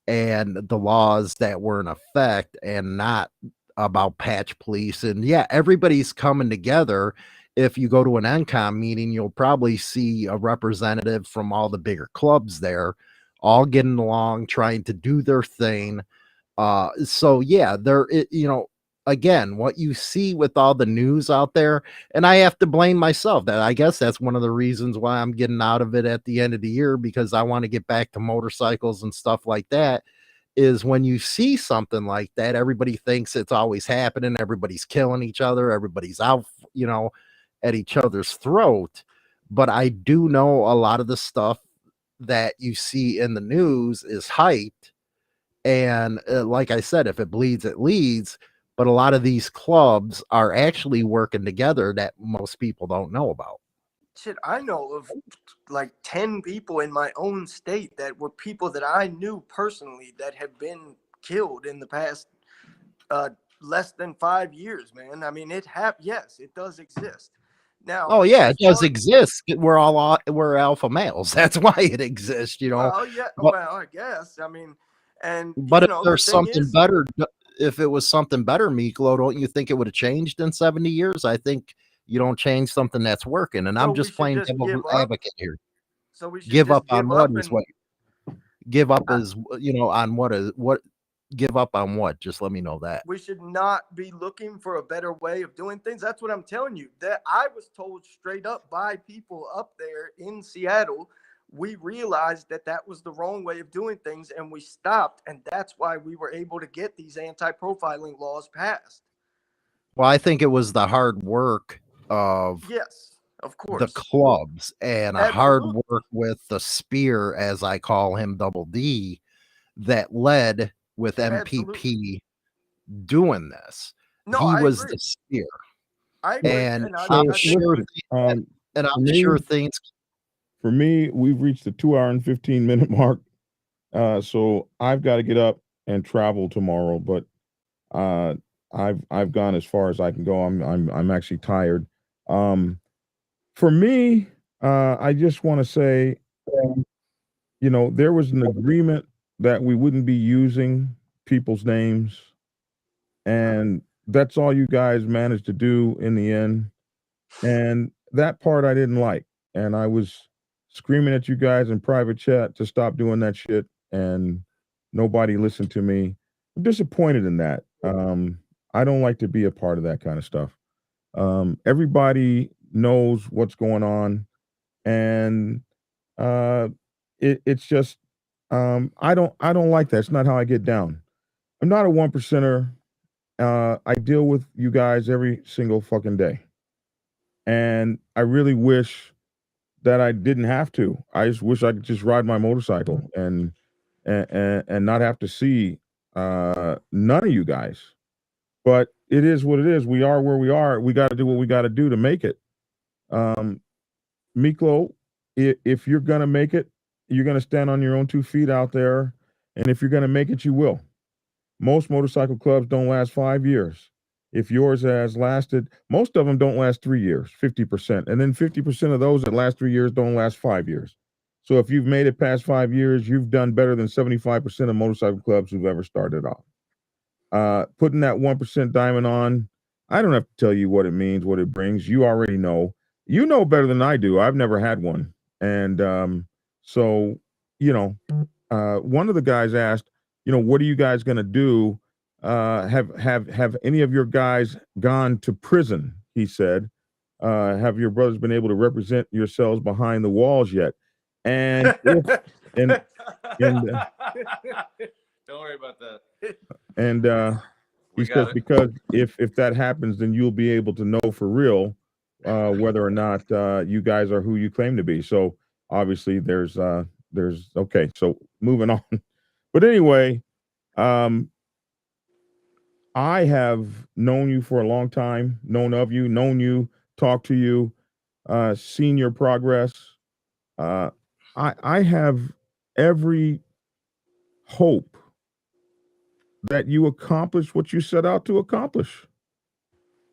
and the laws that were in effect, and not about patch police. And yeah, everybody's coming together. If you go to an NCOM meeting, you'll probably see a representative from all the bigger clubs there, all getting along, trying to do their thing. So yeah, again, what you see with all the news out there, and I have to blame myself, that I guess that's one of the reasons why I'm getting out of it at the end of the year, because I want to get back to motorcycles and stuff like that. Is when you see something like that, everybody thinks it's always happening, everybody's killing each other, everybody's out, at each other's throat. but I do know a lot of the stuff that you see in the news is hyped. And like I said, if it bleeds, it leads. But a lot of these clubs are actually working together that most people don't know about. Shit, I know of like 10 people in my own state that were people that I knew personally that have been killed in the past less than 5 years, man. I mean, yes, it does exist. Now, Oh yeah, as it does far exist. We're alpha males. That's why it exists, you know. well, yeah, But well, I guess. I mean, and but if the there's thing something is, better, if it was something better, Miklo, don't you think it would have changed in 70 years? I think you don't change something that's working. And so I'm we just should playing just devil's give up. advocate here. So we should Give up just on give what up is and what give up I, is, you know, on what give up on what? Just let me know that. we should not be looking for a better way of doing things. That's what I'm telling you. That I was told straight up by people up there in Seattle. We realized that that was the wrong way of doing things, and we stopped. And that's why we were able to get these anti-profiling laws passed. Well, I think it was the hard work of Yes, of the course, clubs and a hard absolutely, work with the spear, as I call him, Double D, that led with absolutely. MPP doing this. No, He I was agree. the spear, I agree, and and I'm So I think sure, listen, and for I'm sure me, things. we've reached the 2 hour and 15 minute mark. So I've got to get up and travel tomorrow, but uh, I've gone as far as I can go. I'm actually tired. Um, for me, I just want to say, there was an agreement that we wouldn't be using people's names, and that's all you guys managed to do in the end. And that part I didn't like. And I was screaming at you guys in private chat to stop doing that shit. And nobody listened to me. I'm disappointed in that. I don't like to be a part of that kind of stuff. Everybody knows what's going on. And it's just I don't like that. It's not how I get down. I'm not a one percenter. I deal with you guys every single fucking day. And I really wish that I didn't have to. I just wish I could just ride my motorcycle and not have to see none of you guys. But it is what it is. We are where we are. We got to do what we got to do to make it. Um, Miklo, if you're gonna make it, you're gonna stand on your own 2 feet out there, and if you're gonna make it, you will. Most motorcycle clubs don't last 5 years. If yours has lasted, most of them don't last 3 years, 50%. And then 50% of those that last 3 years don't last 5 years. So if you've made it past 5 years, you've done better than 75% of motorcycle clubs who've ever started off. Putting that 1% diamond on, I don't have to tell you what it means, what it brings. You already know. You know better than I do. I've never had one. And so, you know, one of the guys asked, what are you guys going to do? Have any of your guys gone to prison? He said, have your brothers been able to represent yourselves behind the walls yet? And and and Don't worry about that. and he We says got it. because if that happens, then you'll be able to know for real whether or not you guys are who you claim to be. So obviously there's okay. So moving on. But anyway, um, I have known you for a long time, known of you, known you, talked to you, seen your progress. I have every hope that you accomplish what you set out to accomplish.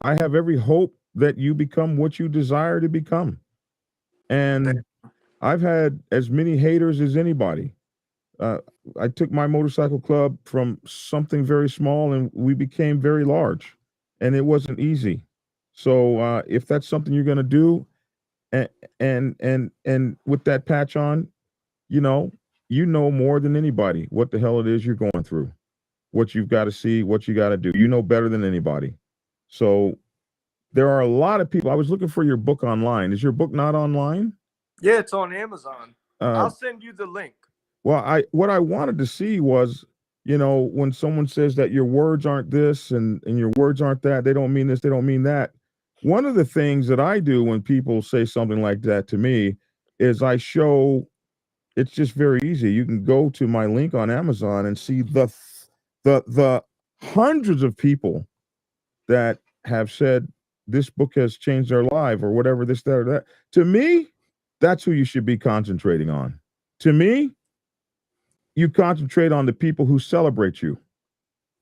I have every hope that you become what you desire to become. And I've had as many haters as anybody. Uh, I took my motorcycle club from something very small and we became very large, and it wasn't easy. So if that's something you're going to do, and and with that patch on, you know more than anybody what the hell it is you're going through, what you've got to see, what you got to do. You know better than anybody. So there are a lot of people. I was looking for your book online. Is your book not online? yeah, it's on Amazon. Uh, I'll send you the link. Well, what I wanted to see was, when someone says that your words aren't this and your words aren't that, they don't mean this, they don't mean that. one of the things that I do when people say something like that to me is I show it's just very easy. You can go to my link on Amazon and see the hundreds of people that have said this book has changed their life or whatever, this, that, or that. To me, that's who you should be concentrating on. To me, you concentrate on the people who celebrate you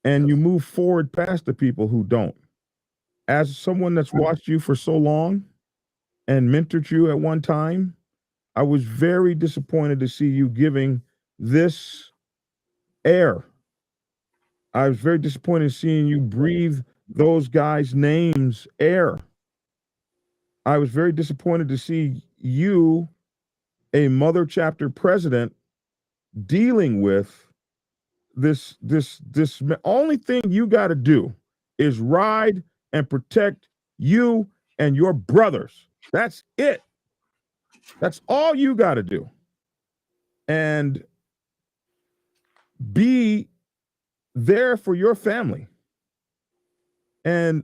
and you move forward past the people who don't. As someone that's watched you for so long and mentored you at one time, I was very disappointed to see you giving this air. I was very disappointed seeing you breathe those guys' names air. I was very disappointed to see you, a mother chapter president, dealing with this. Only thing you got to do is ride and protect you and your brothers. That's it. That's all you got to do. And be there for your family. And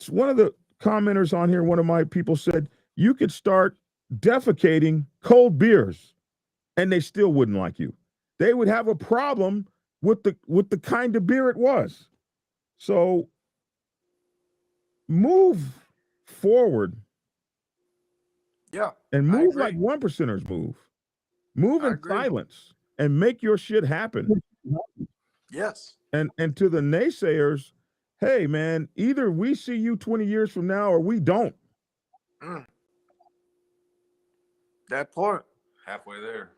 one of the commenters on here, one of my people said, you could start defecating cold beers and they still wouldn't like you. They would have a problem with the kind of beer it was. So move forward. Yeah. And move like one percenters move. Move in silence and make your shit happen. Yes. And to the naysayers, hey man, either we see you 20 years from now or we don't. That part. Halfway there.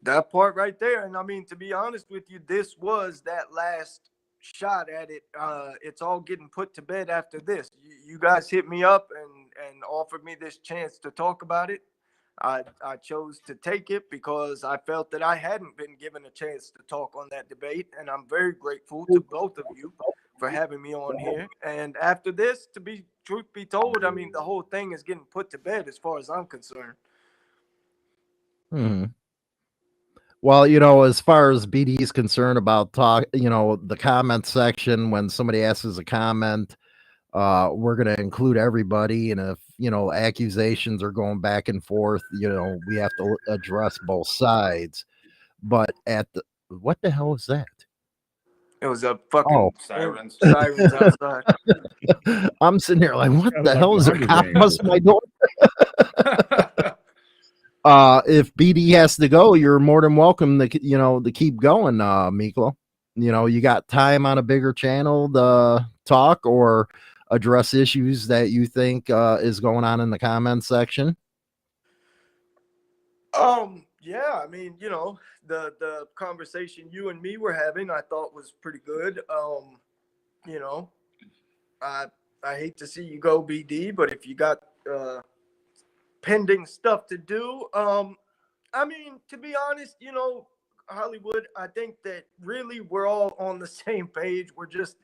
That part right there. And I mean, to be honest with you, this was that last shot at it. It's all getting put to bed after this. You guys hit me up and offered me this chance to talk about it. I chose to take it because I felt that I hadn't been given a chance to talk on that debate. And I'm very grateful to both of you for having me on here. And after this, to be truth be told, I mean, the whole thing is getting put to bed as far as I'm concerned. Well, you know, as far as BD is concerned about the comment section, when somebody asks a comment, we're going to include everybody. And if, accusations are going back and forth, we have to address both sides. But what the hell is that? It was a fucking sirens outside. I'm sitting here like, what the hell is there? My door. If BD has to go, you're more than welcome to, to keep going, Miklo. You got time on a bigger channel to talk or address issues that you think is going on in the comments section. Yeah, I mean, the conversation you and me were having, I thought was pretty good. I hate to see you go, BD, but if you got pending stuff to do, I mean, to be honest, Hollywood, I think that really we're all on the same page. We're just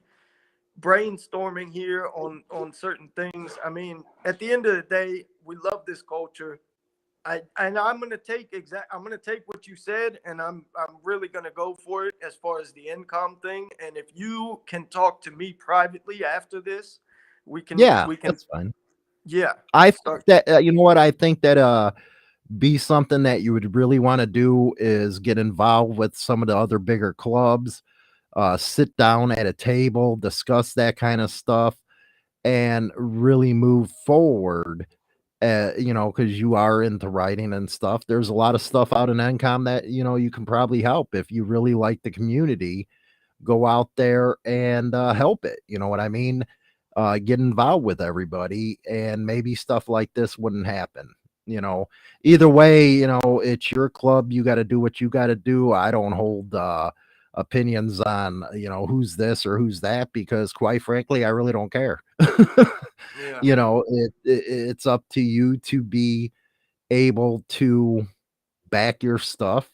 brainstorming here on certain things. I mean, at the end of the day, we love this culture. I'm gonna take what you said, and I'm really gonna go for it as far as the income thing. And if you can talk to me privately after this, we can. That's fine. Yeah, I think that you know what I think that be something that you would really want to do is get involved with some of the other bigger clubs, sit down at a table, discuss that kind of stuff, and really move forward. Because you are into writing and stuff. There's a lot of stuff out in NCOM that you can probably help if you really like the community. Go out there and help it. You know what I mean? Get involved with everybody, and maybe stuff like this wouldn't happen. Either way, it's your club. You got to do what you got to do. I don't hold opinions on who's this or who's that, because quite frankly, I really don't care. Yeah. It's up to you to be able to back your stuff,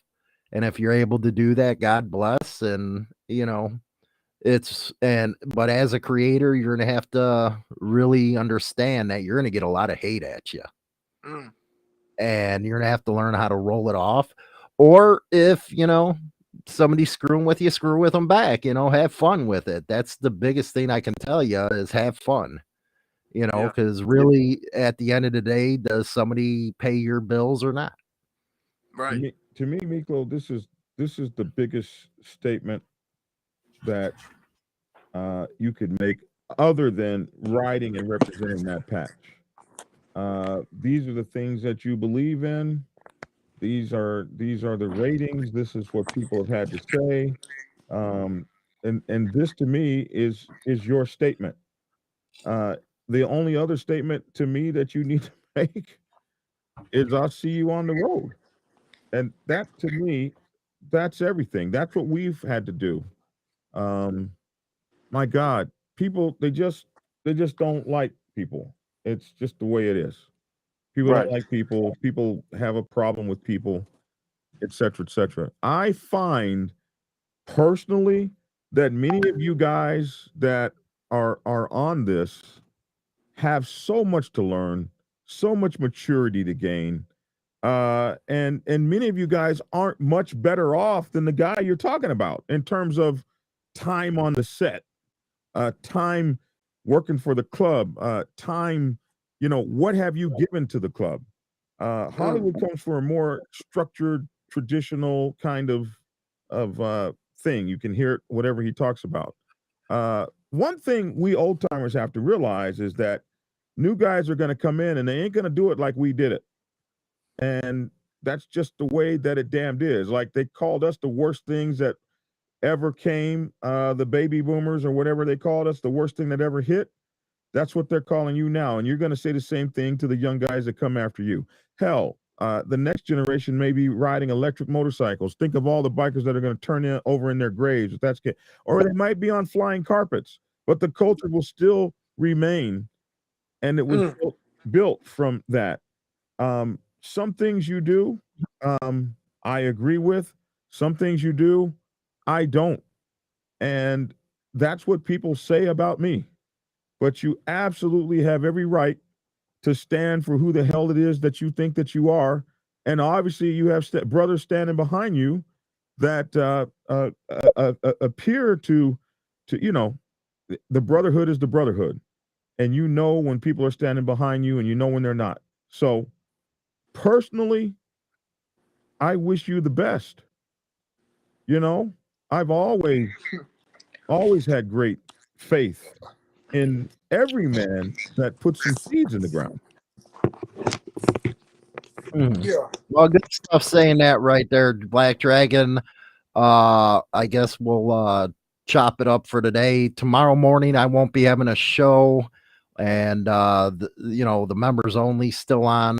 and if you're able to do that, God bless. And but as a creator, you're gonna have to really understand that you're gonna get a lot of hate at you. And you're gonna have to learn how to roll it off. Or if somebody's screwing with you, screw with them back. Have fun with it. That's the biggest thing I can tell you, is have fun. You know, Yeah. because really, at the end of the day, does somebody pay your bills or not? Right. To me, Miklo, this is the biggest statement that you could make, other than riding and representing that patch. These are the things that you believe in. These are the ratings. This is what people have had to say. Um, and this to me is your statement. Uh, the only other statement to me that you need to make is I'll see you on the road. And that to me, that's everything. That's what we've had to do. Um, my God, people they just don't like people. It's just the way it is. People don't Right. like people. People have a problem with people, et cetera, et cetera. I find personally that many of you guys that are on this have so much to learn, so much maturity to gain. And many of you guys aren't much better off than the guy you're talking about in terms of time on the set, time working for the club, time, what have you given to the club? Hollywood comes for a more structured, traditional kind of thing. You can hear it, whatever he talks about. One thing we old timers have to realize is that new guys are going to come in and they ain't going to do it like we did it. And that's just the way that it damned is. Like they called us the worst things that ever came, the baby boomers or whatever they called us, the worst thing that ever hit. That's what they're calling you now. And you're going to say the same thing to the young guys that come after you. Hell, the next generation may be riding electric motorcycles. Think of all the bikers that are going to turn over in their graves. If that's or they might be on flying carpets, but the culture will still remain. And it was built from that. Some things you do, I agree with. Some things you do, I don't. And that's what people say about me. But you absolutely have every right to stand for who the hell it is that you think that you are. And obviously, you have brothers standing behind you that appear to, the brotherhood is the brotherhood. And you know when people are standing behind you and you know when they're not. So personally, I wish you the best. I've always had great faith in every man that puts some seeds in the ground. Yeah. Well, good stuff saying that right there, Black Dragon. I guess we'll chop it up for today. Tomorrow morning, I won't be having a show, and the members only still on.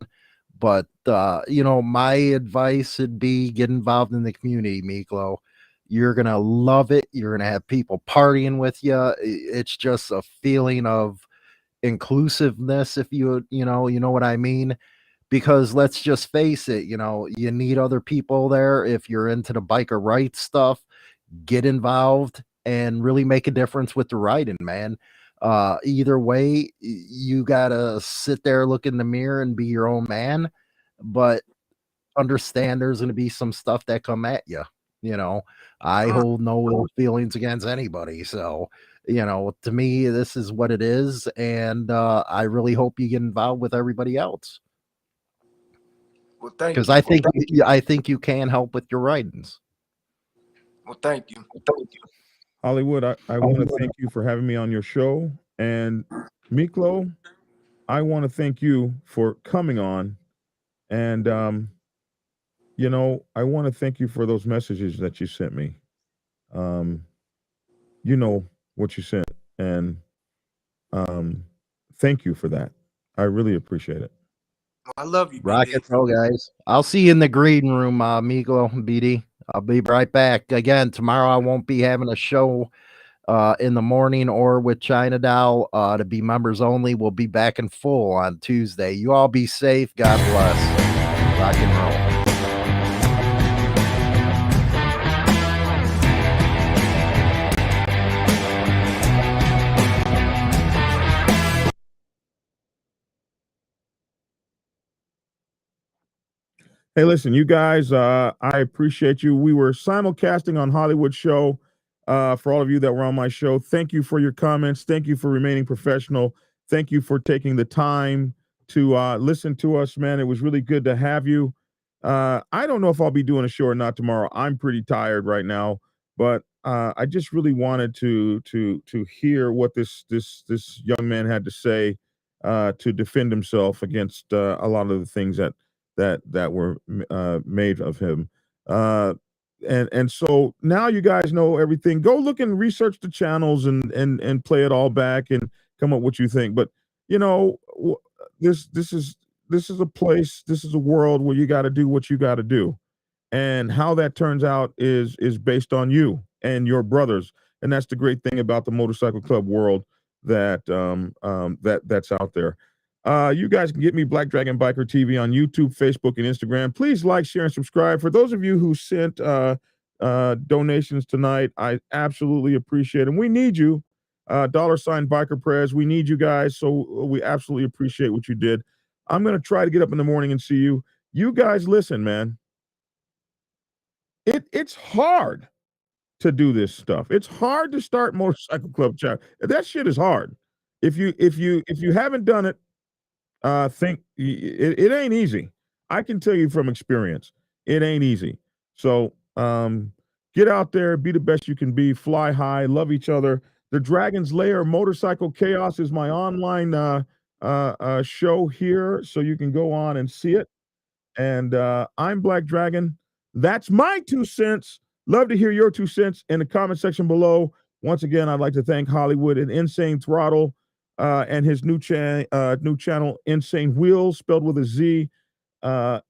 But my advice would be get involved in the community, Miklo. You're gonna love it. You're gonna have people partying with you. It's just a feeling of inclusiveness, if you know what I mean. Because let's just face it, you need other people there. If you're into the biker rights stuff, get involved and really make a difference with the riding, man. Either way, you gotta sit there, look in the mirror, and be your own man. But understand there's going to be some stuff that come at you. I hold no ill feelings against anybody. So, to me, this is what it is, and I really hope you get involved with everybody else. Well, thank Because you. I think you can help with your writings. Well, thank you. Hollywood, I want to thank you for having me on your show. And Miklo, I want to thank you for coming on. And, I want to thank you for those messages that you sent me. You know what you sent. And thank you for that. I really appreciate it. I love you, Rock BD. and roll, guys. I'll see you in the green room, Miklo, BD. I'll be right back. Again, tomorrow I won't be having a show in the morning or with China Dow to be members only. We'll be back in full on Tuesday. You all be safe. God bless. Rock and roll. Hey, listen, you guys, I appreciate you. We were simulcasting on Hollywood Show. For all of you that were on my show, thank you for your comments. Thank you for remaining professional. thank you for taking the time to listen to us, man. It was really good to have you. I don't know if I'll be doing a show or not tomorrow. I'm pretty tired right now, but I just really wanted to hear what this young man had to say to defend himself against a lot of the things that were made of him. And so now you guys know everything. Go look and research the channels and play it all back and come up what you think. But you know, this is a place, this is a world where you got to do what you got to do, and how that turns out is based on you and your brothers. And that's the great thing about the motorcycle club world that's out there. You guys can get me Black Dragon Biker TV on YouTube, Facebook, and Instagram. Please like, share, and subscribe. For those of you who sent donations tonight, I absolutely appreciate it. And we need you. $sign Biker Prez. We need you guys. So we absolutely appreciate what you did. I'm going to try to get up in the morning and see you. You guys listen, man. It's hard to do this stuff. It's hard to start motorcycle club chat. That shit is hard. If you haven't done it, think it ain't easy. I can tell you from experience, it ain't easy. So get out there, be the best you can be, fly high, love each other. The Dragon's Lair Motorcycle Chaos is my online show here, so you can go on and see it. And I'm Black Dragon. That's my 2 cents. Love to hear your 2 cents in the comment section below. Once again, I'd like to thank Hollywood and Insane Throttle and his new channel, Insane Wheels, spelled with a Z.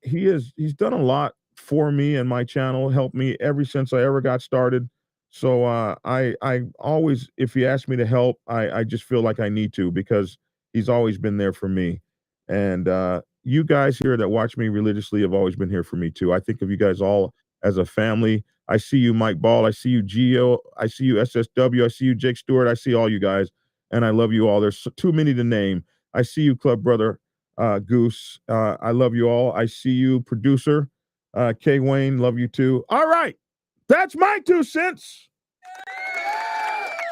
He's done a lot for me and my channel, helped me ever since I ever got started. So I always, if he asks me to help, I just feel like I need to, because he's always been there for me. And you guys here that watch me religiously have always been here for me too. I think of you guys all as a family. I see you, Mike Ball. I see you, Gio. I see you, SSW. I see you, Jake Stewart. I see all you guys, and I love you all. There's too many to name. I see you, Club Brother Goose. I love you all. I see you, producer K Wayne. Love you too. All right, that's my 2 cents.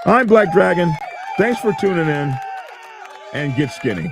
I'm Black Dragon. Thanks for tuning in, and get skinny.